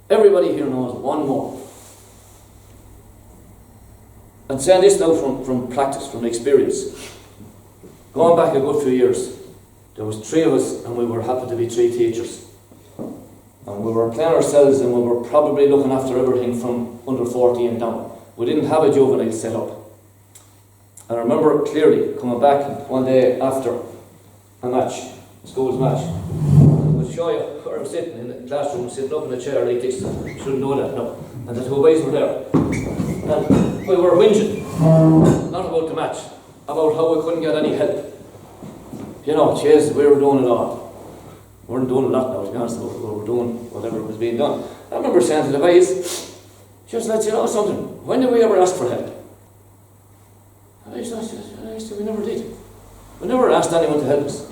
Speaker 3: everybody here knows one more. I'm saying this now from practice, from experience. Going back a good few years, there was 3 of us and we were happy to be 3 teachers. And we were playing ourselves and we were probably looking after everything from under 14 down. We didn't have a juvenile set up. And I remember clearly coming back one day after a match, a school's match. I'll show you where I was sitting in the classroom, sitting up in a chair like this. You shouldn't know that, no. And the 2 boys were there. And we were whinging, not about the match, about how we couldn't get any help. Jeez, we were doing it all. We weren't doing a lot now, to be honest, but we were doing whatever was being done. I remember saying to the boys, just let you know something, when did we ever ask for help? I said, we never did. We never asked anyone to help us.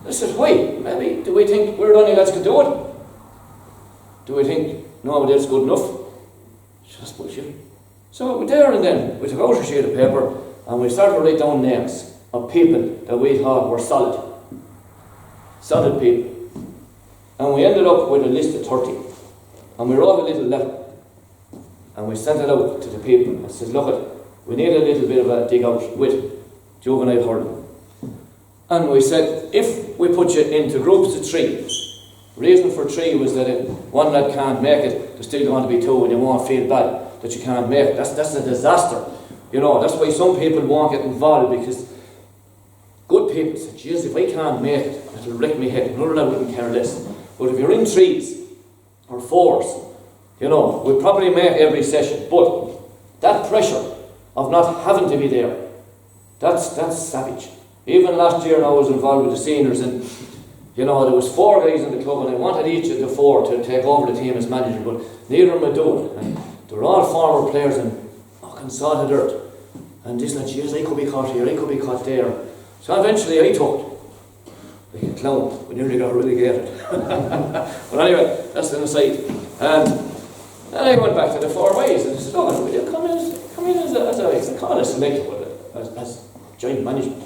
Speaker 3: I said, why? Maybe, do we think we're the only lads can do it? Do we think nobody else is good enough? Just bullshit. So there and then, we took out a sheet of paper and we started to write down names of people that we thought were solid. Solid people. And we ended up with a list of 30. And we wrote a little letter. And we sent it out to the people and said, look, we need a little bit of a dig out with juvenile hurling. And we said, if we put you into groups of 3, reason for 3 was that if one lad can't make it, there's still going to be 2 and you won't feel bad that you can't make it. That's a disaster. You know, that's why some people won't get involved, because good people say, geez, if I can't make it, it'll wreck me head. Another lad wouldn't care less. But if you're in 3s or 4s, you know, we probably make every session, but that pressure of not having to be there, that's savage. Even last year I was involved with the seniors, and you know, there was 4 guys in the club and I wanted each of the 4 to take over the team as manager, but neither of them would do it. And they were all former players and fucking salt of dirt. And this lad, geez, I could be caught here, I could be caught there. So eventually I took it. Like a clown, we nearly got relegated. But anyway, that's an aside. And then I went back to the 4 ways and I said, oh, will you come in as a call us as joint management?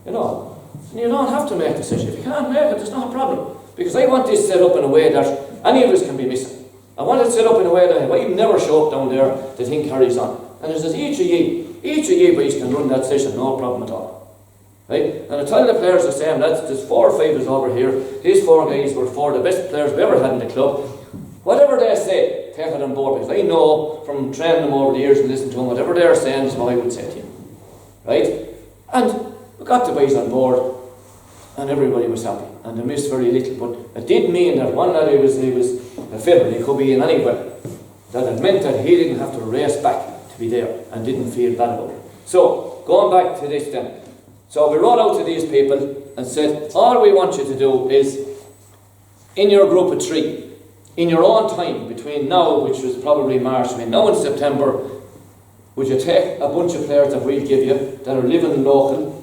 Speaker 3: You know, and you don't have to make a decision. If you can't make it, there's not a problem. Because I want this set up in a way that any of us can be missing. I want it set up in a way that if I never show up down there, the thing carries on. And it says each of you boys can run that session, no problem at all. Right? And I tell the players the same, there's 4 or 5 of us over here. These 4 guys were 4 of the best players we ever had in the club. Whatever they say, take it on board, because I know from training them over the years and listening to them, whatever they're saying is what I would say to you. Right? And we got the boys on board, and everybody was happy, and they missed very little. But it did mean that one lad, he was a fiddler, he could be in anywhere. That it meant that he didn't have to race back to be there, and didn't feel bad about it. So, going back to this then. So we wrote out to these people and said, all we want you to do is, in your group of 3, in your own time, between now, which was probably March, between now and September, would you take a bunch of players that we'll give you, that are living local,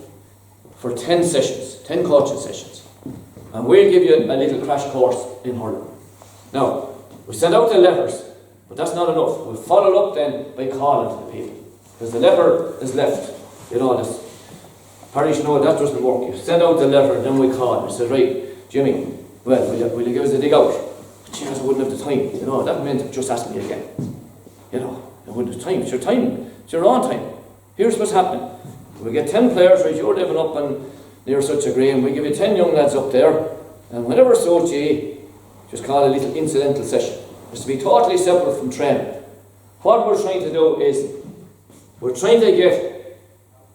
Speaker 3: for 10 sessions, 10 coaching sessions. And we'll give you a little crash course in hurling. Now, we send out the letters, but that's not enough. We'll follow up then by calling to the people. Because the letter is left, you know, this parish, no, that doesn't work. You send out the letter and then we call. We say, right, Jimmy, well, will you give us a dig out? Cheers, I wouldn't have the time. You know, that meant just ask me again. You know, I wouldn't have time. It's your time. It's your own time. Here's what's happening. We get 10 players, right, you're living up and near such a green, we give you 10 young lads up there, and whenever suits you, just call a little incidental session. It's to be totally separate from training. What we're trying to do is, we're trying to get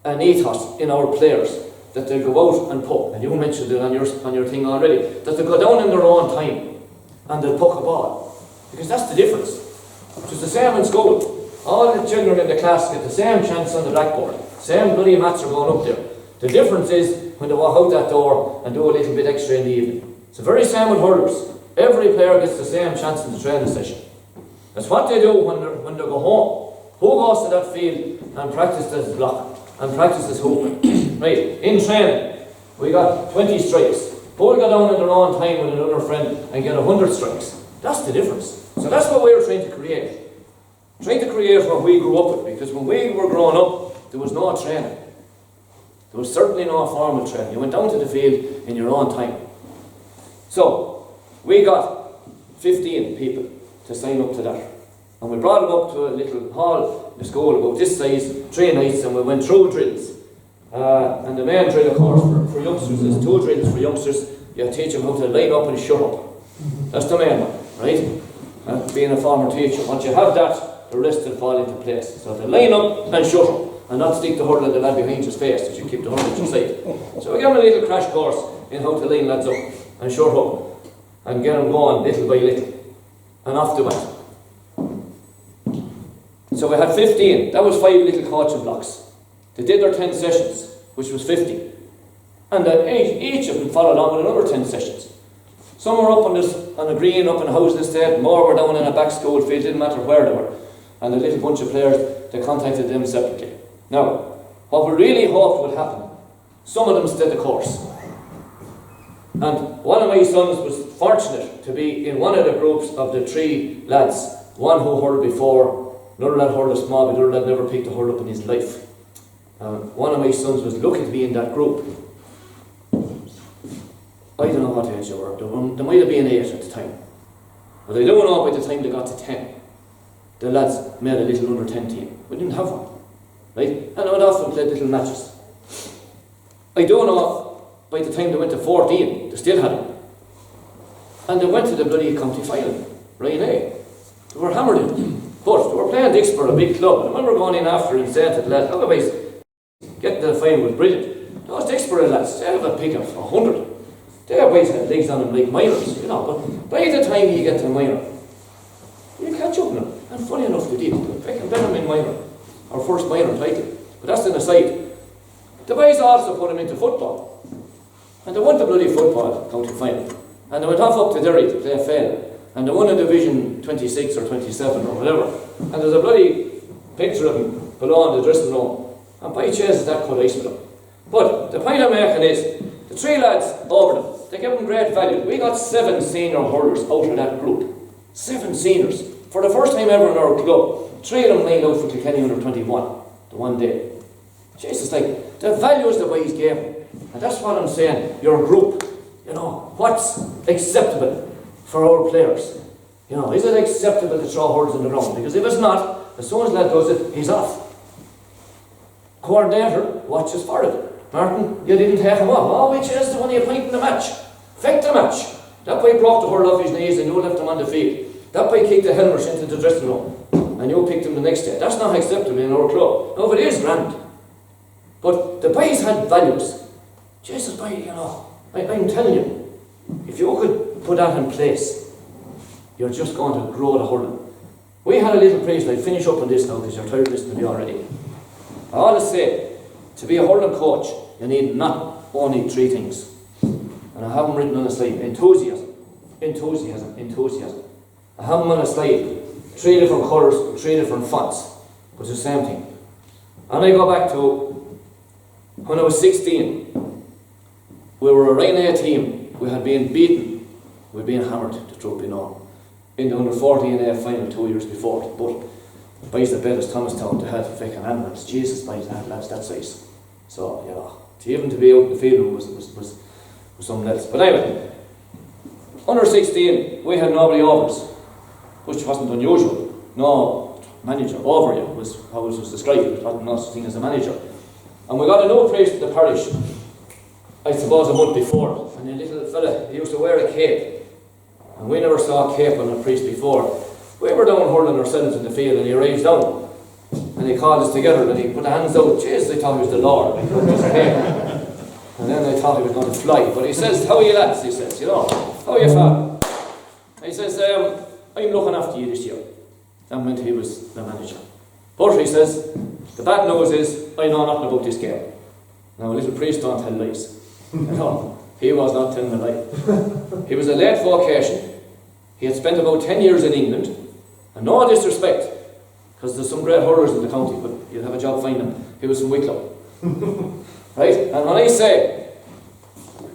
Speaker 3: an ethos in our players, that they go out and puck, and you mentioned it on your thing already, that they go down in their own time, and they'll puck a ball. Because that's the difference. It's the same in school. All the children in the class get the same chance on the blackboard. Same bloody mats are going up there. The difference is when they walk out that door and do a little bit extra in the evening. It's the very same with hurlers. Every player gets the same chance in the training session. That's what they do when they go home. Who goes to that field and practices blocking and practices hooping? Right, in training, we got 20 strikes. Who will go down in their own time with another friend and get 100 strikes? That's the difference. So that's what we're trying to create. Trying to create what we grew up with, because when we were growing up, there was no training. There was certainly no formal training. You went down to the field in your own time. So, we got 15 people to sign up to that. And we brought them up to a little hall in the school about this size, 3 nights, and we went through drills. And the main drill, of course, for youngsters is 2 drills for youngsters. You teach them how to line up and shut up. That's the main one, right? And being a former teacher, once you have that, the rest will fall into place. So to line up and shut up, and not stick the hurl at the lad behind his face, that you keep the hurl at your side. So we give them a little crash course in how to line lads up and shut up, and get them going little by little, and off they went. So we had 15. That was 5 little coaching blocks. They did their 10 sessions, which was 50. And then each of them followed on with another 10 sessions. Some were up on a green, up in a housing estate, more were down in a back school field, didn't matter where they were. And a little bunch of players, they contacted them separately. Now, what we really hoped would happen, some of them stayed the course. And one of my sons was fortunate to be in one of the groups of the 3 lads, one who hurled before, another lad hurled a small, but the other lad never picked a hurl up in his life. One of my sons was lucky to be in that group. I don't know what age they were. There might have been 8 at the time. But I don't know by the time they got to 10, the lads made a little under 10 team. We didn't have one. Right? And they went off and played little matches. I don't know by the time they went to 14, they still had them. And they went to the bloody county final, right? They were hammered in. But they were playing Dixburgh, a big club. And I remember going in after and saying to the lads, otherwise, getting to the final was brilliant. Those Dixburgh lads, they have a pick of 100. They always had legs on them like minors, you know, but by the time you get to minor, you catch up on them. And funny enough, they did. They can better them in minor, our first minor title. But that's an aside. The boys also put them into football. And they won the bloody football county final. And they went off up to Derry to play a fail. And they won in Division 26 or 27 or whatever. And there's a bloody picture of them below in the dressing room. And by chance that cut ice with them. But the point I'm making is, the 3 lads over them, they gave them great value. We got 7 senior hurlers out of that group. 7 seniors. For the first time ever in our club, 3 of them lined out for Kilkenny under 21, the one day. Jesus, like, the values the boys gave them. And that's what I'm saying, your group, you know, what's acceptable for our players? You know, is it acceptable to throw hurls in the ground? Because if it's not, as soon as the lad does it, he's off. Coordinator watches for it. Martin, you didn't take him off. Oh, we changed the one you point in the match. Affect the match. That boy broke the hurl off his knees and you left him on the field. That boy kicked the helmets into the dressing room and you picked him the next day. That's not acceptable in our club. No, it is grand. But the boys had values. Jesus, boy, you know, I'm telling you, if you could put that in place, you're just going to grow the hurling. We had a little priest, I'll finish up on this now because you're tired of listening to me already. I always say, to be a hurling coach, you need not only 3 things. And I have them written on a slide. Enthusiasm. I have them on a slide. 3 different colours, 3 different fonts. But it's the same thing. And I go back to when I was 16. We were a Ryanair team. We had been beaten. We'd been hammered, the truth be known, in the under 14 final 2 years before. But boys that bet as Thomastown to have fucking animals. Jesus, boys, that lads that size. So, you know, to be out in the field was something else. But anyway, under 16, we had nobody over us, which wasn't unusual. No manager over you was how it was described. It wasn't no such thing as a manager. And we got a new priest in the parish, I suppose a month before, and a little fella, he used to wear a cape. And we never saw a cape on a priest before. We were down hurling ourselves in the field and he arrived down. And he called us together and he put the hands out. Jesus, I thought he was the Lord. And then I thought he was going to fly. But he says, how are you lads? He says, you know, how are you, father? He says, I'm looking after you this year. That meant he was the manager. But he says, the bad news is, I know nothing about this game. Now, a little priest don't tell lies. No, he was not telling a lie. He was a late vocation. He had spent about 10 years in England. And no disrespect, because there's some great hurlers in the county, but you'll have a job finding them. He was from Wicklow. Right? And when I say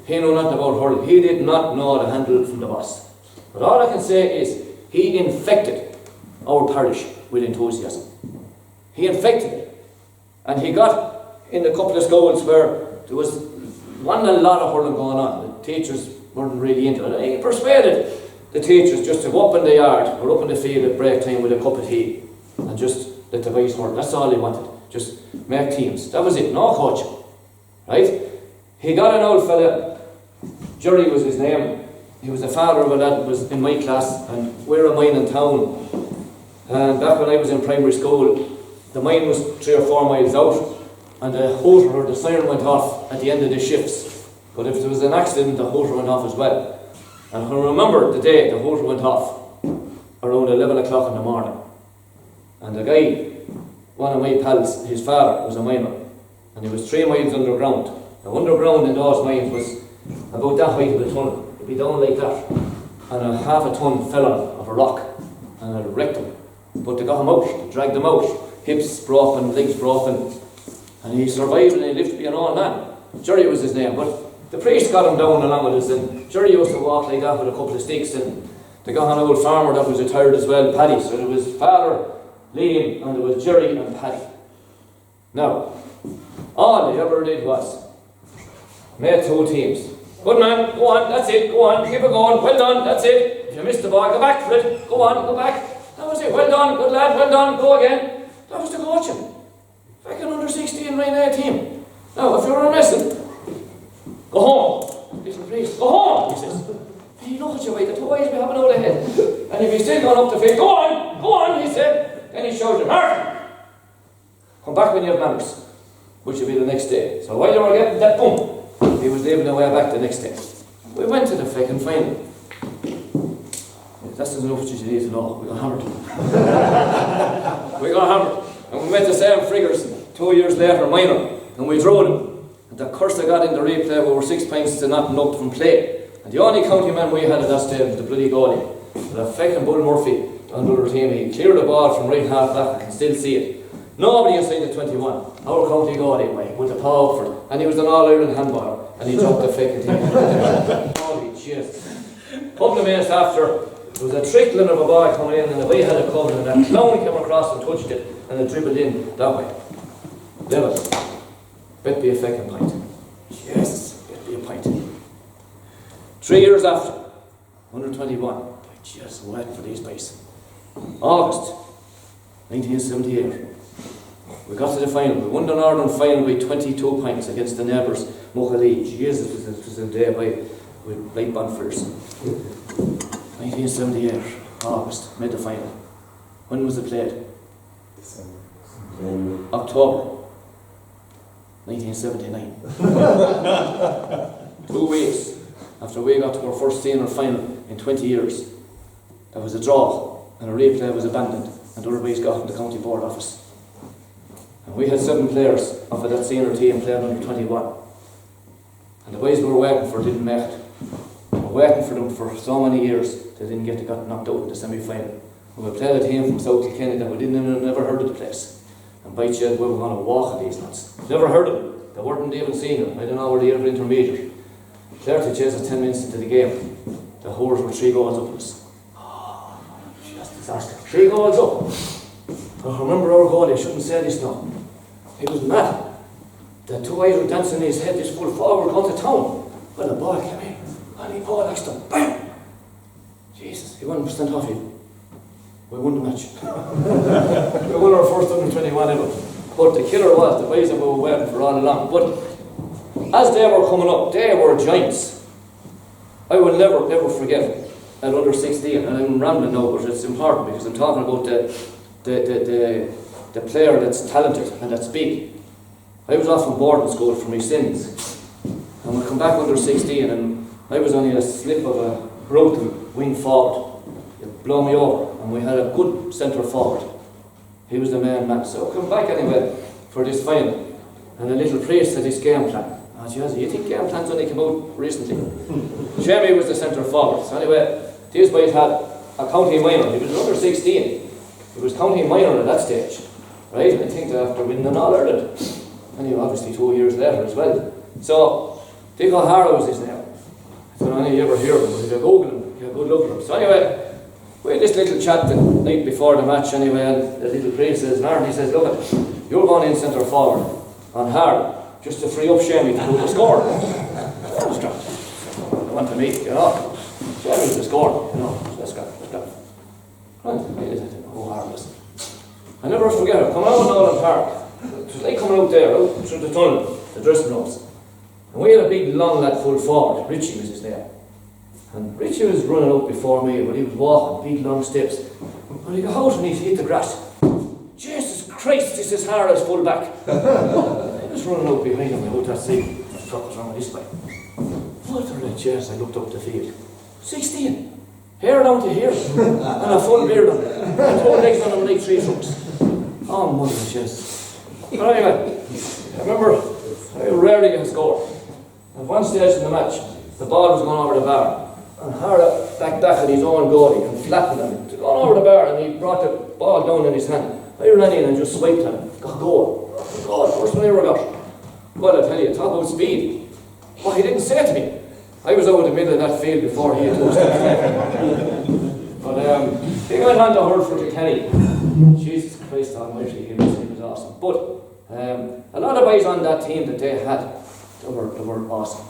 Speaker 3: he knew nothing about hurling, he did not know the handle from the boss. But all I can say is he infected our parish with enthusiasm. He infected it. And he got in a couple of schools where there wasn't a lot of hurling going on. The teachers weren't really into it. And he persuaded the teachers just to go up in the yard or up in the field at break time with a cup of tea and just let the boys hurl. That's all he wanted. Just make teams. That was it. No coaching. Right? He got an old fella, Jerry was his name. He was the father of a lad that was in my class, and we're a mine in town. And back when I was in primary school, the mine was 3 or 4 miles out, and the hooter or the siren went off at the end of the shifts. But if there was an accident, the hooter went off as well. And I remember the day the hooter went off, around 11 o'clock in the morning. And the guy, one of my pals, his father was a miner, and he was 3 miles underground. The underground in those mines was about that height of the tunnel. It He'd be down like that. And a half a ton fell on of a rock and it wrecked him. But they got him out, they dragged him out. Hips broken, legs broken. And he survived and he lived to be an old man. Jerry was his name, but the priest got him down along with us, and Jerry used to walk like that with a couple of sticks, and they got an old farmer that was retired as well, Paddy. So there was Father, Liam, and there was Jerry and Paddy. Now, all they ever did was made 2 teams. Good man, go on, that's it, go on, keep it going, well done, that's it. If you missed the ball, go back for it, go on, go back. That was it, well done, good lad, well done, go again. That was the coaching. Back in under 16 right team. Now, if you're a wrestling, go home. Little priest, go home, he says. And you know what you wait, the 2 eyes be having out ahead. And if he's still going up the field, go on, he said. Then he showed him, Martin, come back when you have manners, which will be the next day. So while you were getting that boom, he was leaving the way back the next day. We went to the fucking final. That's enough what you need to know. We got hammered. We got hammered. And we met the same friggers 2 years later, minor, and we drew them. And the curse I got in the replay, we were 6 points to nothing up from play. And the only county man we had at that stage was the bloody goalie. The fucking Bull Murphy on the other team, he cleared the ball from right half back, I can still see it. Nobody inside the 21. Our county goalie, mate, with the paw up for it. And he was an All-Ireland handballer, and he dropped the fucking thing. Holy Jesus. Couple of minutes after, there was a trickling of a ball coming in, and the way had it covered, and that clown came across and touched it, and it dribbled in that way. Level. Bet be a fucking pint. Jesus, bet be a pint. 3 years after, 121. Just wet for these boys. August 1978. We got to the final. We won the Northern final by 22 points against the neighbours, Muckalee. Jesus, it was a day with light bonfires. 1978, August, made the final. When was it played?
Speaker 2: December.
Speaker 3: October 1979. 2 weeks after we got to our first senior final in 20 years, there was a draw and a replay was abandoned, and the other boys got in the county board office. And we had 7 players off of that senior team playing under 21. And the boys we were waiting for didn't make it. We were waiting for them for so many years, they didn't get to got knocked out in the semi-final. And we played a team from South Kilkenny that we never heard of the place. And by Chad, we were going to walk at these lads. Never heard of them. They weren't even seen them. I don't know where they ever intermediate. Clare to Chase 10 minutes into the game. The Whores were 3 goals up on us. Oh, just disaster. 3 goals up. I remember our goalie, I shouldn't say this now. He was mad. The 2 eyes were dancing in his head, this full forward going to town. Well, the ball came in, and he ball next to him. Bam! Jesus, he 1% off you. We won the match. We won our first 121 ever. But the killer was the boys that we were waiting for all along. But as they were coming up, they were giants. I will never ever forget at under 16, and I'm rambling now, but it's important because I'm talking about the player that's talented and that's big. I was off from boarding school for my sins, and we come back under 16, and I was only a slip of a brutal wing forward. It blew me over, and we had a good centre forward. He was the main man. So I come back anyway for this final, and the little priest had this game plan. Oh, Jesus, you think game plans only came out recently? St.Mary was the centre forward. So anyway, these boys had a county minor. He was under 16. He was county minor at that stage, right? I think that after winning an All-Ireland. Anyway, obviously 2 years later as well. So, Dick O'Hara was his name. I don't know if you ever hear of him, but if you Google him, you have a good look at him. So anyway, we had this little chat the night before the match anyway, and the little priest says, Martin, he says, look, you're going in centre forward on hard, just to free up Shamey to do the score. That was grand. I want to meet, you know. Shamey's the score, you know. So that's grand, that's grand. Oh, harmless. I never forget it. Coming out of Nolan Park, it was like coming out there, out through the tunnel, the dressing rooms. And we had a big long lad full forward, Richie was his name. And Richie was running out before me, but he was walking, big long steps. And he got out and he hit the grass. Jesus Christ, this is hard as full back. I was running out behind him, I out that seat. What the fuck was wrong with this guy? What the chest, I looked up the field. 16. Hair down to here. And a full beard on it. And 2 legs on him like 3 trucks. Oh, mother of Jesus. But anyway, I remember I rarely get a score. At one stage in the match, the ball was going over the bar. and Hara back at his own goalie and flattened him. He'd gone over the bar and he brought the ball down in his hand. I ran in and just swiped him. Got goal. Goal, first one I ever got. Well, I tell you, talk about speed. What he didn't say to me. I was over the middle of that field before he had touched it. But he went on to hurl for Kilkenny. Jesus Christ almighty, he was awesome. But a lot of boys on that team that they had, they were awesome.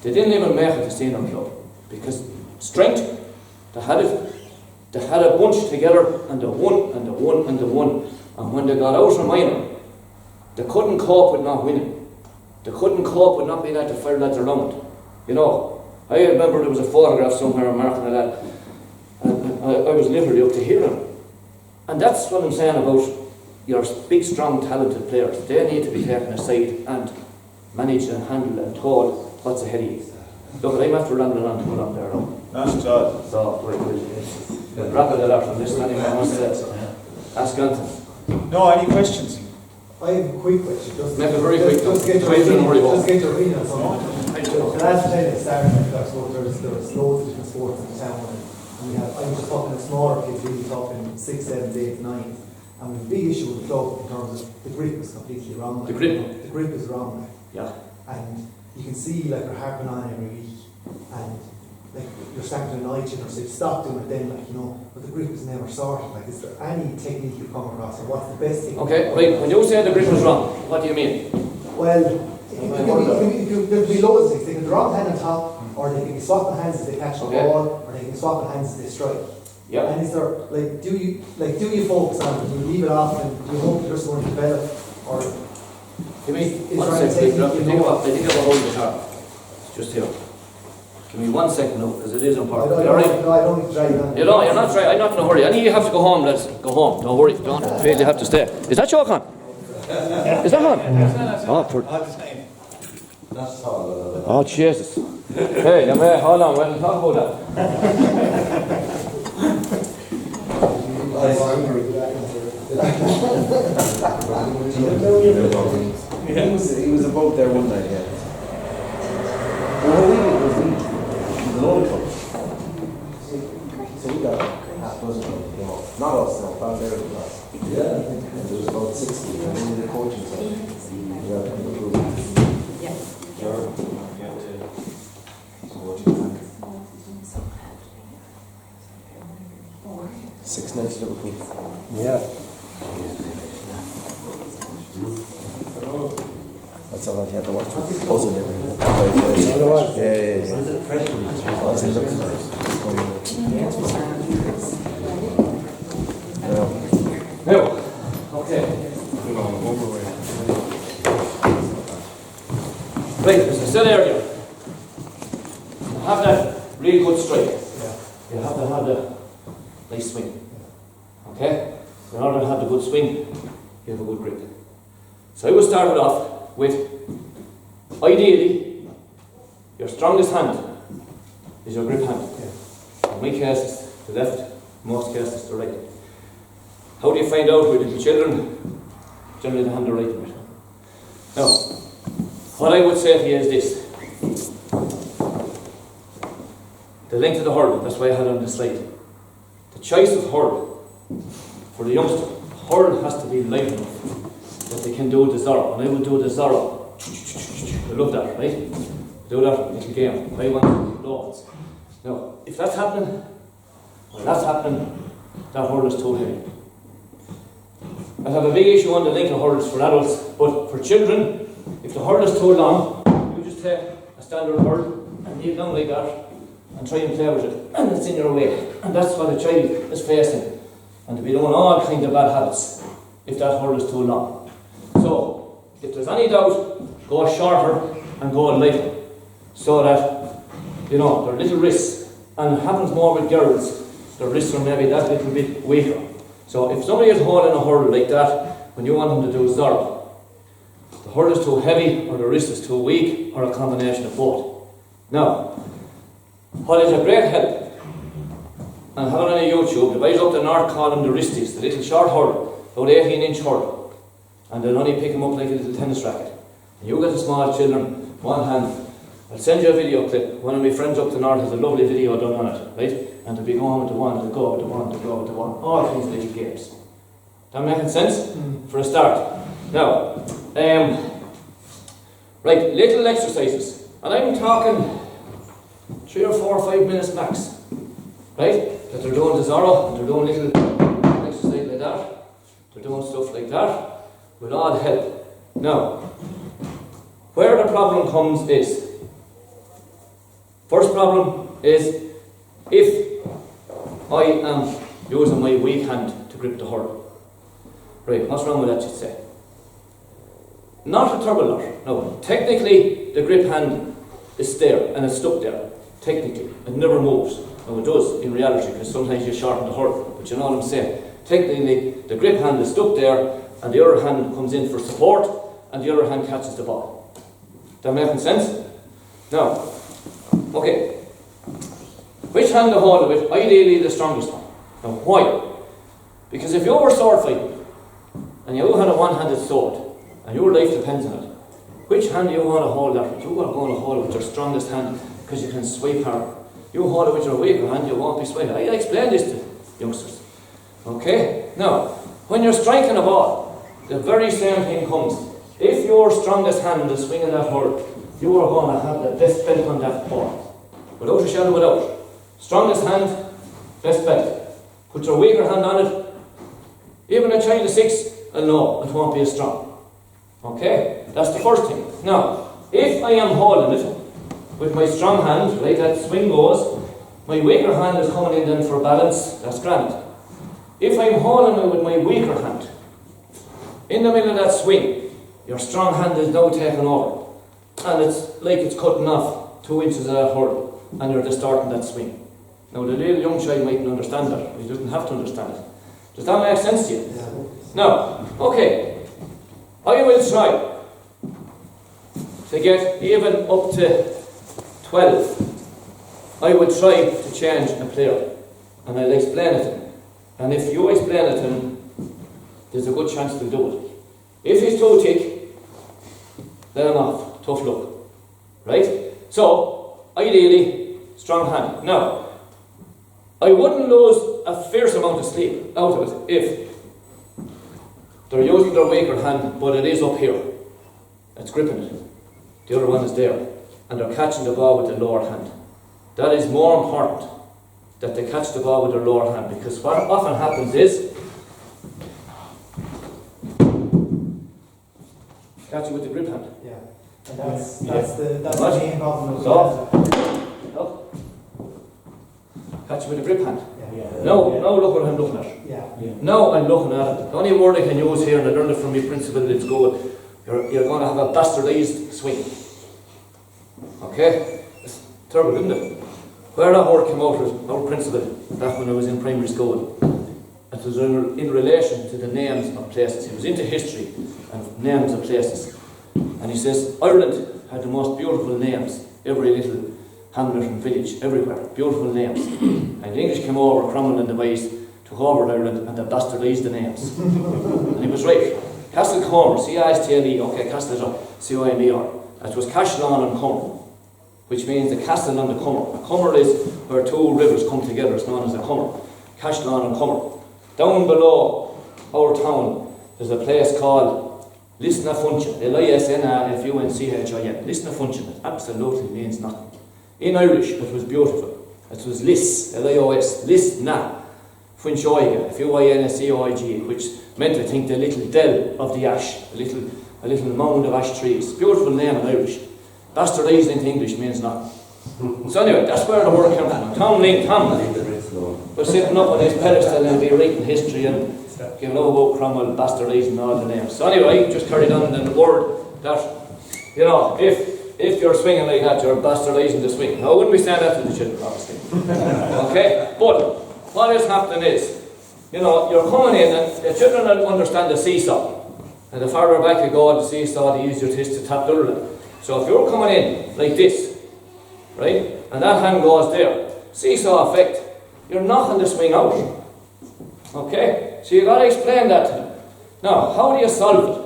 Speaker 3: They didn't even make it to senior club because strength, they had it. They had a bunch together and they won and they won and they won. And when they got out of minor, they couldn't cope with not winning. They couldn't cope with not being able to fire lads around. You know, I remember there was a photograph somewhere marking a lad, and I was literally up to hear him. And that's what I'm saying about your big, strong, talented players. They need to be taken aside and managed and handled and told what's ahead of you. Look, I'm after rambling on to go on there now.
Speaker 1: Not at all.
Speaker 3: So, we'll wrap it up from this. Anyone wants to ask Anthony?
Speaker 1: No, any questions?
Speaker 5: I have a quick question.
Speaker 3: Make it very quick.
Speaker 5: Just get your opinion on something. The last time I started my club sport, there was loads of different sports in the town, and we had, I was just talking to smaller kids, really talking 6, 7, 8, 9, and we had a big issue with the club in terms of the grip was completely wrong.
Speaker 3: The grip?
Speaker 5: The grip is wrong.
Speaker 3: Yeah.
Speaker 5: And you can see like they're harping on every week, and like you're starting to annoy you, or say stop doing it then, like, you know, but the grip is never sorted. Like, is there any technique you've come across, or what's the best thing?
Speaker 3: Okay, right, when you say the grip is wrong, what do you mean?
Speaker 5: Well, it could be loads of things. They can drop the hand on top, or they can be swapping hands as they catch the ball, or they can swap the hands as they strike.
Speaker 3: Yeah.
Speaker 5: And is there, like, do you focus on it? Do you leave it off and do you hope you're just going to develop, or
Speaker 3: Give me
Speaker 5: is
Speaker 3: one
Speaker 5: there any
Speaker 3: second.
Speaker 5: technique
Speaker 3: I think I'll hold the car. Just here. Give me 1 second now, because it is important.
Speaker 5: I don't need to try that.
Speaker 3: You know, you're not trying. I'm not in a hurry. Any of you have to go home, lads. Go home. Don't worry. Don't feel you have to stay. Is that your on? Is that on? Oh, for...
Speaker 2: That's all.
Speaker 3: Oh, Jesus. Hey, now, man, hold on. We'll talk about that.
Speaker 6: He was about there one night, yeah. Well, it was a load of clubs. So we got half dozen of them, you know. Not us, no, about there with us.
Speaker 2: Yeah.
Speaker 6: And there was about 60, and then the coaching side. We got to improve.
Speaker 7: Yeah.
Speaker 1: Sure. So what do you think?
Speaker 6: 6 nights at Liverpool.
Speaker 2: Yeah.
Speaker 6: That's all I had to watch. Buzzing everywhere. Yeah.
Speaker 2: Is it pressure?
Speaker 6: I was in Luxembourg.
Speaker 3: Now, okay. Right, as I said earlier, you have that really good strike. You have to have the nice swing. Okay? In order to have the good swing, you have a good grip. So I will start it off with, ideally, your strongest hand is your grip hand. In my case, the left, most cases, the right. How do you find out with little children? Generally the hand the right way. Now, what I would say to you is this. The length of the hurl, that's why I had it on the slide. The choice of hurl for the youngster, hurl has to be light enough that they can do the Zorro. And I would do the Zorro. I love that, right? Do that little game. I want loads. Now, if that's happening, that hurl is too heavy. I have a big issue on the length of hurls for adults, but for children, if the hurl is too long, you just take a standard hurl and kneel down like that and try and play with it, and it's in your way. And that's what a child is facing. And to be doing all kinds of bad habits if that hurl is too long. So, if there's any doubt, go shorter and go lighter. So that, you know, there are little risks. And it happens more with girls. The risks are maybe that little bit weaker. So if somebody is holding a hurl like that, when you want them to do Zorro, the hurl is too heavy, or the wrist is too weak, or a combination of both. Now, what is a great help, and I have it on YouTube, the guys up the north call them the wristies, the little short hurl, about 18-inch hurl, and they'll only pick them up like a little tennis racket. And you get the small children, one hand, I'll send you a video clip. One of my friends up the north has a lovely video done on it, right? And to be going with the one, to go with the one, to go with the one, all these little games. That making sense? For a start. Now, right, little exercises. And I'm talking 3 or 4 or 5 minutes max. Right? That they're doing the Zorro, and they're doing little exercise like that. They're doing stuff like that. With all help. Now, where the problem comes is, first problem is if I am using my weak hand to grip the hurl. Right, what's wrong with that, you'd say? Not a terrible lot. No, technically the grip hand is there and it's stuck there. Technically, it never moves. Now it does in reality because sometimes you shorten the hurl, but you know what I'm saying. Technically, the grip hand is stuck there and the other hand comes in for support and the other hand catches the ball. That making sense? Now, okay. Which hand to hold it with? Ideally the strongest one. Now why? Because if you were sword fighting and you had a one-handed sword and your life depends on it, which hand do you want to hold that with? You want to hold it with your strongest hand because you can swipe hard. You hold it with your weaker hand, you won't be swiping. I explained this to youngsters. Okay? Now, when you're striking a ball, the very same thing comes. If your strongest hand is swinging that hurl, you are going to have the best belt on that ball. Without a shadow, without. Strongest hand, best belt. Put your weaker hand on it. Even a child of 6 will know it won't be as strong. Okay? That's the first thing. Now, if I am holding it with my strong hand, like that swing goes, my weaker hand is coming in then for balance, that's grand. If I'm holding it with my weaker hand, in the middle of that swing, your strong hand is now taken over. And it's like it's cutting off 2 inches of that hurl, and you're distorting that swing. Now, the little young child mightn't understand that. He doesn't have to understand it. Does that make sense to you?
Speaker 5: Yeah.
Speaker 3: Now, okay. I will try to get even up to 12. I would try to change a player. And I'll explain it to him. And if you explain it to him, there's a good chance to do it. If he's too thick, let him off. Tough luck. Right? So, ideally, strong hand. Now, I wouldn't lose a fierce amount of sleep out of it if they're using their weaker hand, but it is up here. It's gripping it. The other one is there. And they're catching the ball with the lower hand. That is more important, that they catch the ball with their lower hand, because what often happens is catch it with the grip hand.
Speaker 5: Yeah. And that's the main problem.
Speaker 3: No. Catch it with the grip hand.
Speaker 5: Yeah.
Speaker 3: No, look what I'm looking at.
Speaker 5: Yeah.
Speaker 3: Now I'm looking at it. The only word I can use here, and I learned it from my principal in school, you're going to have a bastardized swing. Okay? It's terrible, isn't it? Where that word came out was our principal back when I was in primary school. It was in relation to the names of places. He was into history and names of places. And he says, Ireland had the most beautiful names. Every little hamlet and village, everywhere. Beautiful names. And the English came over, Cromwell and the boys, took over Ireland and they bastardized the names. And he was right. Castlecomer, C-I-S-T-L-E, okay, Castle C-O-M-E-R. It was Cashlan and Comer, which means the castle and the Comer. A Comer is where 2 rivers come together, it's known as a Comer. Cashlan and Comer. Down below our town, there's a place called Lisnafunchen, L-I-S-N-A-F-U-N-C-H-I-N. Lisnafunchen, it absolutely means nothing. In Irish, it was beautiful. It was Lis, L-I-O-S, Lisna, Funchoiga, F-U-I-N-S-C-O-I-G, which meant, I think, the little dell of the ash, a little mound of ash trees. Beautiful name in Irish. Bastardized into English means nothing. So anyway, that's where the word came from. Tom was sitting up on his pedestal and be writing history and giving out about Cromwell, bastardizing all the names. So anyway, just carried on in the word that, you know, if you're swinging like that, you're bastardizing the swing. Now, I wouldn't be saying that to the children, obviously. Okay? But what is happening is, you know, you're coming in and the children don't understand the seesaw. And the farther back you go, the seesaw, the easier it is to tap the other leg. So if you're coming in like this, right, and that hand goes there, seesaw effect, you're knocking the swing out. Okay? So you've got to explain that to them. Now, how do you solve it?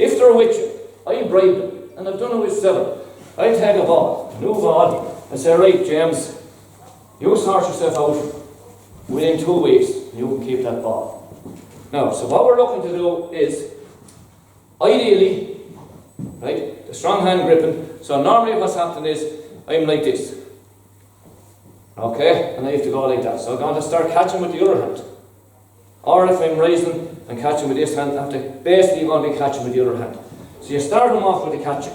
Speaker 3: If they're with you, I bribe them, and I've done it with several. I take a ball, new ball, and say, right, James, you sort yourself out within 2 weeks, and you can keep that ball. Now, so what we're looking to do is, ideally, right, the strong hand gripping. So normally what's happening is, I'm like this. Okay, and I have to go like that. So I'm going to start catching with the other hand. Or if I'm raising and catching with this hand, I have to basically going to be catching with the other hand. So you start them off with the catching.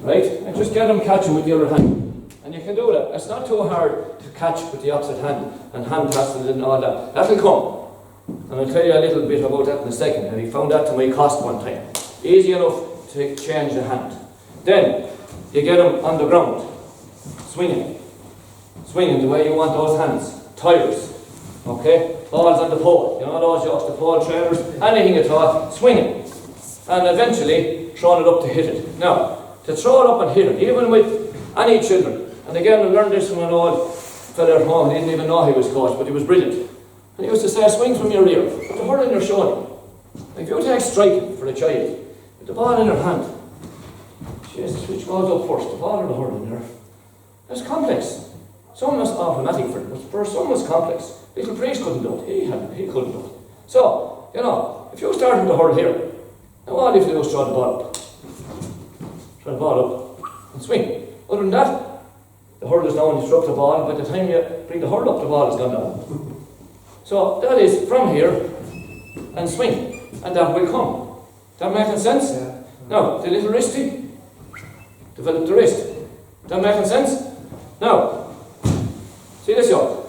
Speaker 3: Right? And just get them catching with the other hand. And you can do that. It's not too hard to catch with the opposite hand and hand passing and all that. That'll come. And I'll tell you a little bit about that in a second. And I found that to my cost one time. Easy enough to change the hand. Then you get them on the ground. Swinging. Swinging the way you want those hands. Tires. Okay? Balls on the pole. You know those jokes, the pole trailers, anything at all. Swinging. And eventually throwing it up to hit it. Now, to throw it up and hit it, even with any children, and again I learned this from an old fella at home, he didn't even know he was coach, but he was brilliant. And he used to say, swing from your ear, put the hurl in your shoulder. If you take striking for a child, with the ball in her hand, Jesus, which goes up first, the ball or the hurl in there? It's complex. Some was automatic for it, but for some was complex. Little priest couldn't do it, he couldn't do it. So, you know, if you started the hurl here, now all you have to do is throw the ball up. Throw the ball up and swing. Other than that, the hurl is down, you throw up the ball, by the time you bring the hurl up, the ball has gone down. So that is from here and swing, and that will come. That making sense?
Speaker 5: Yeah.
Speaker 3: Now, the little wristy, develop the wrist. That making sense? Now, see this yoke.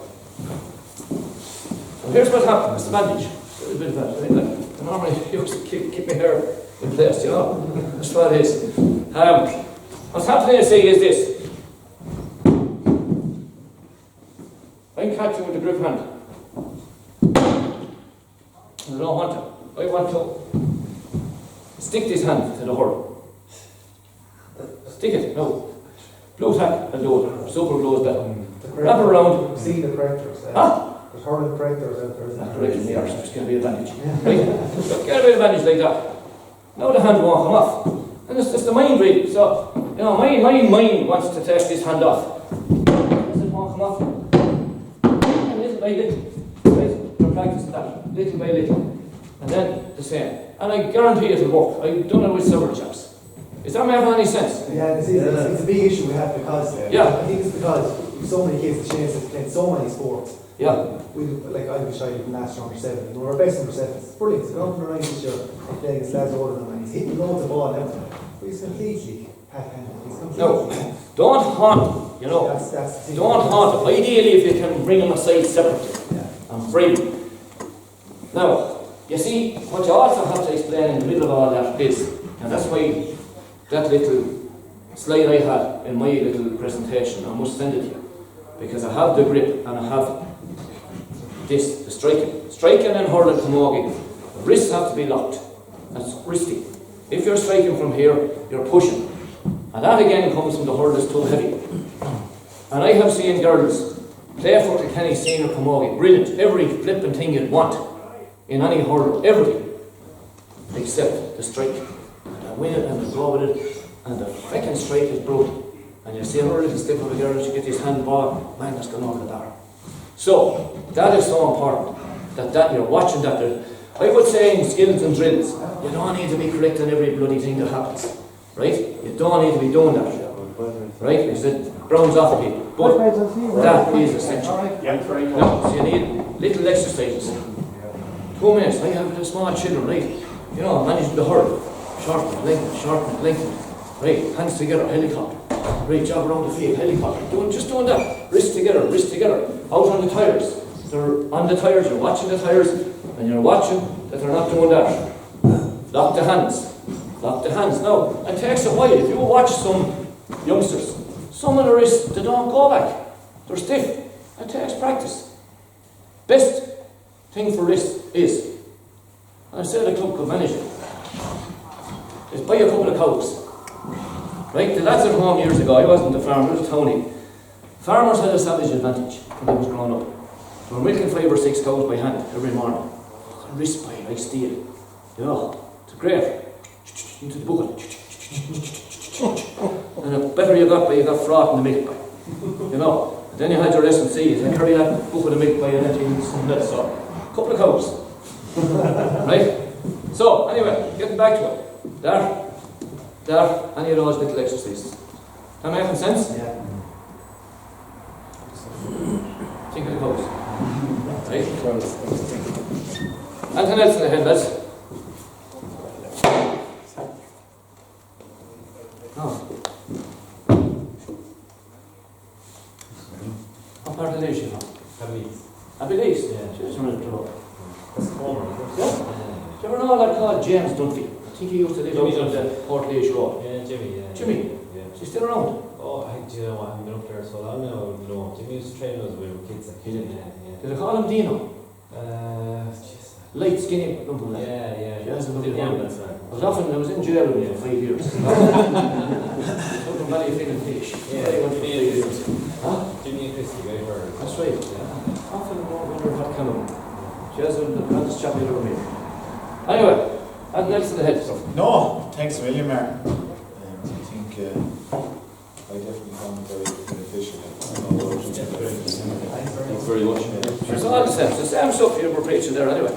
Speaker 3: So here's what happens, the bandage. A little bit of that, right? I normally used to keep my hair in place, you know. That's what it is. What's happening, you see, is this. I'm catching with the grip hand. I don't want to. I want to stick this hand to the hurl. Stick it. No. Blue tack and do it. Super glues that. Wrap it around.
Speaker 5: See the correctors.
Speaker 3: Huh?
Speaker 5: There's hurling correctors out there, isn't
Speaker 3: Not
Speaker 5: there?
Speaker 3: correct in the arse, there's going to be a bandage. Right? So get a bit of bandage like that. Now the hand won't come off. And it's just the mind really. So, you know, my mind wants to take this hand off. Because it won't come off. And little by little. Right? We're practicing that. Little by little. And then the same. And I guarantee it'll work. I've done it with several chaps. Is that making any sense?
Speaker 5: Yeah, it's a big issue we have because I think it's because so many kids the chance to play so many sports.
Speaker 3: Yeah.
Speaker 5: I was shy from last year under 7. You know, we're best under 7. It's brilliant. So going from the range this year, playing against lads older than mine. He's hitting loads of ball now. But he's completely half-handed. He's completely.
Speaker 3: No, don't haunt, you know.
Speaker 5: That's the thing.
Speaker 3: Don't haunt it. Ideally, if you can bring them aside separately and free them. Now, you see, what you also have to explain in the middle of all that is, and that's why that little slide I had in my little presentation, I must send it to you. Because I have the grip and I have this, the striking. Striking and hurling camogie. The wrists have to be locked. That's wristing. If you're striking from here, you're pushing. And that again comes from the hurl is too heavy. And I have seen girls play for the Kenny Senior camogie. Brilliant. Every flipping thing you'd want in any hurl. Everything. Except the strike. And I win it and I go with it. And the freaking strike is brutal. And you see her little step of a girl, she gets his hand ball, man, that's gone over the bar. So, that is so important, that you're watching that. I would say in skills and drills, you don't need to be correcting every bloody thing that happens, right? You don't need to be doing that, right? You said, grounds off people, but that is essential. No, so you need little exercises. 2 minutes, I have the small children, right? You know, managing the hurl, shorten, lengthen, right? Hands together, helicopter. Right, job around the field, helicopter. Just doing that. Wrist together. Out on the tires. They're on the tires, you're watching the tires, and you're watching that they're not doing that. Lock the hands. Now, it takes a while. If you watch some youngsters, some of the wrists, they don't go back. They're stiff. It takes practice. Best thing for wrists is, I said a club could manage it, is buy a couple of cows. Right, the lads at home years ago, I wasn't a farmer, I was a townie. Farmers had a savage advantage when they was growing up. They were milking 5 or 6 cows by hand every morning. Wrist by like steel. Yeah, it's great. Into the bucket. And the better you got froth in the milk by. You know. And then you had your S&Cs and carry that book of the milk by and then something else. So, a couple of cows. Right? So, anyway, getting back to it. There, any of those little exercises. That making sense?
Speaker 5: Yeah.
Speaker 3: Think of the cows. Right? Anything else in the head, lads? No. What part of the nation? Happy Leeds? Yeah. She's a minute to
Speaker 4: That's Homer.
Speaker 3: Yeah? Do you ever know that called James Dunphy? I think he used to live out on the Port Leash Road.
Speaker 4: Yeah, Jimmy. Yeah.
Speaker 3: Jimmy?
Speaker 4: Yeah.
Speaker 3: She's still around?
Speaker 4: Oh, do you know what? I haven't been up there so long now. You know, Jimmy used to train us when we were kids.
Speaker 3: He did?
Speaker 4: Yeah.
Speaker 3: Did they call him Dino?
Speaker 4: Jeez.
Speaker 3: Light, skinny, lump of that.
Speaker 4: Yeah.
Speaker 3: Yes, I
Speaker 4: Yeah,
Speaker 3: remember.
Speaker 4: that's right.
Speaker 3: I was in jail with him for 5 years. Took him Valley Fin Fish.
Speaker 4: Yeah,
Speaker 3: He went for 5 years. Huh?
Speaker 4: Jimmy and Christy, very hard.
Speaker 3: That's right. Yeah. Often wonder what kind of jazz and the grandest chap you ever met. Anyway, anything else in the head stuff?
Speaker 1: No, thanks a million, Mark. I think I definitely found it very beneficial.
Speaker 6: Thanks very much.
Speaker 3: It's all the same. It's the same stuff you were preaching there anyway.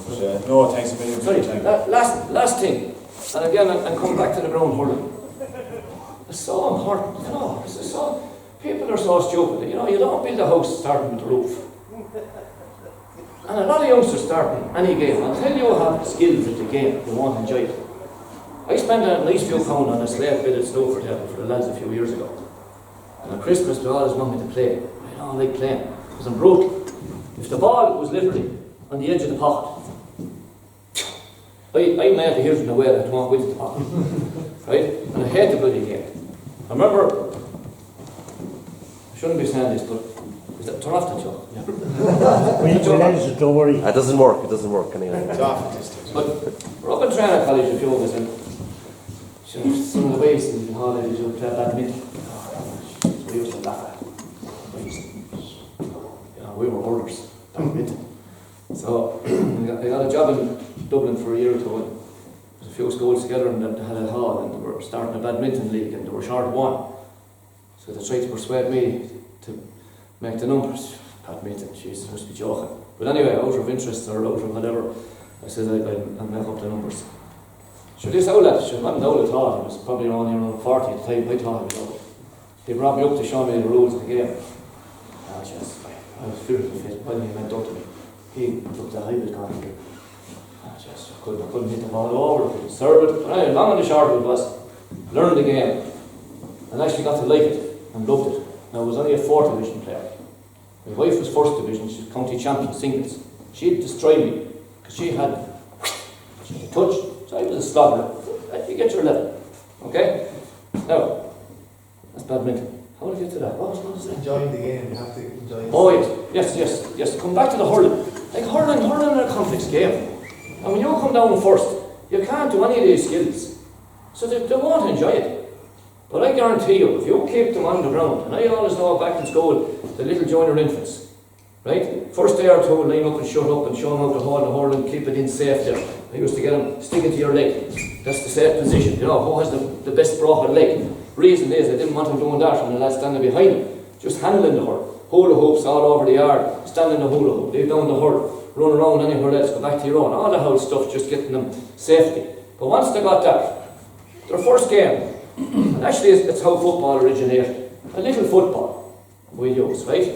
Speaker 1: But, no, thanks a million for
Speaker 3: Sorry,
Speaker 1: your time.
Speaker 3: last thing. And again, I'm coming back to the ground hurling. It's so important, you know. It's so, people are so stupid. You know, you don't build a house starting with the roof. And a lot of youngsters starting any game, until you have skills at the game, you won't enjoy it. I spent a nice few pounds on a slate built snooker table for the lads a few years ago. And at Christmas they always want me to play. I don't like playing, because I'm brutal. If the ball was literally on the edge of the pocket, I made the heels in the way that I don't go into the pocket. Right? And I hate the bloody game. I remember, I shouldn't be saying this, but is that turn off the joke? Yeah.
Speaker 7: Don't worry.
Speaker 6: It doesn't work anyway.
Speaker 1: It's off at this stage.
Speaker 3: But we're up in Trana College a few of us, and some of the boys in the holidays would play badminton. We used to laugh at it. You know, we were holders, badminton. So I got a job in Dublin for a year or two, and there was a few schools together, and they had a hall, and they were starting a badminton league, and they were short one. So they tried to persuade me to make the numbers. Badminton, Jesus, I must be joking. But anyway, out of interest or out of whatever, I said I'll make up the numbers. Sure, this outlet, I wasn't old at all. He was probably around 40 at the time. I thought he was old. He brought me up to show me the rules of the game. I was fearful of it. When he went up to me, he looked at I was going. I couldn't hit the ball over, couldn't serve it. But anyway, long and the short of it was learn the game and actually got to like it and loved it. Now, I was only a 4th division player. My wife was 1st division, she was county champion singles. She'd destroy me because she had touch. So I was a slobber. You get your level. Okay? Now, that's badminton. How did I get to that? What was I going to say?
Speaker 5: Enjoying the game, you have to enjoy it.
Speaker 3: Oh yes. Come back to the hurling. Like hurling is a complex game. And when you come down first, you can't do any of these skills. So they won't enjoy it. But I guarantee you, if you keep them on the ground, and I always know back in school, the little junior infants, right? First day or two, line up and shut up and show them how to hold the hurl and keep it in safe there. I used to get them sticking to your leg. That's the safe position. You know, who has the best broken leg? Reason is, I didn't want him doing that and the lad standing behind him, just handling the hurl. Hula hoops all over the yard, standing the hula hoop, leave down the hurl, run around anywhere else, go back to your own. All the whole stuff, just getting them safety. But once they got that, their first game, and actually it's how football originated. A little football we use, right?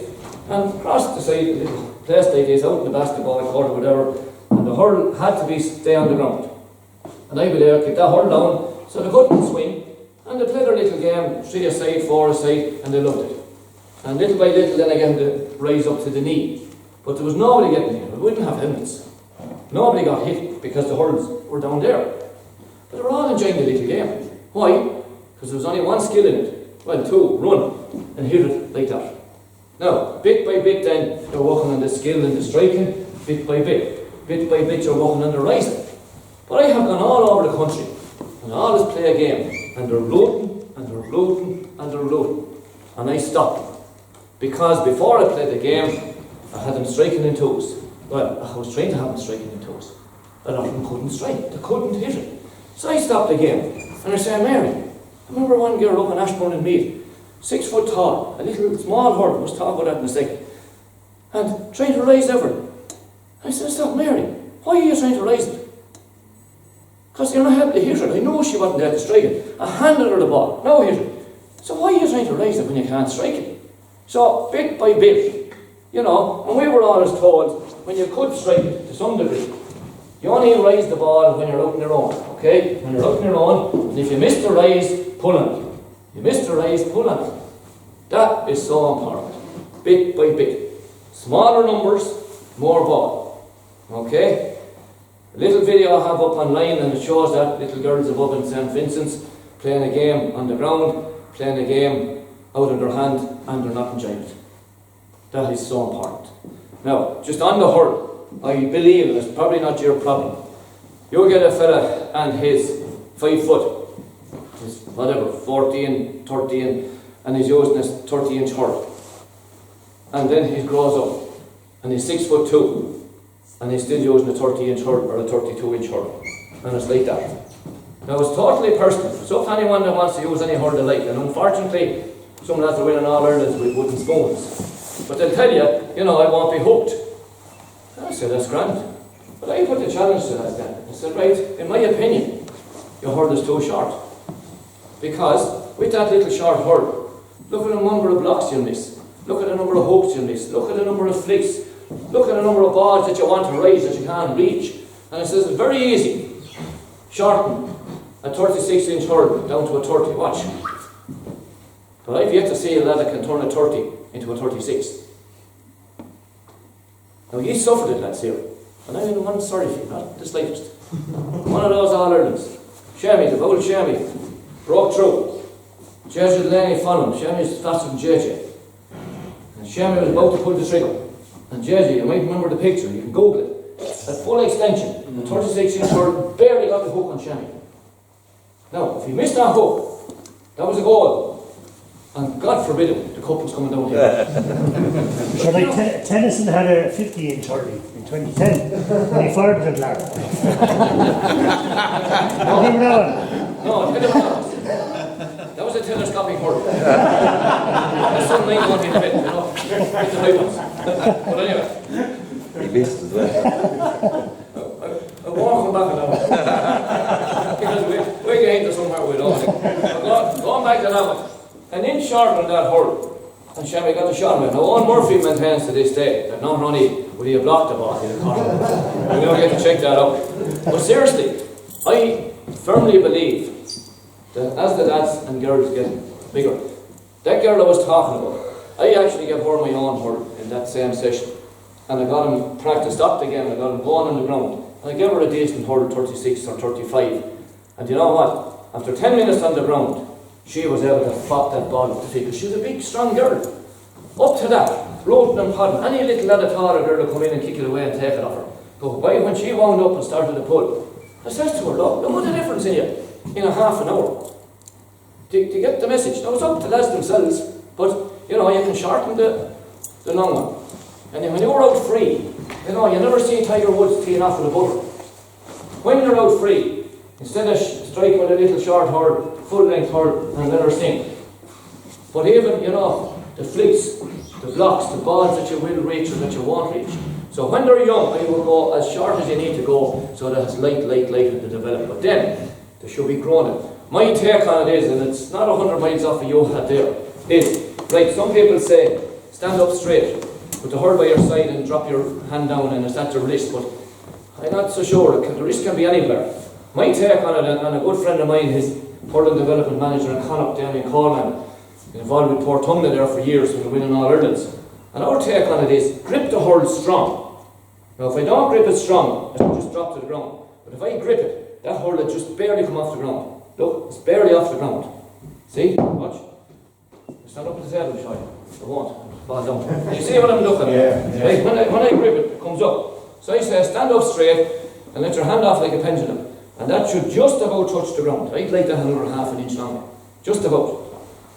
Speaker 3: And across the side, a little place like this, out in the basketball court or whatever, and the hurl had to stay on the ground. And I'd be there, keep that hurl down, so they couldn't swing, and they played their little game, 3 aside, 4 aside, and they loved it. And little by little, then again, they rise up to the knee. But there was nobody getting hit. We wouldn't have helmets. Nobody got hit because the hurls were down there. But they were all enjoying the little game. Why? Because there was only one skill in it. Well, 2, run and hit it like that. Now, bit by bit then, you're working on the skill and the striking, bit by bit. Bit by bit, you're working on the rising. But I have gone all over the country, and I always play a game, and they're looting, and they're looting, and they're looting. And I stopped. Because before I played the game, I had them striking in 2s. Well, I was trying to have them striking in 2s. A lot of them couldn't strike, they couldn't hit it. So I stopped the game. And I say, Mary, I remember one girl up in Ashbourne in Meath, 6 foot tall, a little small hurdle, we'll talk about that in a second, and trying to raise everything. I said, stop, Mary, why are you trying to raise it? Because you're not able to hit it. I know she wasn't there to strike it. I handed her the ball, now hit it. So why are you trying to raise it when you can't strike it? So, bit by bit, you know, and we were always told, when you could strike it to some degree, you only raise the ball when you're out on your own, okay? When you're out on your own, and if you miss the raise, pull on it. You miss the raise, pull on it. That is so important, bit by bit. Smaller numbers, more ball, okay? A little video I have up online, and it shows that little girls above in St. Vincent's playing a game on the ground, playing a game out of their hand, and they're not enjoying it. That is so important. Now, just on the hurdle, I believe, and it's probably not your problem, you'll get a fella and his 5 foot, his whatever, 14, 13, and he's using his 30-inch hurdle. And then he grows up, and he's 6 foot 2, and he's still using a 30-inch hurdle or a 32-inch hurdle. And it's like that. Now, it's totally personal. So if anyone that wants to use any hurdle like, and unfortunately, some lads are winning all Ireland with wooden spoons. But they'll tell you, you know, I won't be hooked. I said, that's grand. But I put the challenge to that then. I said, right, in my opinion, your hurdle is too short. Because with that little short hurdle, look at the number of blocks you miss. Look at the number of hooks you miss. Look at the number of flicks. Look at the number of balls that you want to raise that you can't reach. And it says, it's very easy. Shorten a 36-inch hurdle down to a 30. Watch. But I've yet to see a lad that can turn a 30 into a 36. Now, he suffered it, lads, here. And I'm the one sorry for you, not the slightest. One of those All-Irelands. Shammy, the bold Shammy, broke through. JJ Delaney followed him. Shammy's faster than JJ. And Shammy was about to pull the trigger. And JJ, you might remember the picture, you can Google it. At full extension, the 36-inch hurdle barely got the hook on Shammy. Now, if he missed that hook, that was a goal. And God forbid it, the cup was coming down here.
Speaker 7: So like Tennyson had a 50-inch hurdle in 2010, and he fired it at Larry. Remember that one?
Speaker 3: No, that was a telescopic hurdle. That's something I want to fit, you know, with the high ones. But anyway.
Speaker 2: He missed as well.
Speaker 3: I won't come back on that one. Because we get into somewhere we don't. Going back to that one. An inch shorter than that hurdle, and Shammy got the shot of it. Now, Owen Murphy maintains to this day that not only would he have blocked the ball, he'd have caught it. We don't get to check that out. But seriously, I firmly believe that as the lads and girls get bigger, that girl I was talking about, I actually gave her my own hurdle in that same session. And I got him practiced up again, I got him going on the ground. And I gave her a decent hurdle, 36 or 35. And you know what? After 10 minutes on the ground, she was able to flop that ball up the field. She was a big, strong girl. Up to that, floating and podding. Any little lad at all, a girl would come in and kick it away and take it off her. But when she wound up and started to pull, I said to her, look what the difference in you in a half an hour. To get the message. Now, it's up to the lads themselves, but, you know, you can shorten the long one. And then when you're out free, you know, you never see Tiger Woods teeing off with a butter. When you're out free, instead of strike with a little short hurdle, full length hurdle, and let her sink. But even, you know, the flicks, the blocks, the balls that you will reach and that you won't reach. So when they're young, I will go as short as you need to go so that it's light to develop. But then, they should be grown. My take on it is, and it's not 100 miles off of your head there, is, like some people say, stand up straight, put the hurdle by your side and drop your hand down and it's at your wrist, but I'm not so sure, the wrist can be anywhere. My take on it, and a good friend of mine, his hurling development manager in Connacht, Damien Coleman, been involved with Port Tonga there for years, we were winning all Irelands. And our take on it is, grip the hurl strong. Now if I don't grip it strong, it'll just drop to the ground. But if I grip it, that hurl will just barely come off the ground. Look, it's barely off the ground. See? Watch. Stand up at the table, show you. I won't. Ball down. You see what I'm looking at? Yeah. Right? When I grip it, it comes up. So I say, stand up straight and let your hand off like a pendulum. And that should just about touch the ground. I'd like that another half an inch longer. Just about.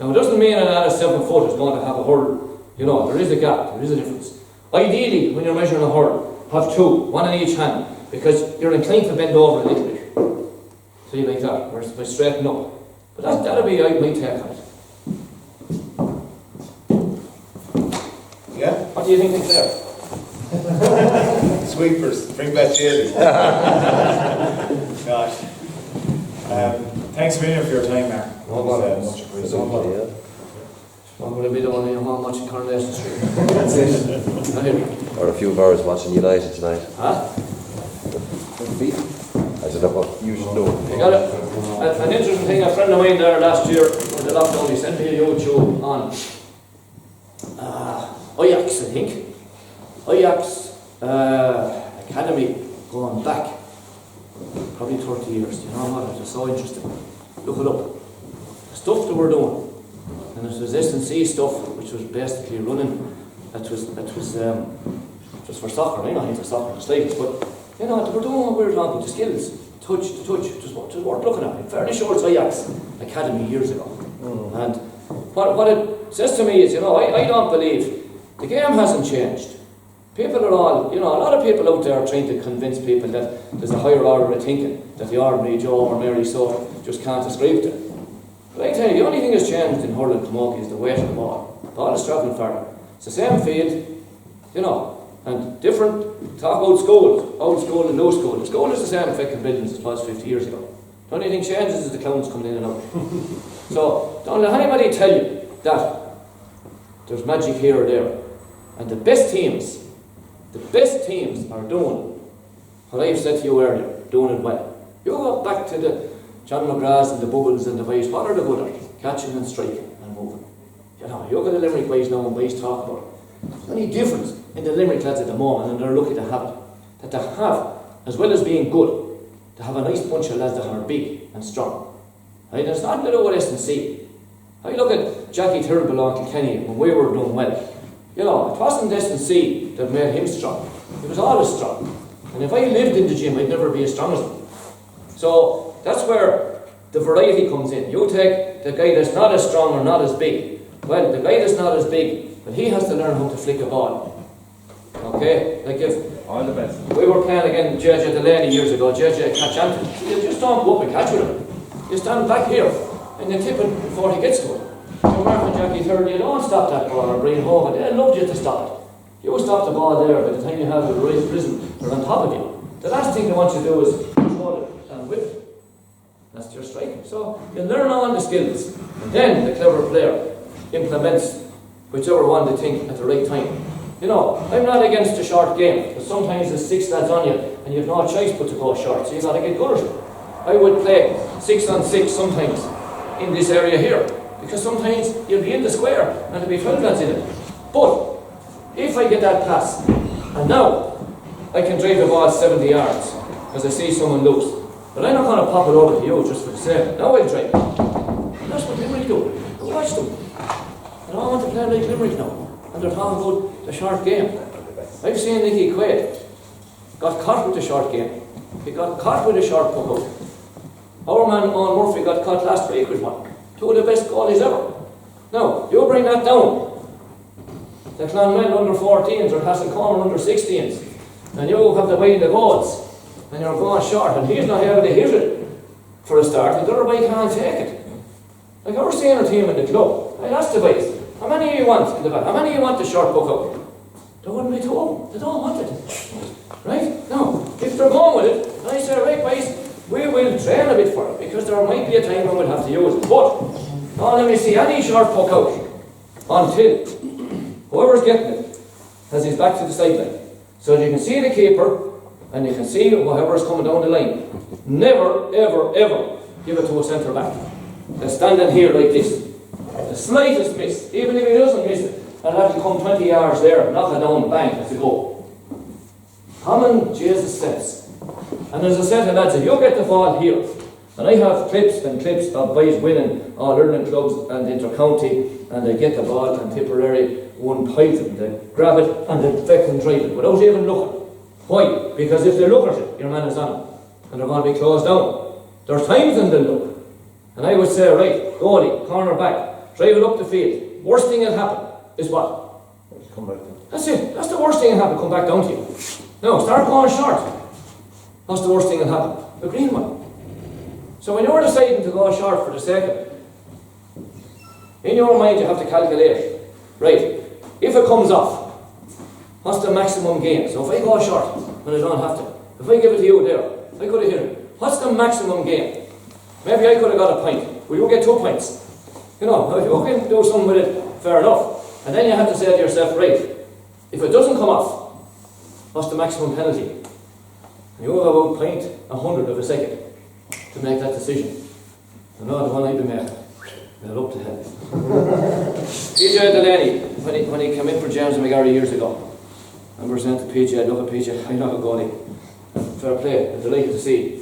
Speaker 3: Now it doesn't mean an lad of 7 foot is going to have a hurl. You know, there is a gap, there is a difference. Ideally, when you're measuring a hurl, have two, one in each hand, because you're inclined to bend over a little bit. three like that, where it's straighten up. But that'll be my take on it.
Speaker 8: Yeah?
Speaker 3: What do you think there?
Speaker 8: Sweepers, bring back Jaley. Gosh. Thanks a million for your time, Mark.
Speaker 3: No bother.
Speaker 8: Much appreciated.
Speaker 3: I'm going to be the one in how much in Coronation Street.
Speaker 8: That's it.
Speaker 9: Or a few of ours watching United tonight.
Speaker 3: Huh?
Speaker 9: I don't know what you should do.
Speaker 3: You got it. An interesting thing, a friend of mine there last year, when the lockdown, he sent me a YouTube on Ajax, I think. Ajax Academy going back probably 30 years. You know what? It was so interesting. Look it up. The stuff that we're doing. And it was S&C stuff, which was basically running. It was just for soccer. I know into soccer, the States, but you know, we're doing what we're talking, the skills, touch, just worth looking at. I'm fairly sure it's Ajax Academy years ago. And what it says to me is, you know, I don't believe the game hasn't changed. People are all, you know, a lot of people out there are trying to convince people that there's a higher order of thinking, that the ordinary Joe or Mary so just can't ascribe to it. But I tell you, the only thing that's changed in hurling camogie is the weight of the ball. The ball is travelling further. It's the same field, you know, and different. Talk about schools, old school and new school. The school is the same effective buildings as it was 50 years ago. The only thing changes is the clowns coming in and out. So don't let anybody tell you that there's magic here or there. And the best teams are doing what I've said to you earlier, doing it well. You go back to the John McGraths and the Bubbles and the Vice, what are they good at? Catching and striking and moving. You know, you look at the Limerick boys now and boys talk about it. There's any difference in the Limerick lads at the moment, and they're lucky to have it. That they have, as well as being good, to have a nice bunch of lads that are big and strong. Right? There's nothing to do with S&C. I look at Jackie Turnbull on Kilkenny when we were doing well. You know, it wasn't S&C that made him strong. He was always strong. And if I lived in the gym, I'd never be as strong as him. So that's where the variety comes in. You take the guy that's not as strong or not as big. Well, the guy that's not as big, well, he has to learn how to flick a ball. Okay? Like if
Speaker 6: All the best.
Speaker 3: we were playing against JJ Delaney years ago, JJ catch Anthony. You just don't go up and catch with him. You stand back here and you tip it before he gets to it. So Mark and Jackie third, you don't stop that ball or bring it home, and they love you to stop it. You stop the ball there, by the time you have it risen, they're on top of you. The last thing they want you to do is control it and whip it. That's your striking. So you learn all the skills, and then the clever player implements whichever one they think at the right time. You know, I'm not against a short game, but sometimes there's 6 lads on you, and you've no choice but to go short, so you've got to get good at it. I would play 6 on 6 sometimes in this area here, because sometimes you'll be in the square and there'll be 12 lads in it. But if I get that pass, and now I can drive the ball 70 yards because I see someone loose, but I'm not going to pop it over to you just for the sake. Now I'll drive. And that's what Limerick do. Go watch them. And I want to play like Limerick now. And they're talking about the short game. I've seen Nicky Quaid got caught with the short game. He got caught with a short puck out. Our man Owen Murphy got caught last week with one. 2 of the best goalies ever. Now, you bring that down. The Clonmel under 14s or Castlecomer under 16s. And you have the way in the goals. And you're going short. And he's not able to hit it for a start. And the other boy can't take it. Like our senior team in the club. I asked the boys, how many of you want in the back? How many of you want the short puck out? There wouldn't be 2 of them. They don't want it. Right? Now, if they're going with it, I say, right boys, we will train a bit for it, because there might be a time when we'll have to use it. But, don't let me see any short puck out until whoever's getting it has his back to the sideline. So that you can see the keeper and you can see whoever's coming down the line. Never, ever, ever give it to a centre back. They're standing here like this. The slightest miss, even if he doesn't miss it, and have to come 20 yards there, knock it down, bang, that's a goal. Common Jesus sense. And as I said to lads, if you get the ball here, and I have clips and clips of boys winning all Ireland clubs and inter-county, and they get the ball and Tipperary one piles it, they grab it and they can drive it without even looking. Why? Because if they look at it, your man is on it, and they're going to be closed down. There's times when they look. And I would say, right, goalie, corner back, drive it up the field. Worst thing that'll happen is what?
Speaker 6: Come back.
Speaker 3: That's it. That's the worst thing that'll happen, come back down to you. Now, start going short. What's the worst thing that'll happen? A green one. So when you're deciding to go short for the second, in your mind you have to calculate, right, if it comes off, what's the maximum gain? So if I go short when I don't have to, if I give it to you there, I could have hit it. What's the maximum gain? Maybe I could have got a point. Will you get 2 points? You know, if you can do something with it, fair enough. And then you have to say to yourself, right, if it doesn't come off, what's the maximum penalty? And you have about 0.100 of a second to make that decision. I know the one I've been making. Well, up to hell. PJ Delaney, when he came in for James McGarry years ago, I was saying to PJ, look at PJ, I know a goalie. Fair play, I'm delighted to see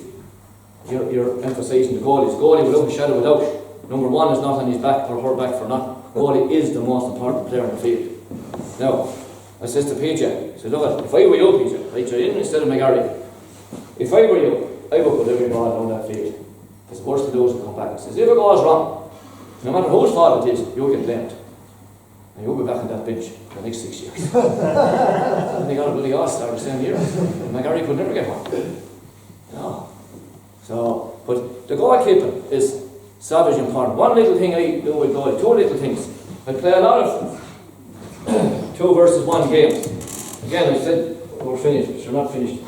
Speaker 3: you're emphasising the goalies. Goalie without a shadow of a doubt. Number one is not on his back or her back for nothing. Goalie is the most important player in the field. Now, I says to PJ, I said, look, if I were you, PJ, right, you're in instead of McGarry. If I were you, I would put every ball down that field. It's worse to lose and come back. He says, if it goes wrong, no matter whose fault it is, you'll get blamed. And you'll be back on that bench for the next 6 years. And they got a bloody all-star the same year. And McGarry could never get one. You know. So, but the goalkeeping is savage important. One little thing I do with goalie, 2 little things. I play a lot of 2 versus 1 games. Again, I said, we're finished, we're not finished.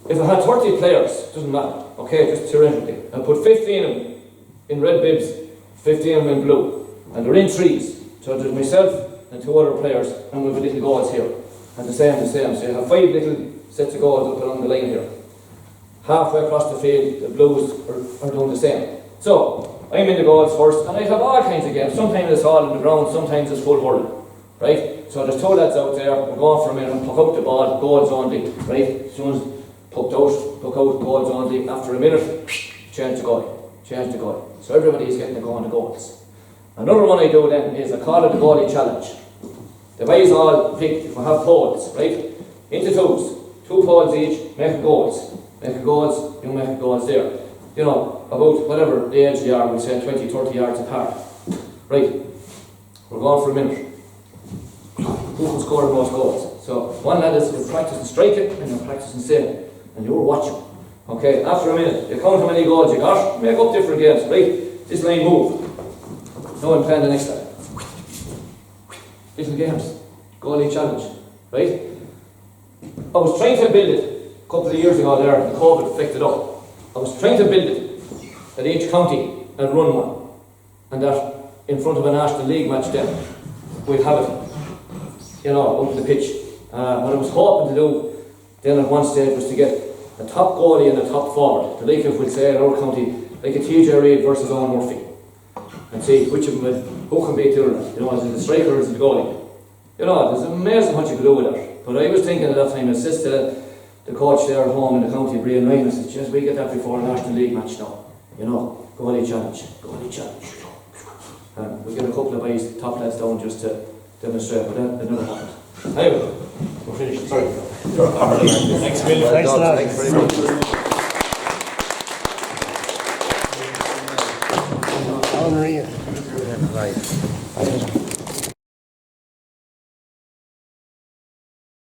Speaker 3: If I had 30 players, doesn't matter, okay, just theoretically, I put 15 of them in red bibs, 15 of them in blue, and they're in threes. So there's myself and 2 other players, and we have little goals here. And the same. So you have 5 little sets of goals up along the line here. Halfway across the field, the blues are doing the same. So, I'm in the goals first, and I have all kinds of games. Sometimes it's all on the ground, sometimes it's full hurling. Right? So there's 2 lads out there, we're going for a minute, pluck out the ball, goals only. Right? As soon as pluck out, goals only. After a minute, change the goal. So everybody is getting to go on the goals. Another one I do then is I call it the goalie challenge. The boys all pick, we have poles, right? Into 2s, 2 poles each, make goals. Make a goals, you make goals there. You know, about whatever the age they are, we say 20, 30 yards apart. Right, we're going for a minute. Who can score the most goals? So one lad is practicing striking and you're practicing saving. And you're watching. Okay, after a minute, you count how many goals you got, make up different games, right? This line move. Now I'm playing the next line. Little games. Goalie challenge. Right? I was trying to build it a couple of years ago there, and COVID flicked it up. I was trying to build it that each county had run one. And that in front of a National League match then, we'd have it, you know, out on the pitch. What I was hoping to do then at one stage was to get a top goalie and a top forward. Like if we'd say in our county, like a TJ Reid versus Owen Murphy. And see which of them, who can beat the other. You know, is it the striker or is it the goalie? You know, it's amazing what you can do with it. But I was thinking at that time, I said to the coach there at home in the county, Brian Ryan, I said, just we get that before a National League match now. You know, goalie challenge. And we get a couple of boys, top lads down just to demonstrate, but that never happened. Anyway, we're finished. Sorry.
Speaker 8: Thanks, Bill.
Speaker 7: Thanks a lot.
Speaker 9: Thanks very much.
Speaker 7: Maria.
Speaker 9: Right.